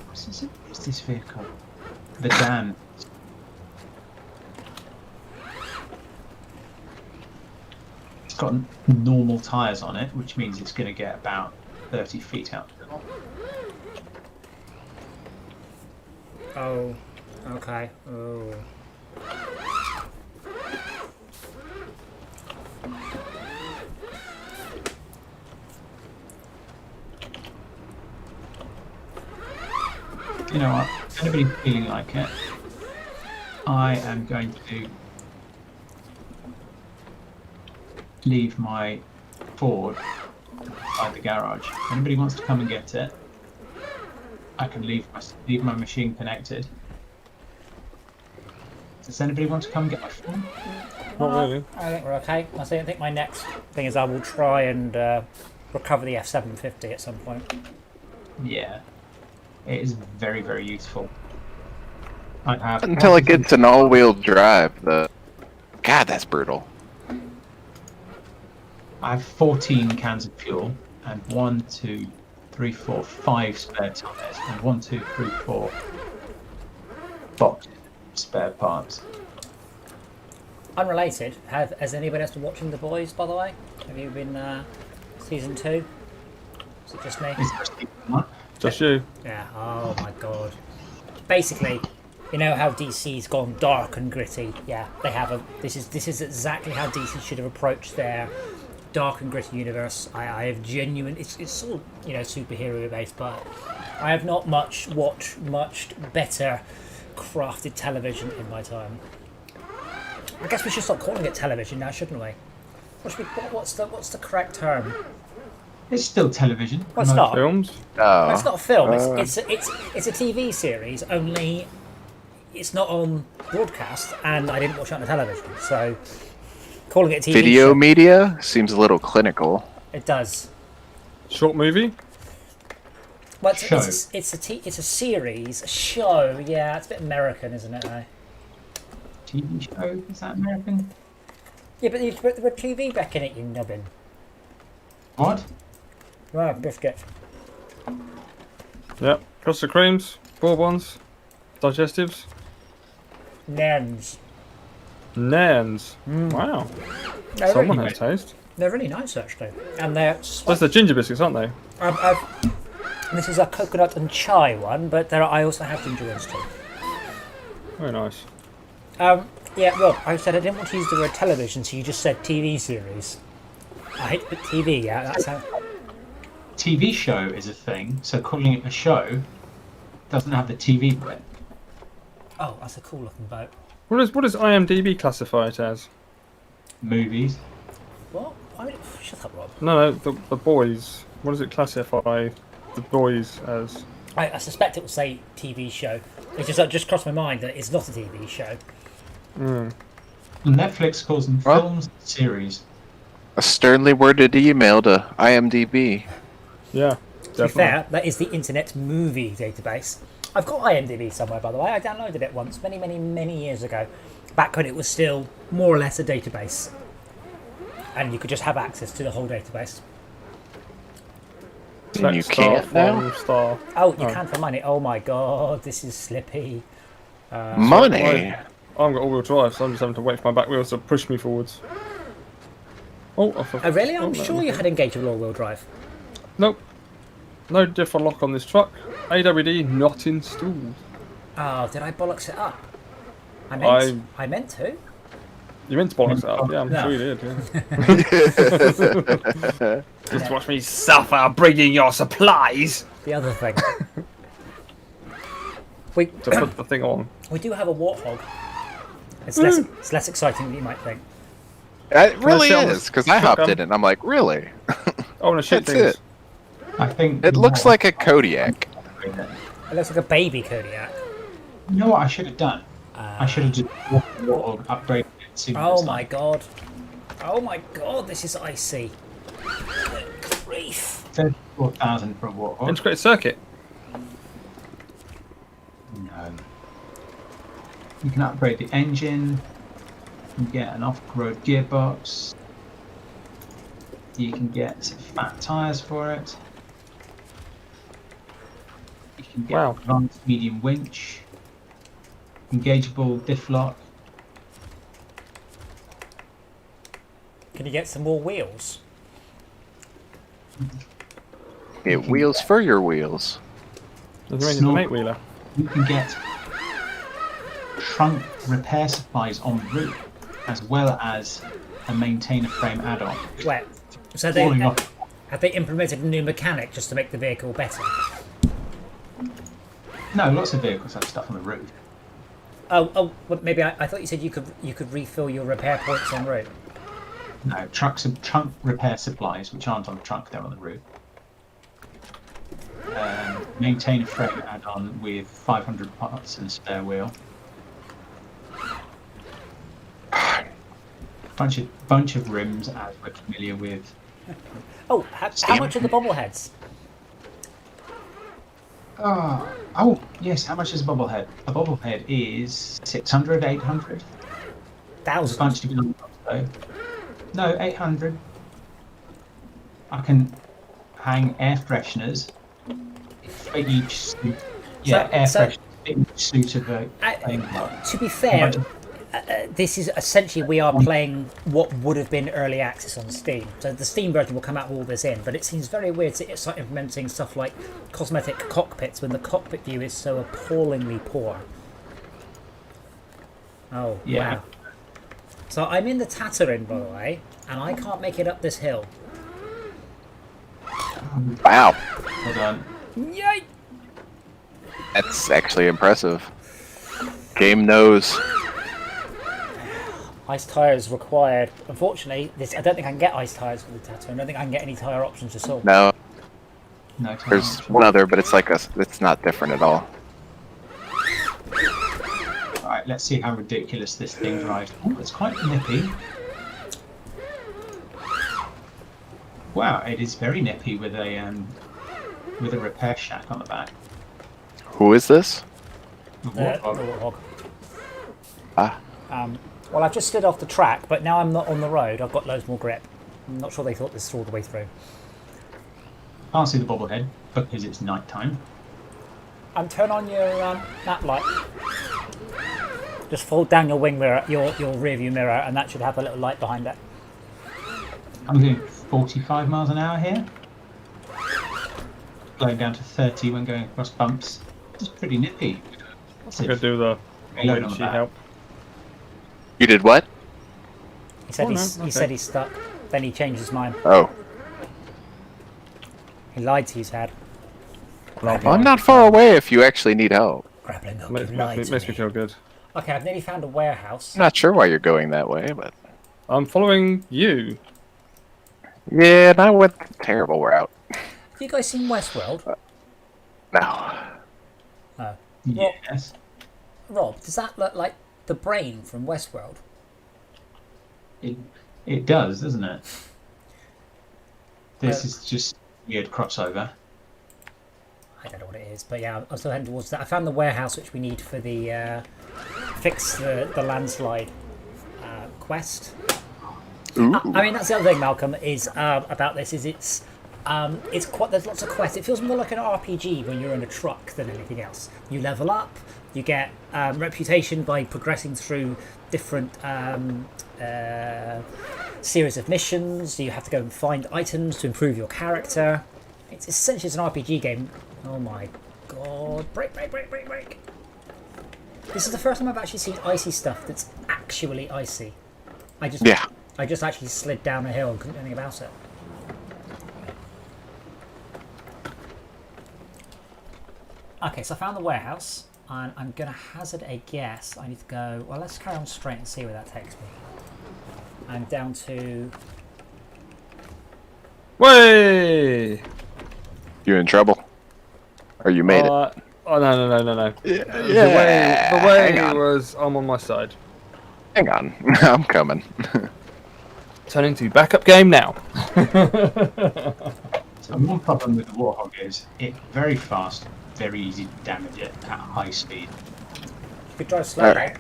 What's this vehicle? The Dan. It's got normal tyres on it, which means it's going to get about 30 feet out. Oh. Okay. Oh. You know what? If anybody's feeling like it, I am going to leave my Ford outside the garage. If anybody wants to come and get it, I can leave my machine connected. Does anybody want to come and get my Ford? Not really. I think we're okay. I think my next thing is I will try and recover the F750 at some point. Yeah. It is very, very useful. I have Until it gets an all-wheel drive. God, that's brutal. I have 14 cans of fuel and 1, 2, 3, 4, 5 spare tires and 1, 2, 3, 4 boxes of spare parts. Unrelated, has anybody else been watching The Boys, by the way? Have you been season 2? Is it just me? Is there a season 1? Just you. Yeah, oh my god. Basically, you know how DC's gone dark and gritty? Yeah, they have this is exactly how DC should have approached their dark and gritty universe. I have genuine it's all, you know, superhero based, but I have not watched much better crafted television in my time. I guess we should stop calling it television now, shouldn't we? What's the correct term? It's still television. Well, it's not. Films? Well, it's not a film. It's a TV series. Only it's not on broadcast, and I didn't watch it on the television. So calling it a TV Video show, media seems a little clinical. it does. Short movie? Well, Show. it's a series, a show. Yeah, it's a bit American, isn't it? Though? TV show? Is that American? Yeah, but you put the TV back in it, you nubbin. What? Right, biscuit. Yep. Custard creams, bourbons, digestives, Nans. nans. Mm. Wow. They're Someone really, has taste. they're really nice, actually. And they're... Those are ginger biscuits, aren't they? This is a coconut and chai one, but I also have ginger ones too. Very nice. Yeah, Rob, I said I didn't want to use the word television, so you just said TV series. I hate the TV, yeah, that's how... TV show is a thing, so calling it a show doesn't have the TV bit. Oh, that's a cool looking boat. What does IMDb classify it as? Movies. What? I mean, shut up, Rob. No, the boys. What does it classify the boys as? I suspect it will say TV show. It just crossed my mind that it's not a TV show. Mm. Netflix calls them What? films and series. A sternly worded email to IMDb. Yeah, To be definitely. fair, that is the Internet Movie Database. I've got IMDb somewhere, by the way. I downloaded it once, many, many, many years ago. Back when it was still more or less a database. And you could just have access to the whole database. And you Star, can't now? 5 star. Oh, you Oh. can for money. Oh my god, this is slippy. Money? I haven't got all-wheel drive, so I'm just having to wait for my back wheels to push me forwards. Oh, Oh, really? I'm no, sure you had engaged all-wheel drive. Nope. No diff unlock on this truck. AWD not installed. Oh, did I bollocks it up? I meant to. You meant to bollocks it up? Yeah, I'm No. sure you did. Yeah. Just watch me suffer bringing your supplies. The other thing. we To put the thing on. we do have a warthog. It's less exciting than you might think. It really sit on is, this because I hopped shotgun? in it and I'm like, really? Oh, and a shit That's things. it. I think It looks like a Kodiak. It looks like a baby Kodiak. You know what I should have done? I should have just upgraded it. Oh my god. Oh my god, this is icy. Good grief. 34,000 for a Warthog. Integrated circuit. No. You can upgrade the engine. You can get an off-road gearbox. You can get some fat tyres for it. You can get Wow. advanced medium winch. Engageable diff lock. Can you get some more wheels? Get wheels for your wheels. There's a Snort. 8-wheeler. You can get trunk repair supplies en route, as well as a maintainer frame add-on. Where? So Falling off. have they implemented a new mechanic just to make the vehicle better? No, lots of vehicles have stuff on the roof. Oh, well, maybe I thought you said you could refill your repair points en route. No, trunk repair supplies, which aren't on the trunk, they're on the roof. Maintain a frame add-on with 500 parts and a spare wheel. Bunch of rims, as we're familiar with. Oh, how much are the bobbleheads? Oh, yes, how much is a bobblehead? A bobblehead is 600, 800. There's a bunch to go on though. No, 800. I can hang air fresheners for each suit. Yeah, air fresheners for each suit of a plane part. To be fair, this is essentially we are playing what would have been early access on Steam. So the Steam version will come out with all this in, but it seems very weird to start implementing stuff like cosmetic cockpits when the cockpit view is so appallingly poor. Oh, Yeah. wow. So I'm in the Tatterin, by the way, and I can't make it up this hill. Wow. Well done. Yay! That's actually impressive. Game knows. Ice tyres required. Unfortunately, I don't think I can get ice tyres for the Tatterin. I don't think I can get any tyre options at all. No, No, it's there's not. one other, but it's like it's not different at all. Right, let's see how ridiculous this thing drives. Oh, it's quite nippy. Wow, it is very nippy with a repair shack on the back. Who is this? The Warthog. Warthog. Ah. Well, I've just slid off the track, but now I'm not on the road. I've got loads more grip. I'm not sure they thought this all the way through. Can't see the bobblehead because it's night time. Turn on your map light. Just fold down your wing mirror, your rear view mirror, and that should have a little light behind it. I'm doing 45 miles an hour here. Going down to 30 when going across bumps. It's pretty nippy. I'm going to do the Reload on the she back. help. You did what? He said no, he okay. said he's stuck. Then he changed his mind. Oh. He lied to you, Tad. Well, I'm not far away if you actually need help. Grappling hook, Makes, you lied makes, to makes me me. feel good. Okay, I've nearly found a warehouse. I'm not sure why you're going that way, but... I'm following you. Yeah, and I went the terrible route. Have you guys seen Westworld? No. No. Yes. Rob, does that look like the brain from Westworld? It does, doesn't it? This is just weird crossover. I don't know what it is, but yeah, I'm still heading towards that. I found the warehouse which we need for the fix the landslide quest. Ooh. I mean, that's the other thing, Malcolm, is about this is it's quite, there's lots of quests. It feels more like an RPG when you're in a truck than anything else. You level up, you get reputation by progressing through different series of missions. You have to go and find items to improve your character. It's essentially an RPG game. Oh my god! Break! This is the first time I've actually seen icy stuff that's actually icy. I just actually slid down a hill and couldn't do anything about it. Okay, so I found the warehouse, and I'm going to hazard a guess. I need to go... Well, let's carry on straight and see where that takes me. I'm down to... Way! You in trouble? Or you made it? Oh no. Yeah. The way Hang on. was I'm on my side. Hang on. I'm coming. Turning to backup game now. So one problem with the Warthog is it's very fast, very easy to damage it at high speed. You could drive slowly. Alright.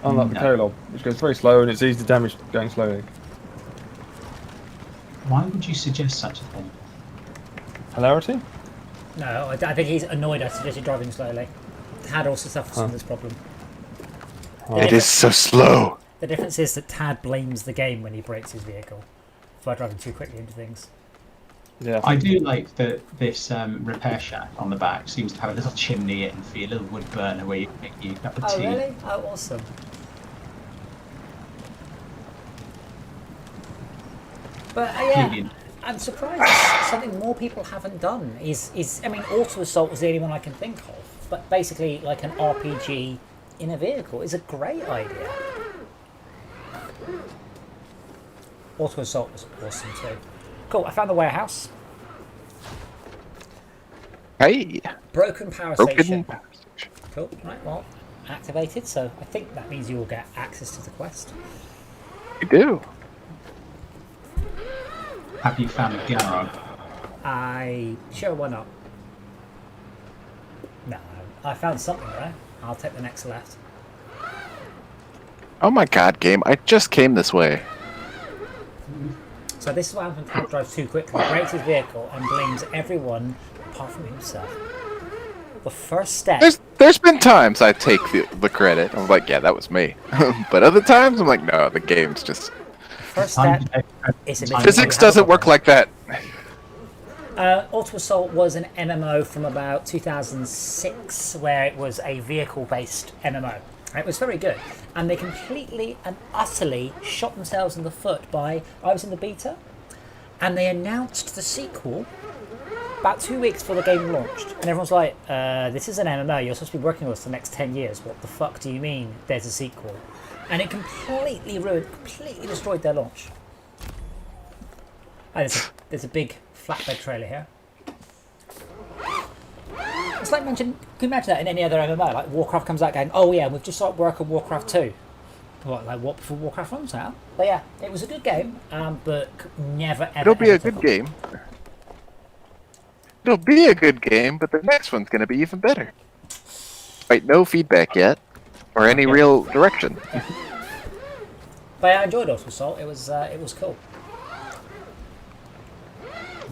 Unlike the No. K-Log, which goes very slow and it's easy to damage going slowly. Why would you suggest such a thing? Hilarity? No, I think he's annoyed I suggested driving slowly. Tad also suffers from this problem. It is so slow. The difference is that Tad blames the game when he breaks his vehicle for driving too quickly into things. Yeah. I do like that this repair shack on the back seems to have a little chimney and a little wood burner where you can make your cup of Oh, tea. really? Oh, awesome. But yeah, Brilliant. I'm surprised it's something more people haven't done. I mean, Auto Assault was the only one I can think of. But basically, like an RPG in a vehicle is a great idea. Auto Assault was awesome too. Cool, I found the warehouse. Hey. Broken power station. Cool, right, well, activated, so I think that means you will get access to the quest. You do. Have you found a garage? Sure, why not? No, I found something there. I'll take the next left. Oh my god, game. I just came this way. So this is what happens when Tad drives too quickly. He breaks his vehicle and blames everyone apart from himself. The first step... There's been times I take the credit. I'm like, yeah, that was me. But other times I'm like, no, the game's just... First step is admitting Physics you have a doesn't work problem. like that. Auto Assault was an MMO from about 2006 where it was a vehicle-based MMO. It was very good. And they completely and utterly shot themselves in the foot by... I was in the beta, and they announced the sequel about 2 weeks before the game launched. And everyone's like, this is an MMO, you're supposed to be working with us for the next 10 years. What the fuck do you mean there's a sequel? And it completely ruined, completely destroyed their launch. Oh, there's a big flatbed trailer here. It's like can you imagine that in any other MMO? Like Warcraft comes out going, oh yeah, we've just started work on Warcraft 2. What before Warcraft runs out? But yeah, it was a good game, but never ever. It'll be a good game. It'll be a good game, but the next one's going to be even better. Right, no feedback yet, or any real direction. But yeah, I enjoyed Awful Assault. It was cool.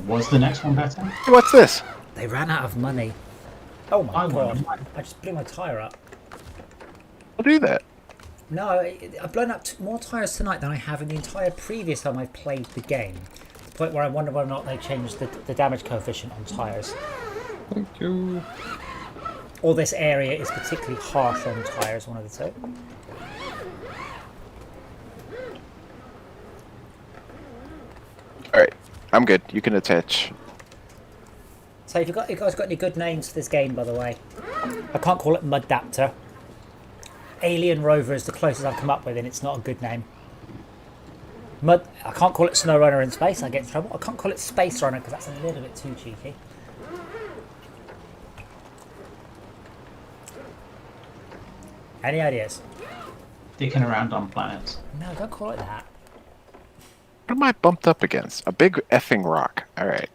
Was the next one better? What's this? They ran out of money. Oh my god! I just blew my tyre up. I'll do that. No, I've blown up more tyres tonight than I have in the entire previous time I've played the game. To the point where I wonder whether or not they changed the damage coefficient on tyres. Thank you. Or this area is particularly harsh on tyres, one of the two. Alright, I'm good. You can attach. So, you guys got any good names for this game, by the way? I can't call it Muddaptor. Alien Rover is the closest I've come up with, and it's not a good name. I can't call it SnowRunner in space, I get in trouble. I can't call it Space Runner because that's a little bit too cheeky. Any ideas? Dicking around on planets. No, don't call it that. What am I bumped up against? A big effing rock. Alright.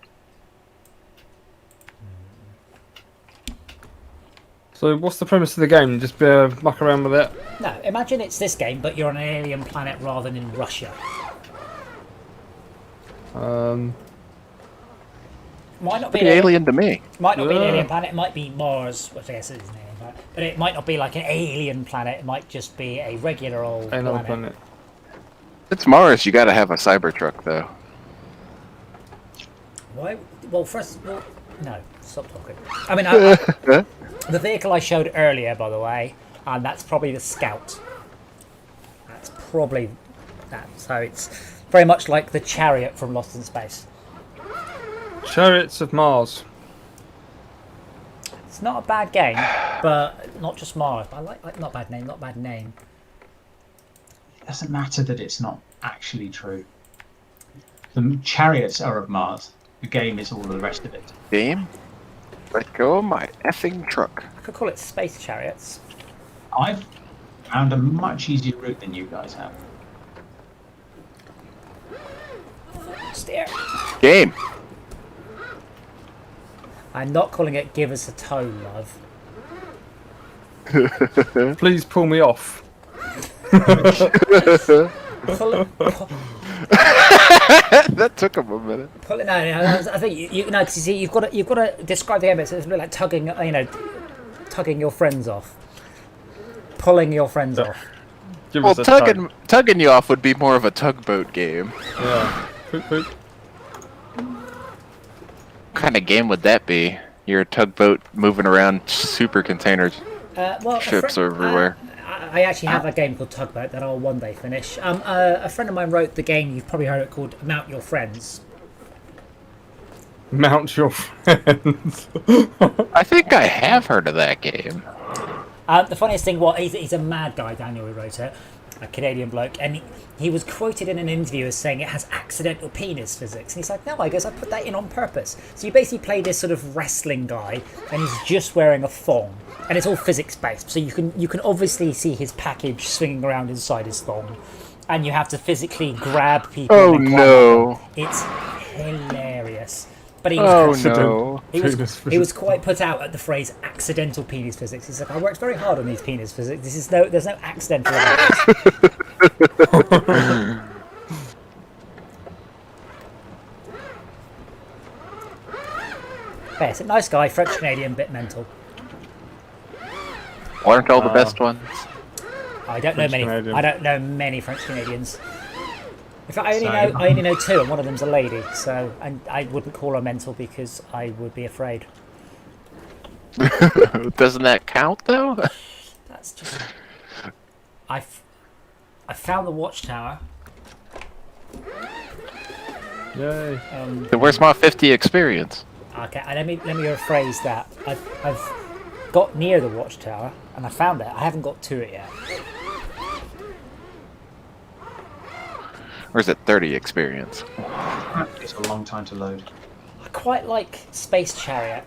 So what's the premise of the game? Just muck around with it? No, imagine it's this game, but you're on an alien planet rather than in Russia. Might not be Pretty alien to me. Might not be an alien planet. It might be Mars, which I guess is an alien planet. But it might not be like an alien planet. It might just be a regular old planet. If it's Mars, you gotta have a Cybertruck, though. Why? Well, first, no. Stop talking. I mean, the vehicle I showed earlier, by the way, and that's probably the Scout. That's probably that. So it's very much like the Chariot from Lost in Space. Chariots of Mars. It's not a bad game, but not just Mars. I like not bad name, not bad name. It doesn't matter that it's not actually true. The chariots are of Mars. The game is all of the rest of it. Game? Let go of my effing truck. I could call it Space Chariots. I've found a much easier route than you guys have. Steer. Game. I'm not calling it Give Us a Tow, love. Please pull me off. That took him a minute. No, I think you know, because you see, you've got to describe the game. It's a bit like tugging, tugging your friends off, pulling your friends off. Well, tugging you off would be more of a tugboat game. Yeah. Poop, poop. What kind of game would that be? You're a tugboat moving around super containers. Well, ships everywhere. I actually have a game called Tugboat that I'll one day finish. A friend of mine wrote the game, you've probably heard it, called Mount Your Friends. Mount Your Friends. I think I have heard of that game. The funniest thing, he's a mad guy, Daniel, who wrote it, a Canadian bloke, and he was quoted in an interview as saying it has accidental penis physics. And he's like, no, I guess I put that in on purpose. So you basically play this sort of wrestling guy, and he's just wearing a thong. And it's all physics based, so you can obviously see his package swinging around inside his thong, and you have to physically grab people. Oh no! It's hilarious. But he was he was quite put out at the phrase accidental penis physics. He's like, I worked very hard on these penis physics. There's no accidental. Yeah, it's a nice guy, French Canadian, bit mental. Aren't all the best ones? I don't know many. I don't know many French Canadians. In fact, I only know two, and one of them's a lady. So, and I wouldn't call her mental because I would be afraid. Doesn't that count though? That's just. I found the watchtower. Yay! Then where's my 50 experience? Okay, and let me rephrase that. I've got near the watchtower and I found it. I haven't got to it yet. Or is it 30 experience? It's a long time to load. I quite like Space Chariot.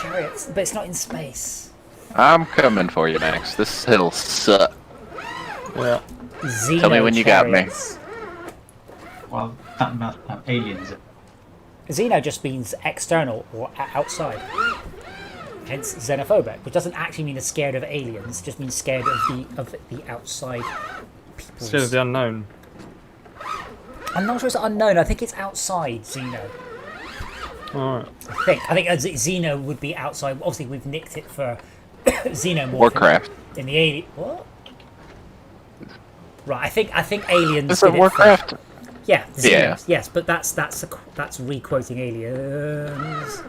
chariots, but it's not in space. I'm coming for you, Max. This hill sucks. Yeah. Xeno Tell me when you got me. chariots. Well, that must have aliens in it. Xeno just means external or outside. Hence xenophobic, which doesn't actually mean it's scared of aliens, just means scared of the outside people. Scared of the unknown. I'm not sure it's unknown. I think it's outside Xeno. Alright. I think Xeno would be outside. Obviously, we've nicked it for Xenomorph Warcraft. in the alien. What? Right. I think aliens. Is it did Warcraft? It yeah. Xenos, Yeah. Yes, but that's re-quoting aliens.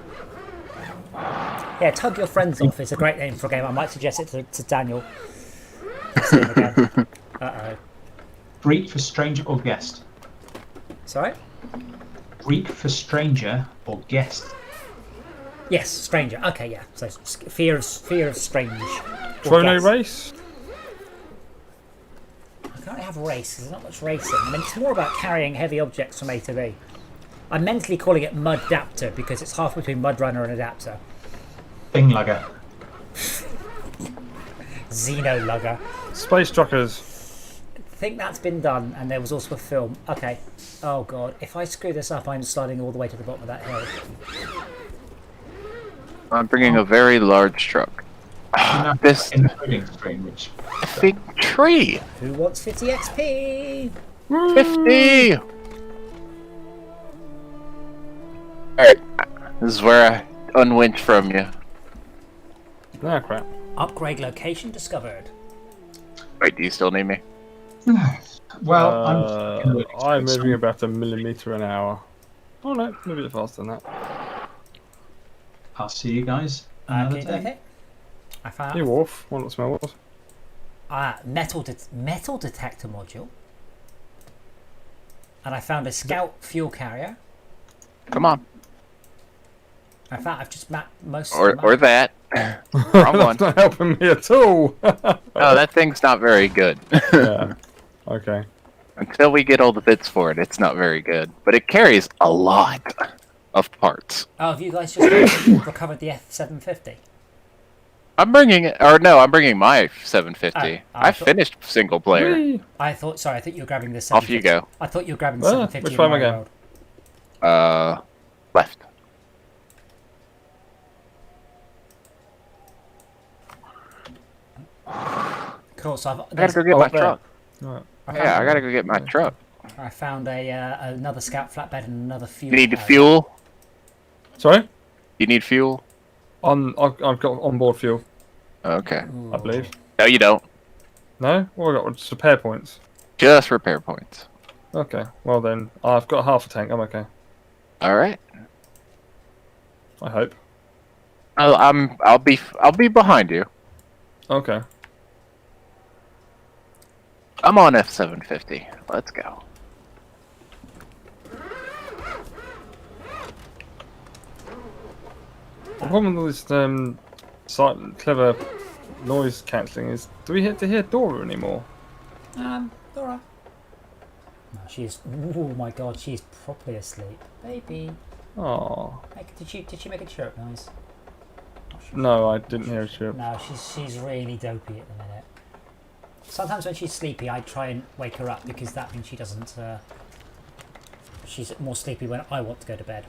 Yeah, Tug Your Friends Off is a great name for a game. I might suggest it to Daniel. See him again. Uh-oh. Greek for stranger or guest? Sorry? Greek for stranger or guest? Yes, stranger. Okay, yeah. So fear of strange. or Chrono guess. Race? I can't really have race. There's not much racing. I mean, it's more about carrying heavy objects from A to B. I'm mentally calling it Mud-Dapter because it's half between Mudrunner and Adapter. Binglugger. Xenolugger. Space Truckers. I think that's been done, and there was also a film. Okay. Oh god, if I screw this up, I'm sliding all the way to the bottom of that hill. I'm bringing a very large truck. This In the loading screen, which big tree. Who wants 50 XP? 50. Alright. This is where I unwinch from you. Ah, crap. Upgrade location discovered. Wait, do you still need me? well, I'm moving about 1 millimeter an hour. Oh no, maybe a bit faster than that. I'll see you guys another day. Okay. I found Hey, Wolf. Want to smell what? metal detector module, and I found a scout fuel carrier. Come on. I've just mapped most. Or that. Wrong one. That's not helping me at all. Oh, that thing's not very good. Yeah. Okay. Until we get all the bits for it, it's not very good. But it carries a lot of parts. Oh, have you guys just recovered the F750? I'm bringing it, or no, I'm bringing my 750. I thought- finished single player. Whee! I thought you were grabbing the 750. Off you go. I thought you were grabbing the Ah, 750. which in way am I Mario going? World. Left. Cool. So I gotta go get my there. truck. Right. Yeah, I gotta go get my truck. I found another scout flatbed and another fuel. You need carrier. fuel? Sorry? You need fuel? I've got onboard fuel, Okay. I believe. No, you don't. No? What have I got? Just repair points. Just repair points. Okay. Well then, I've got half a tank. I'm okay. All right. I hope. I'll be behind you. Okay. I'm on F750. Let's go. The problem with this clever noise cancelling is, do we have to hear Dora anymore? Dora. No, she's. Oh my god, she's properly asleep, baby. Oh. Did she make a chirp noise? No, I didn't hear a chirp. No, she's really dopey at the minute. Sometimes when she's sleepy, I try and wake her up because that means she doesn't. She's more sleepy when I want to go to bed.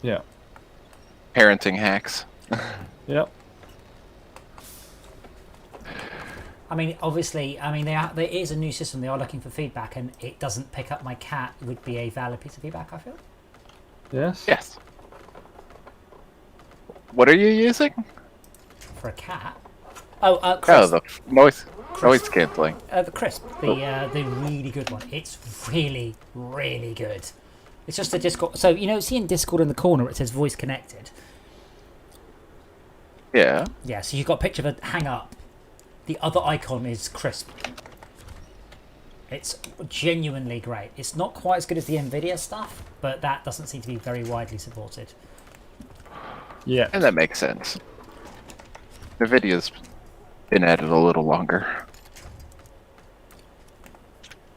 Yeah. Parenting hacks. Yep. I mean, obviously, there is a new system. They are looking for feedback, and it doesn't pick up my cat. Would be a valid piece of feedback, I feel. Yes? Yes. What are you using? For a cat. Oh, Oh, Crisp. the noise canceling. The Crisp, the really good one. It's really, really good. It's just a Discord. So see in Discord in the corner it says voice connected. Yeah. Yeah. So you've got a picture of a hang up. The other icon is Crisp. It's genuinely great. It's not quite as good as the Nvidia stuff, but that doesn't seem to be very widely supported. Yeah. And that makes sense. The video's been at it a little longer.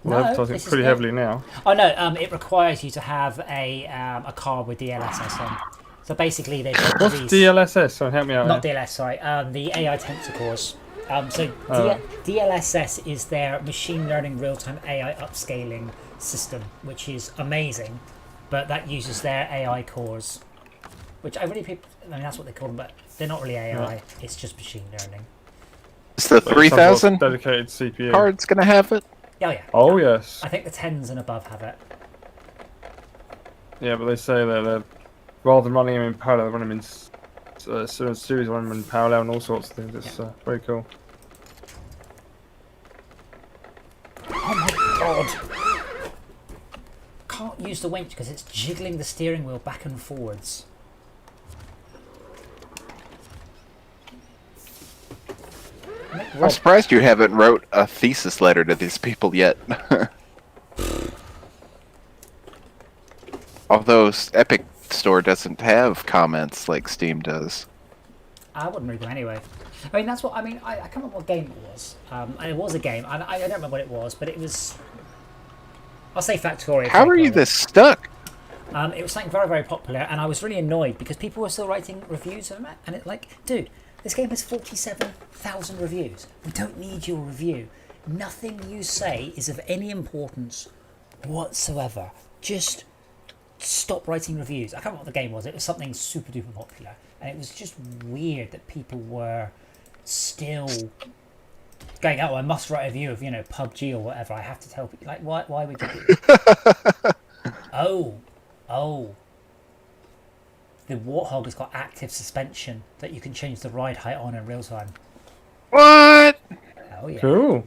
We're No, advertising this is pretty good. heavily now. Oh no, it requires you to have a car with DLSS on. So basically, they've got What's these. DLSS? Sorry, help me out. Not here. DLS, sorry. The AI tensor cores. Oh. DLSS is their machine learning real-time AI upscaling system, which is amazing, but that uses their AI cores, which I mean that's what they call them, but they're not really AI. Yeah. It's just machine learning. Is the But it's 3000 dedicated CPU. card's gonna have it? Oh yeah. Oh yes. I think the 10s and above have it. Yeah, but they say that they're rather than running them in parallel, they run them in series, run them in parallel, and all sorts of things. It's very cool. Oh my god! Can't use the winch because it's jiggling the steering wheel back and forwards. I'm surprised you haven't wrote a thesis letter to these people yet. Although Epic Store doesn't have comments like Steam does. I wouldn't read them anyway. I mean, that's what I mean. I can't remember what game it was. It was a game. I don't remember what it was, but it was. I'll say Factorio. How are you this stuck? It was something very, very popular, and I was really annoyed because people were still writing reviews of it, and it's like, dude, this game has 47,000 reviews. We don't need your review. Nothing you say is of any importance whatsoever. Just stop writing reviews. I can't remember what the game was. It was something super duper popular, and it was just weird that people were still going, oh, I must write a review of, PUBG or whatever. I have to tell people, like, why would you? Oh. The Warthog has got active suspension that you can change the ride height on in real time. What? Oh yeah. Cool.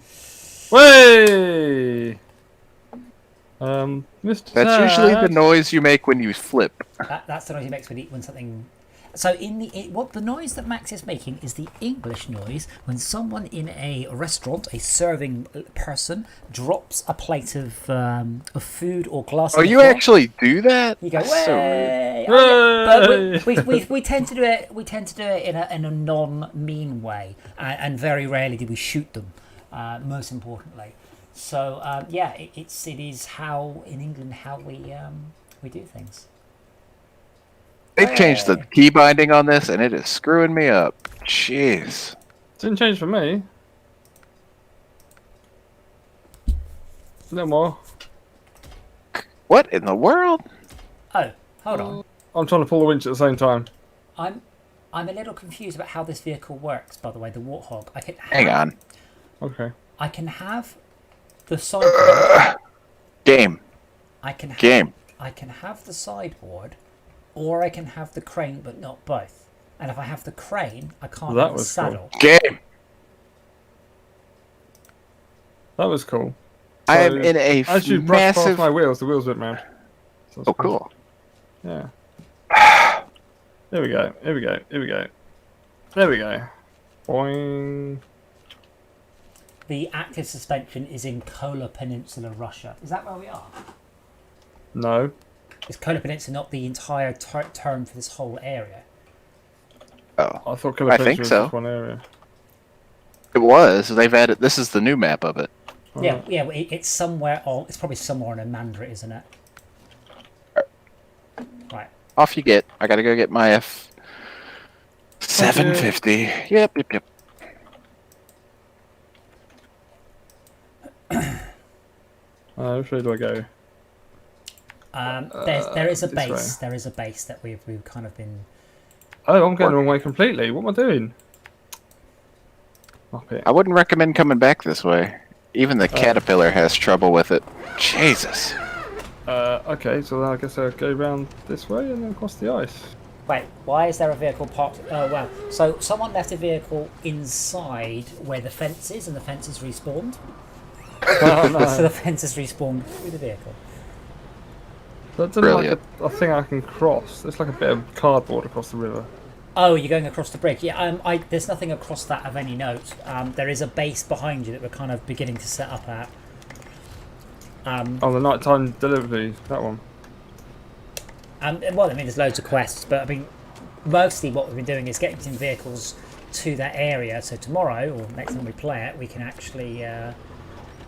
Way. Mr. That's usually the Dad. noise you make when you flip. That's the noise he makes when something. So what the noise that Max is making is the English noise when someone in a restaurant, a serving person, drops a plate of food or glass. Oh, on the you floor. actually do that? You go, That's so way! rude. Oh, yeah. But we tend to do it. We tend to do it in a non-mean way, and very rarely do we shoot them. Most importantly, so it is how in England how we do things. They've changed the key binding on this, and it is screwing me up. Jeez. Didn't change for me. No more. What in the world? Oh, hold on. I'm trying to pull the winch at the same time. I'm a little confused about how this vehicle works. By the way, the Warthog. Hang on. Okay. I can have the sideboard. Game. I can have the sideboard, or I can have the crane, but not both. And if I have the crane, I can't have the saddle. Cool. Game. That was cool. I am in a as you brush past massive. my wheels, the wheels went round. So Oh, cool. Yeah. Here we go. Here we go. Here we go. There we go. Boing. The active suspension is in Kola Peninsula, Russia. Is that where we are? No. Is Kola Peninsula not the entire term for this whole area? Oh, I thought I think was so. just one area. it was. They've added. This is the new map of it. Yeah, it's somewhere. It's probably somewhere in a Mandra, isn't it? Right. Off you get. I gotta go get my F750. Yep. Which way do I go? There is a this base. way. There is a base that we've kind of been. Oh, I'm going the wrong way completely. What am I doing? Up it. I wouldn't recommend coming back this way. Even the caterpillar has trouble with it. Jesus. Okay, so then I guess I'll go round this way and then across the ice. Wait, why is there a vehicle parked? Oh well, so someone left a vehicle inside where the fence is, and the fence is respawned. Oh, no. So the fence is respawned through the vehicle. That doesn't like a thing I can cross. It's like a bit of cardboard across the river. Oh, you're going across the bridge. Yeah, there's nothing across that of any note. There is a base behind you that we're kind of beginning to set up at. Oh, the nighttime delivery, that one. Well, I mean, there's loads of quests, but I mean, mostly what we've been doing is getting some vehicles to that area. So tomorrow, or next time we play it, we can actually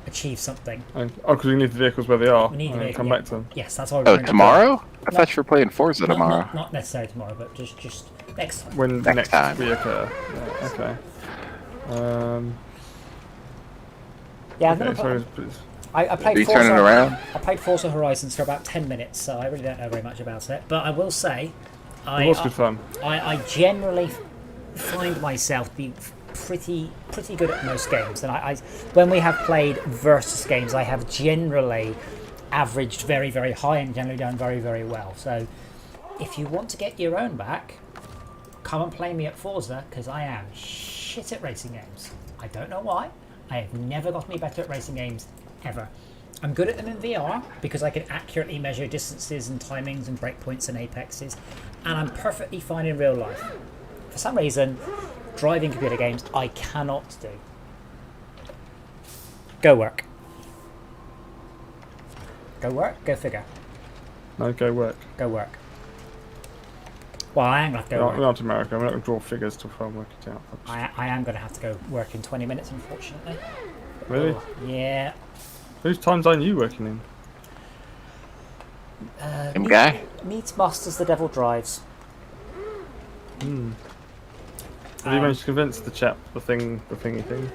achieve something. Because we need the vehicles where they are. We need the and vehicle, come yeah. back to them. Yes, that's why we're Oh, going to tomorrow? I No. thought you were playing Forza tomorrow. Not necessarily tomorrow, but just next time. When Next next time. we occur. Yeah, okay. Yeah, Okay, so I Are played you Forza. turning around? I played Forza Horizons for about 10 minutes, so I really don't know very much about it. But I will say, it was good fun. I generally find myself being pretty good at most games, and I when we have played versus games, I have generally averaged very high and generally done very well. So if you want to get your own back, come and play me at Forza, because I am shit at racing games. I don't know why. I have never got any better at racing games ever. I'm good at them in VR because I can accurately measure distances and timings and breakpoints and apexes, and I'm perfectly fine in real life. For some reason, driving computer games I cannot do. Go work. Go work? Go figure. No, go work. Go work. Well, I am going to have to go We're work. not to America. I'm not going to draw figures to try and work it out. I am going to have to go work in 20 minutes, unfortunately. Really? Oh, yeah. Whose time zone are you working in? Same guy? Meets Masters the Devil Drives. Have you managed to convince the chap the thingy thing?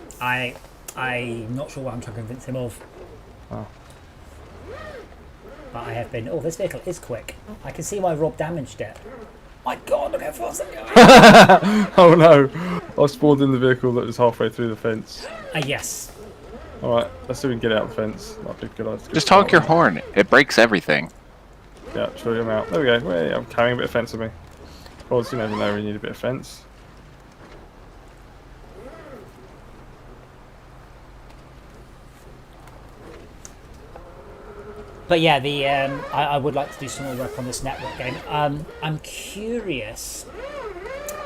I'm not sure what I'm trying to convince him of. Oh. But I have been. Oh, this vehicle is quick. I can see why Rob damaged it. My God, look how fast that goes! Oh no! I spawned in the vehicle that was halfway through the fence. Yes. Alright, let's see if we can get out the fence. That'd be a good idea. Just honk your horn. It breaks everything. Yeah, show him out. There we go. Well, yeah, I'm carrying a bit of fence with me. Of course, you never know when you need a bit of fence. But yeah, I would like to do some more work on this network game. I'm curious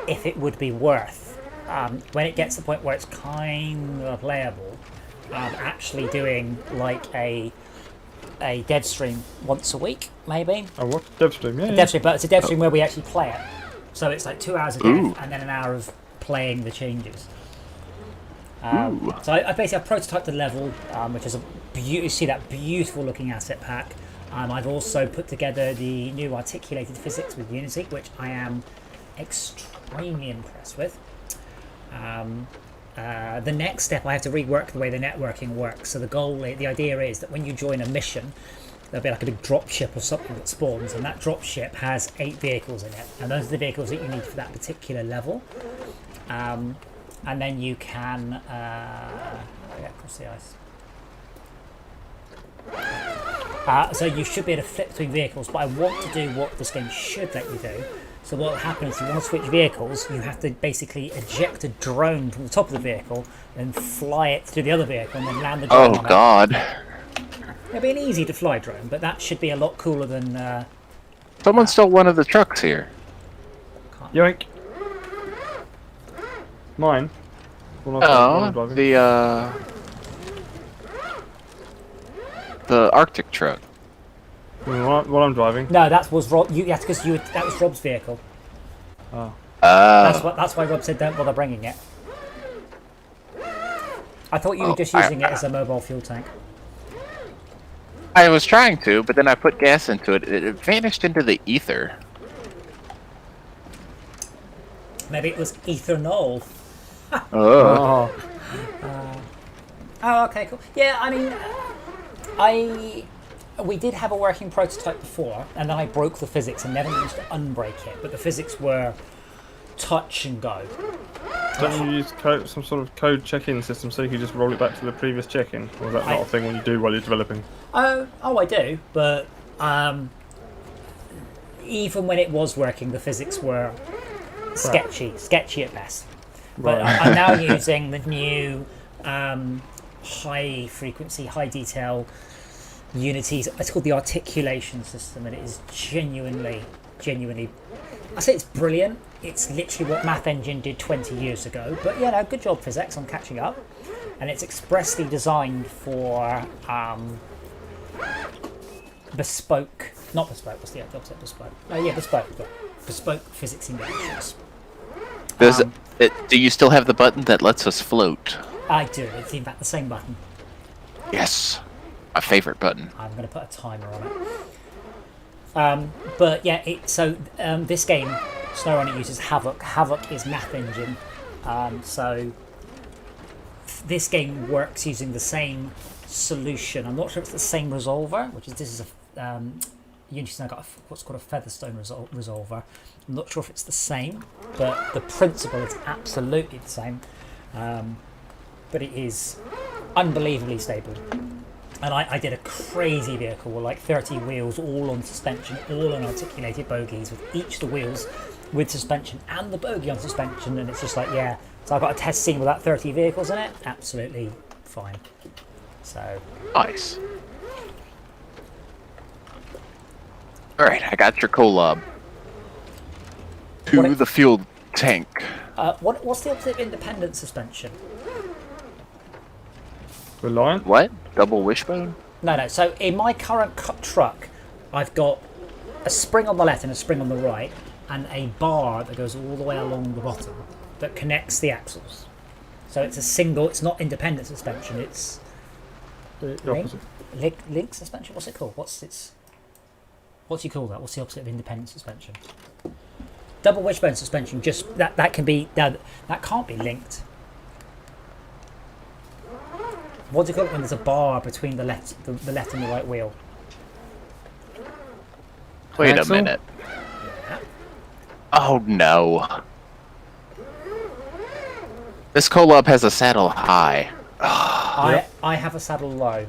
if it would be worth, when it gets to the point where it's kind of playable, actually doing like a dev stream once a week, maybe. Oh, what? Dev stream, yeah. Dev stream, but it's a dev stream where we actually play it. So it's like 2 hours of dev Ooh. and then an hour of playing the changes. Ooh. So I basically prototyped the level, which is you see that beautiful looking asset pack. I've also put together the new articulated physics with Unity, which I am extremely impressed with. The next step, I have to rework the way the networking works. So the idea is that when you join a mission, there'll be like a big drop ship or something that spawns, and that drop ship has 8 vehicles in it, and those are the vehicles that you need for that particular level. And then you can across the ice. So you should be able to flip between vehicles, but I want to do what this game should let you do. So what will happen is, if you want to switch vehicles, you have to basically eject a drone from the top of the vehicle and fly it to the other vehicle and then land the drone on Oh god. it. It'll be an easy to fly drone, but that should be a lot cooler than... Someone stole one of the trucks here. Yoink! Mine? Oh, the Arctic truck. What I'm driving. No, that was Rob. That's because that was Rob's vehicle. Oh. That's why Rob said don't bother bringing it. I thought you were just using it as a mobile fuel tank. I was trying to, but then I put gas into it. It vanished into the ether. Maybe it was ethanol. Oh. Oh, okay, cool. Yeah, I mean, we did have a working prototype before, and then I broke the physics and never managed to unbreak it. But the physics were touch and go. Don't you use some sort of code check-in system so you can just roll it back to the previous check-in? Or is that not a thing when you do while you're developing? Oh, I do, but even when it was working, the physics were sketchy at best. But Right. I'm now using the new high frequency, high detail Unity's. It's called the articulation system, and it is genuinely. I say it's brilliant. It's literally what Math Engine did 20 years ago. But yeah, no, good job, physics, on catching up. And it's expressly designed for bespoke. Not bespoke. What's the opposite of bespoke? Yeah, bespoke. But bespoke physics simulations. Do you still have the button that lets us float? I do. It's in fact the same button. Yes. My favorite button. I'm going to put a timer on it. But yeah, this game, SnowRunner, uses Havoc. Havoc is math engine. So this game works using the same solution. I'm not sure if it's the same resolver, this is a Unity's now got what's called a Featherstone resolver. I'm not sure if it's the same, but the principle is absolutely the same. But it is unbelievably stable. And I did a crazy vehicle with like 30 wheels, all on suspension, all on articulated bogies, with each of the wheels with suspension and the bogie on suspension. And it's just like, yeah. So I've got a test scene with that 30 vehicles in it. Absolutely fine. So nice. All right, I got your collab. To the fuel tank. What's the opposite of independent suspension? Reliant? What? Double wishbone? No. So in my current truck, I've got a spring on the left and a spring on the right, and a bar that goes all the way along the bottom that connects the axles. So it's a single. It's not independent suspension. It's link suspension. What's it called? What do you call that? What's the opposite of independent suspension? Double wishbone suspension. Just that can be that can't be linked. What do you call it when there's a bar between the left and the right wheel? Wait a minute. Yeah. Oh no. This collab has a saddle high. I have a saddle low.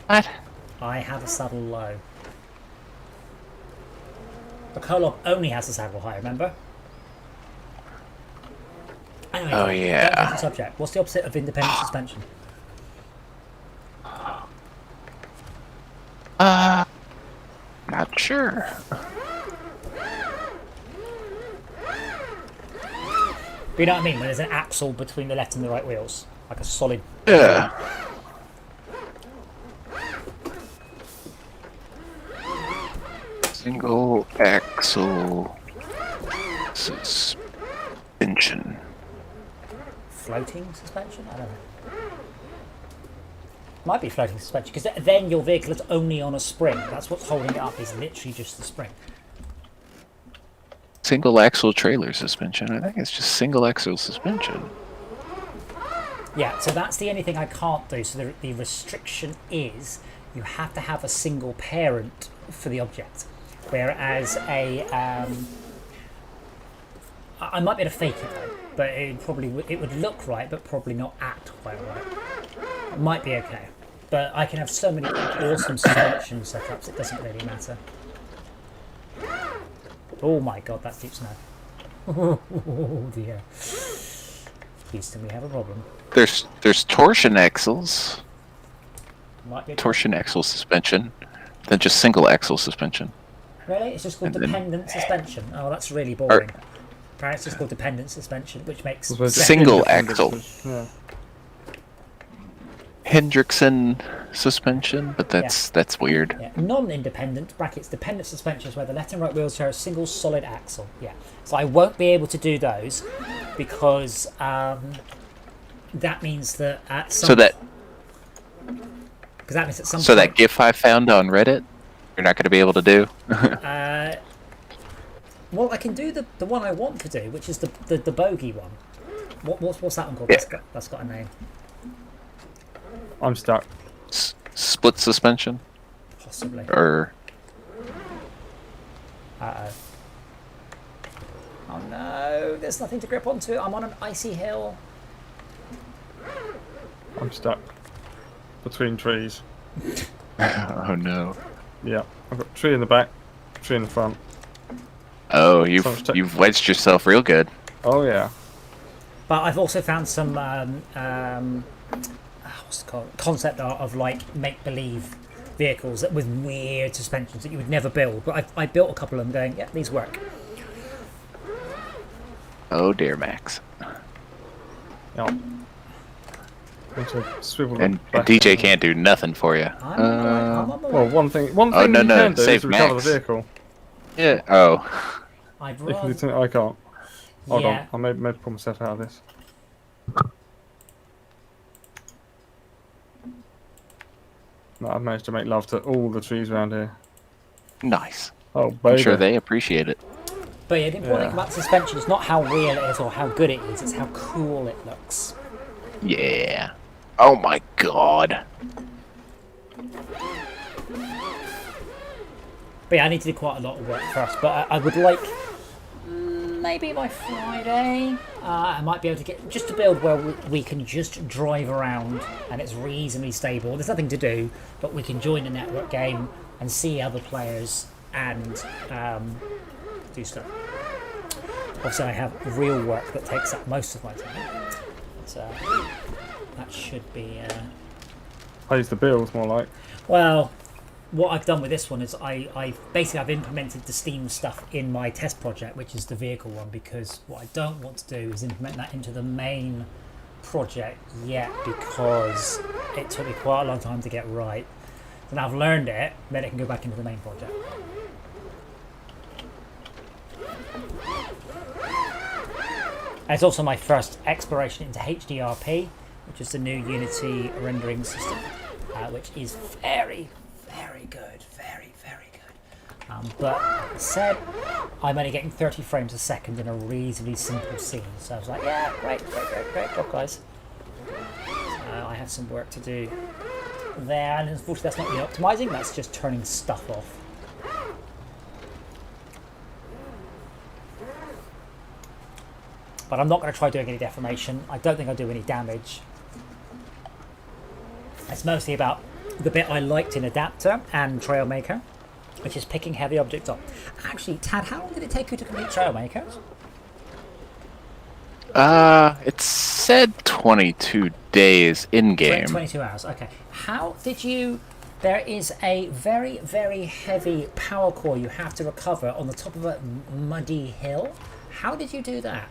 What? I have a saddle low. The collab only has a saddle high, remember? Anyway, Oh yeah. Subject. What's the opposite of independent suspension? Not sure. But you know what I mean? When there's an axle between the left and the right wheels, like a solid. Yeah. Single axle suspension. Floating suspension? I don't know. Might be floating suspension, because then your vehicle is only on a spring. That's what's holding it up, is literally just the spring. Single axle trailer suspension. I think it's just single axle suspension. Yeah, so that's the only thing I can't do. So the restriction is you have to have a single parent for the object. Whereas I might be able to fake it though, but it would look right, but probably not act quite right. It might be okay, but I can have so many awesome suspension setups. It doesn't really matter. Oh my god, that's deep snow. Oh dear. Houston, we have a problem. There's torsion axles. Might be Torsion axle suspension. Then just single axle suspension. Really? It's just called And then- dependent suspension. Oh, that's really boring. Apparently it's just called dependent suspension, which makes Well, sense. Single independent, axle. Yeah. Hendrickson suspension, but that's weird. Yeah. Non-independent brackets dependent suspension is where the left and right wheels share a single solid axle. Yeah. So I won't be able to do those because that means that at some So that because that means at some that point, GIF I found on Reddit, you're not going to be able to do. well, I can do the one I want to do, which is the bogey one. What's that one called? Yeah. That's got a name. I'm stuck. Split suspension Possibly. or Uh-oh. Oh no, there's nothing to grip onto. I'm on an icy hill. I'm stuck. Between trees. oh no. Yeah. I've got a tree in the back, tree in the front. Oh, Sounds you've wedged yourself real good. Oh yeah. But I've also found some what's it called? Concept art of like make-believe vehicles that with weird suspensions that you would never build. But I built a couple of them going, yeah, these work. Oh dear, Max. Yeah. Need to swivel And it back DJ and- can't do nothing for you. I'm on my way. Well, one thing Oh, no, you no, can do save is recover Max. the vehicle. Yeah. Oh. I'd You can do rather, something I can't. Hold yeah. on, I may pull myself out of this. I've managed to make love to all the trees around here. Nice. Oh, I'm baby. sure they appreciate it. But yeah, the important thing about the suspension is not how real it is or how good it is, it's how cool it looks. Yeah. Oh my god. But yeah, I need to do quite a lot of work first, but I would like, maybe by Friday, I might be able to get, just to build where we can just drive around and it's reasonably stable. There's nothing to do, but we can join a network game and see other players and do stuff. Obviously I have real work that takes up most of my time, so that should be... Pays the bills, more like. Well, what I've done with this one is I've implemented the Steam stuff in my test project, which is the vehicle one, because what I don't want to do is implement that into the main project yet, because it took me quite a long time to get right. So now I've learned it, then it can go back into the main project. And it's also my first exploration into HDRP, which is the new Unity rendering system, which is very, very good, very, very good. But like I said, I'm only getting 30 frames a second in a reasonably simple scene, so I was like, yeah, great job, guys. I have some work to do there, and unfortunately that's not really optimizing, that's just turning stuff off. But I'm not going to try doing any deformation. I don't think I'll do any damage. It's mostly about the bit I liked in Adapter and Trailmaker, which is picking heavy objects up. Actually, Tad, how long did it take you to complete Trailmaker? It said 22 days in-game. 22 hours, okay. How did you... There is a very, very heavy power core you have to recover on the top of a muddy hill. How did you do that?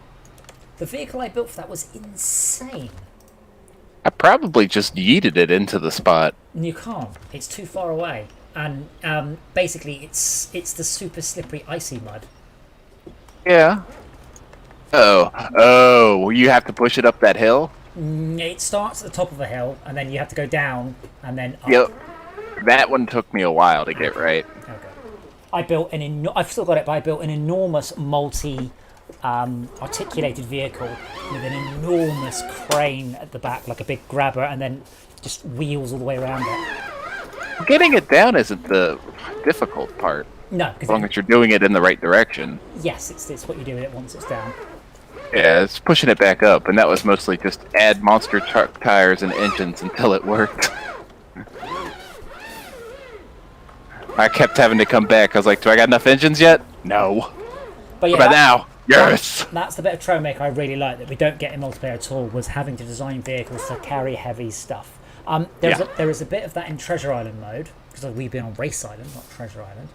The vehicle I built for that was insane. I probably just yeeted it into the spot. You can't. It's too far away. And basically it's the super slippery icy mud. Yeah. Oh, you have to push it up that hill? It starts at the top of a hill, and then you have to go down, and then up. Yep. That one took me a while to get right. Okay. I built I've still got it, but I built an enormous articulated vehicle with an enormous crane at the back, like a big grabber, and then just wheels all the way around it. Getting it down isn't the difficult part. No, as long as you're doing it in the right direction. Yes, it's what you do with it once it's down. Yeah, it's pushing it back up, and that was mostly just add monster truck tires and engines until it worked. I kept having to come back. I was like, do I got enough engines yet? No. But yeah, what about now? Yes! That's the bit of Trailmaker I really like that we don't get in multiplayer at all, was having to design vehicles to carry heavy stuff. There is a bit of that in Treasure Island mode, because we've been on Race Island, not Treasure Island.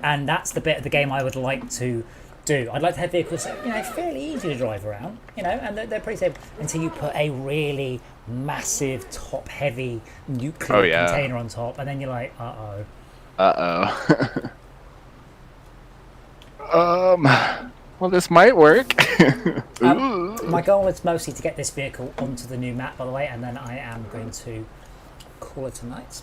And that's the bit of the game I would like to do. I'd like to have vehicles that, fairly easy to drive around, and they're pretty safe until you put a really massive, top-heavy nuclear container on top, and then you're like, uh-oh. Uh-oh. Well, this might work. My goal is mostly to get this vehicle onto the new map, by the way, and then I am going to call it a night.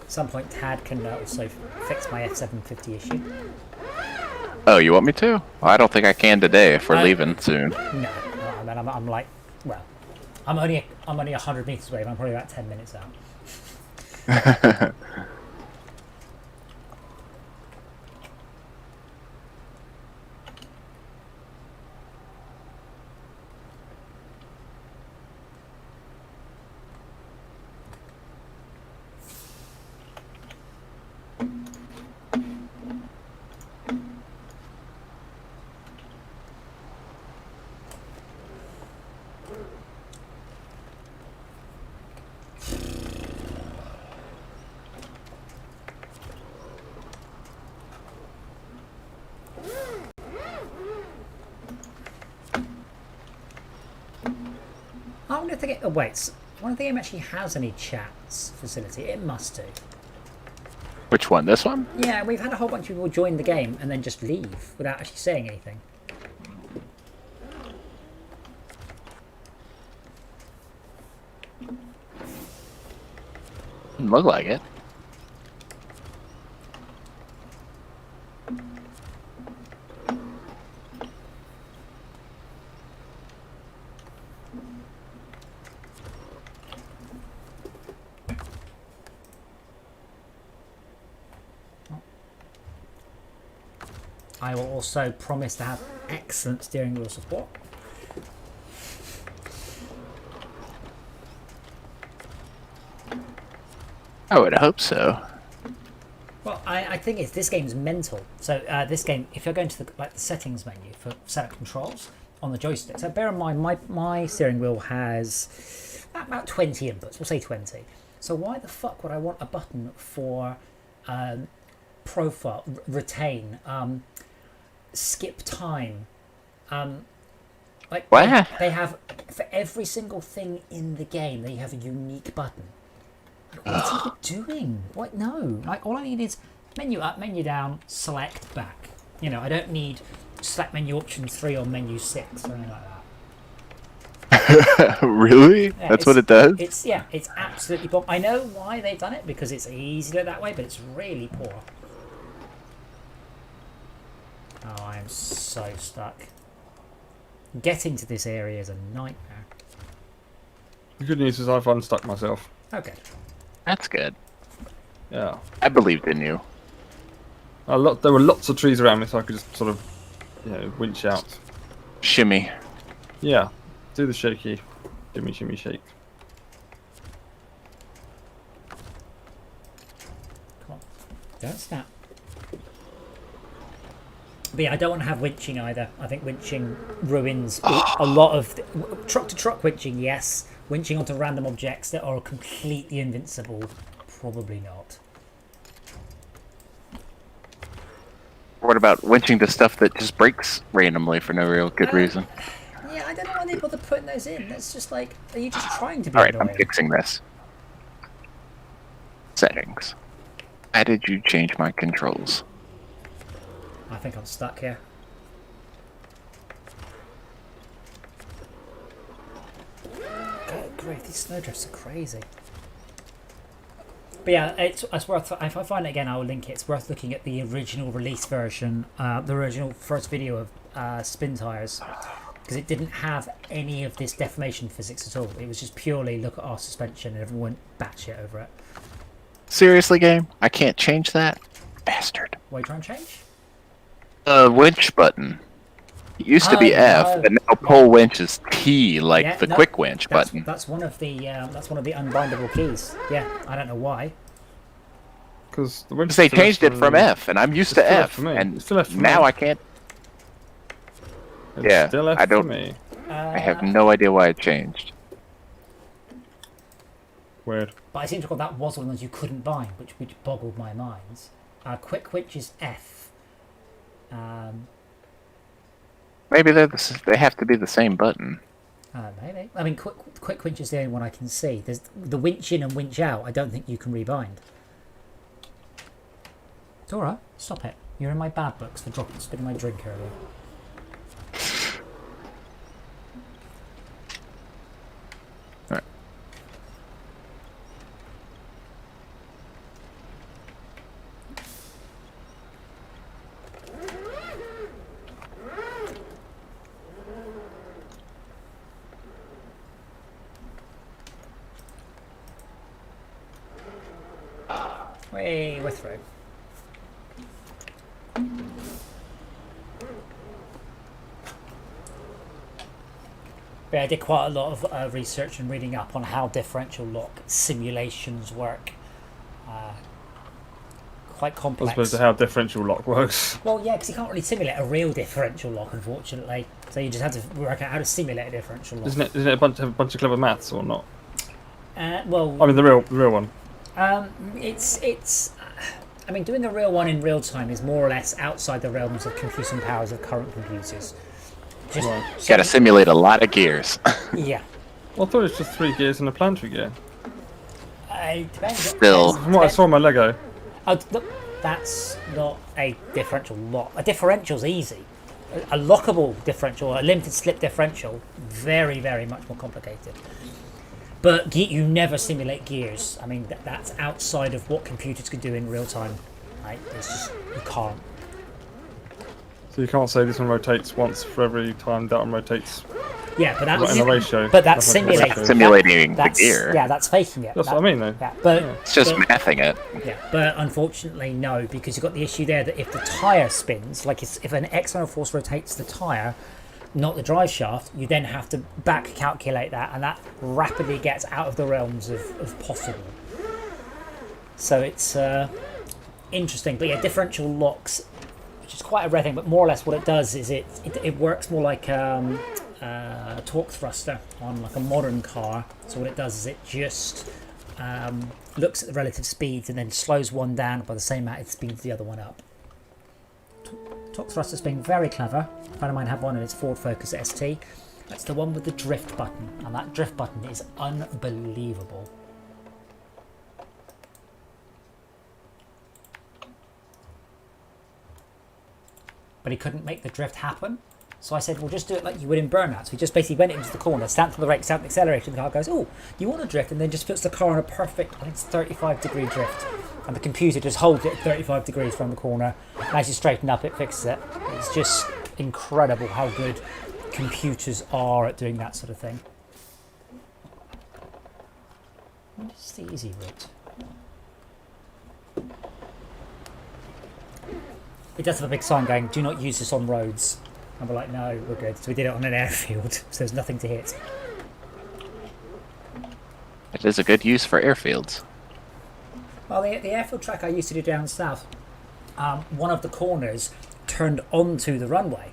At some point, Tad can also fix my F750 issue. Oh, you want me to? Well, I don't think I can today if we're leaving soon. No, and then I'm like, well, I'm only 100 meters away, but I'm probably about 10 minutes out. I wonder if the game... Oh, wait. I wonder if the game actually has any chats facility. It must do. Which one? This one? Yeah, we've had a whole bunch of people join the game and then just leave without actually saying anything. Doesn't look like it. I will also promise to have excellent steering wheel support. I would hope so. Well, I think this game's mental. So this game, if you're going to the settings menu for setup controls on the joystick, so bear in mind my steering wheel has about 20 inputs. We'll say 20. So why the fuck would I want a button for profile, retain, skip time? Like What? they have for every single thing in the game. They have a unique button. What are you doing? What? No. Like, all I need is menu up, menu down, select, back. You know, I don't need select menu option 3 or menu 6 or anything like that. Really? Yeah, That's what it does? It's absolutely bomb. I know why they've done it, because it's easier that way, but it's really poor. Oh, I am so stuck. Getting to this area is a nightmare. The good news is I've unstuck myself. Okay. That's good. Yeah. I believed in you. There were lots of trees around me, so I could just sort of, winch out. Shimmy. Yeah. Do the shaky. Shimmy, shimmy, shake. Come on. Don't snap. But yeah, I don't want to have winching either. I think winching ruins a lot of... Truck-to-truck winching, yes. Winching onto random objects that are completely invincible, probably not. What about winching to stuff that just breaks randomly for no real good reason? Yeah, I don't know why they bother putting those in. That's just like, are you just trying to be Alright, annoying? I'm fixing this. Settings. Why did you change my controls? I think I'm stuck here. Good grief, these snowdrifts are crazy. But yeah, it's worth. If I find it again, I will link it. It's worth looking at the original release version, the original first video of spin tires, because it didn't have any of this deformation physics at all. It was just purely look at our suspension, and everyone went batshit over it. Seriously, game? I can't change that? Bastard. What are you trying to change? The winch button. It used to be F, and now pull winch is T, like the quick winch button. That's one of the unbindable keys. Yeah, I don't know why. Because they changed it from F, and I'm used to F, and now I can't. Yeah, I don't. I have no idea why it changed. Weird. But I seem to recall that was one of those you couldn't bind, which boggled my mind. Quick winch is F. Maybe they have to be the same button. Maybe. I mean, quick winch is the only one I can see. There's the winch in and winch out. I don't think you can rebind. It's all right. Stop it. You're in my bad books for spilling my drink earlier. All right. We're through. But I did quite a lot of research and reading up on how differential lock simulations work. Quite complex. As opposed to how differential lock works. Well, yeah, because you can't really simulate a real differential lock, unfortunately. So you just have to work out how to simulate a differential lock. Isn't it a bunch of clever maths or not? Well, I mean the real one. It's. I mean, doing a real one in real time is more or less outside the realms of computing powers of current computers. Just Got to simulate a lot of gears. Yeah. Well, I thought it was just 3 gears and a planetary gear. It depends. Still. From what I saw in my Lego. Oh, look, that's not a differential lock. A differential's easy. A lockable differential, a limited slip differential, very, very much more complicated. But you never simulate gears. I mean, that's outside of what computers could do in real time. Right? It's just, you can't. So you can't say this one rotates once for every time that one rotates. Yeah, but that's Not in a ratio. But that's Nothing like a ratio. Simulating that's, the gear. Yeah, that's faking it. That's what I mean, though. Yeah, but It's just mathing it. yeah, but unfortunately, no, because you've got the issue there that if the tyre spins, like if an external force rotates the tyre, not the drive shaft, you then have to back calculate that, and that rapidly gets out of the realms of possible. So it's interesting, but yeah, differential locks, which is quite a rare thing, but more or less what it does is it works more like torque thruster on like a modern car. So what it does is it just looks at the relative speeds and then slows one down by the same amount it speeds the other one up. Torque thruster's being very clever. A friend of mine had one in its Ford Focus ST. That's the one with the drift button, and that drift button is unbelievable. But he couldn't make the drift happen. So I said, well, just do it like you would in Burnout. So he just basically went into the corner, stamped on the brakes, stamped the accelerator, and the car goes, oh, you want to drift? And then just puts the car on a perfect, I think it's 35-degree drift. And the computer just holds it at 35 degrees from the corner. And as you straighten up, it fixes it. It's just incredible how good computers are at doing that sort of thing. What is the easy route? It does have a big sign going, do not use this on roads. And we're like, no, we're good. So we did it on an airfield, so there's nothing to hit. It is a good use for airfields. Well, the airfield track I used to do down south, one of the corners turned onto the runway.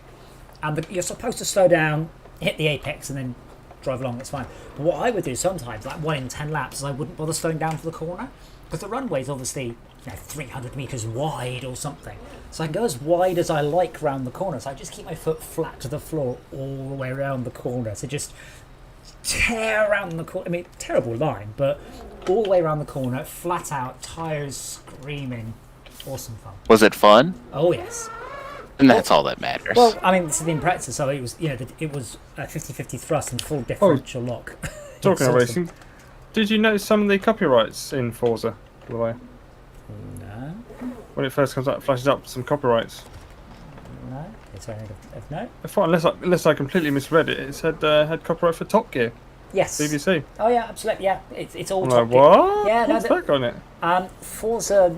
And you're supposed to slow down, hit the apex, and then drive along, that's fine. But what I would do sometimes, like 1 in 10 laps, is I wouldn't bother slowing down for the corner. Because the runway's obviously 300 metres wide or something. So I can go as wide as I like round the corner. So I just keep my foot flat to the floor all the way around the corner. So just tear around the corner. I mean, terrible line, but all the way around the corner, flat out, tyres screaming. Awesome fun. Was it fun? Oh, yes. And that's all that matters. Well, I mean, this is the Impreza, so it was, it was a 50-50 thrust and full differential lock. Talking of awesome. racing, did you notice some of the copyrights in Forza, by the way? No. When it first comes up, it flashes up some copyrights. No. It's only no. I thought, unless I completely misread it, it said had copyright for Top Gear, Yes. BBC. Oh yeah, absolutely. Yeah, it's all I'm Top like, Gear. what? Yeah, no, What's that got on it? Forza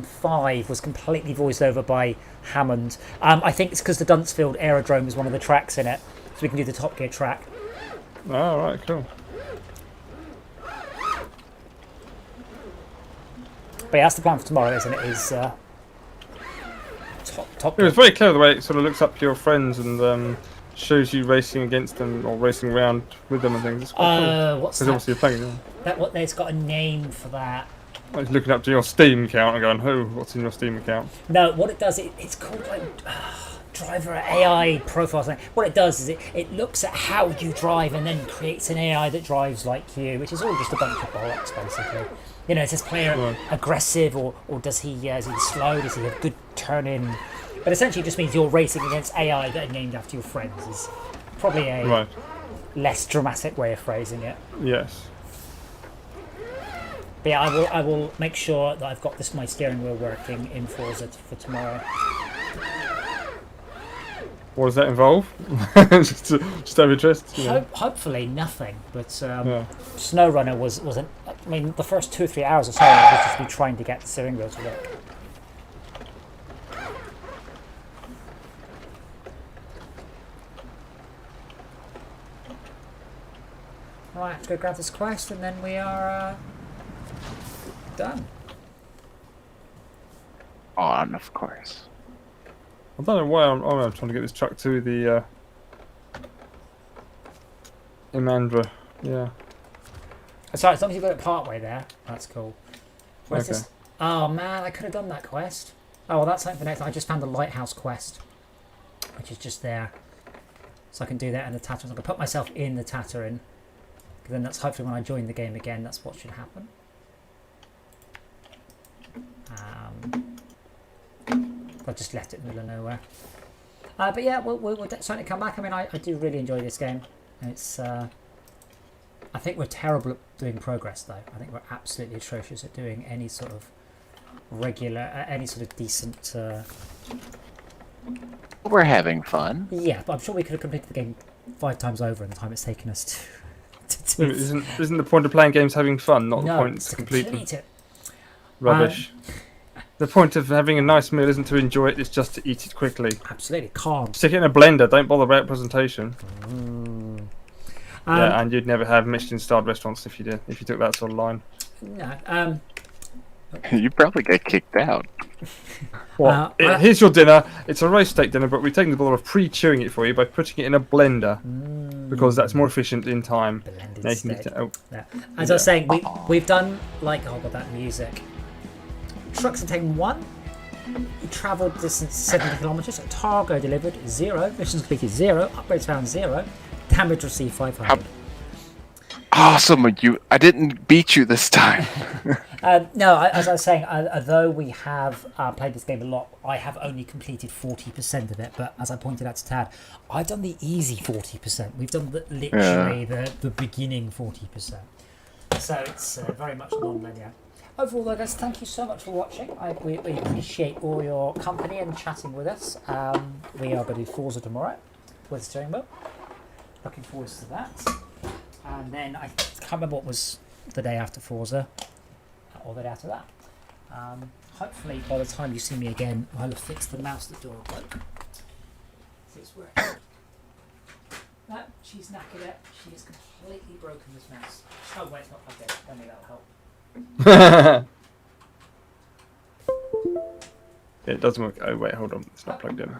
5 was completely voiced over by Hammond. I think it's because the Duntsfield Aerodrome is one of the tracks in it, so we can do the Top Gear track. Oh, right, cool. But yeah, that's the plan for tomorrow, isn't it? Is Top It Gear. was very clever the way it sort of looks up your friends and shows you racing against them or racing around with them and things. It's quite cool. What's Because that? obviously you're playing them. It's got a name for that. It's looking up to your Steam account and going, "Who? What's in your Steam account?" No, what it does, it's called like driver AI profile thing. What it does is it looks at how you drive and then creates an AI that drives like you, which is all just a bunch of bollocks, basically. Is this player aggressive or is he slow? Does he have good turn in? But essentially it just means you're racing against AI that are named after your friends. Is probably a less dramatic way of phrasing it. Yes. But yeah, I will make sure that I've got my steering wheel working in Forza for tomorrow. What does that involve? just out of interest. Hopefully nothing, but SnowRunner was the first 2 or 3 hours or so I would just be trying to get the steering wheel to work. Right, let's go grab this quest and then we are done. On, of course. I don't know why I'm trying to get this truck to the Imandra. Yeah. Sorry, as long as you've got it part way there, that's cool. Where's Okay. this? Oh man, I could have done that quest. Oh well, that's something for next time. I just found the lighthouse quest, which is just there. So I can do that in the Tatterin. So I can put myself in the Tatterin. Then that's hopefully when I join the game again, that's what should happen. I just left it in the middle of nowhere. But yeah, we'll certainly come back. I mean, I do really enjoy this game. It's I think we're terrible at doing progress, though. I think we're absolutely atrocious at doing any sort of regular, any sort of decent. We're having fun. Yeah, but I'm sure we could have completed the game 5 times over in the time it's taken us to do. Isn't the point of playing games having fun, not No, the point it's to to complete them? complete it. Rubbish. The point of having a nice meal isn't to enjoy it; it's just to eat it quickly. Absolutely, calm. Stick it in a blender. Don't bother about presentation. Mm. Yeah, and you'd never have Michelin-starred restaurants if you did. If you took that sort of line. No. You'd probably get kicked out. Well, here's your dinner. It's a roast steak dinner, but we're taking the bother of pre-chewing it for you by putting it in a blender because that's more efficient in time. Blended Now you can steak. get it- Yeah. As I was saying, we've done like God, that music. Trucks have taken 1. You travelled distance 70 kilometres. Cargo delivered 0. Missions completed 0. Upgrades found 0. Damage received 500. Awesome! I didn't beat you this time. No, as I was saying, although we have played this game a lot, I have only completed 40% of it. But as I pointed out to Tad, I've done the easy 40%. We've done literally the beginning 40%. So it's very much non-linear. Overall, though, guys, thank you so much for watching. We appreciate all your company and chatting with us. We are going to do Forza tomorrow with steering wheel. Looking forward to that. And then I can't remember what was the day after Forza or the day after that. Hopefully, by the time you see me again, I'll have fixed the mouse that Dora broke. So it's working. No, she's knackered it. She has completely broken this mouse. Oh, wait, it's not plugged in. Maybe that'll help. It doesn't work. Oh wait, hold on. It's not plugged in. Yeah.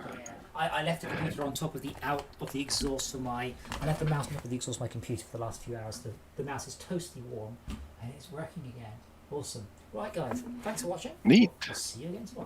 I left the computer on top of the exhaust for my. I left the mouse on top of the exhaust of my computer for the last few hours. The mouse is toasty warm and it's working again. Awesome. Right, guys. Thanks for watching. Neat. We'll see you again tomorrow.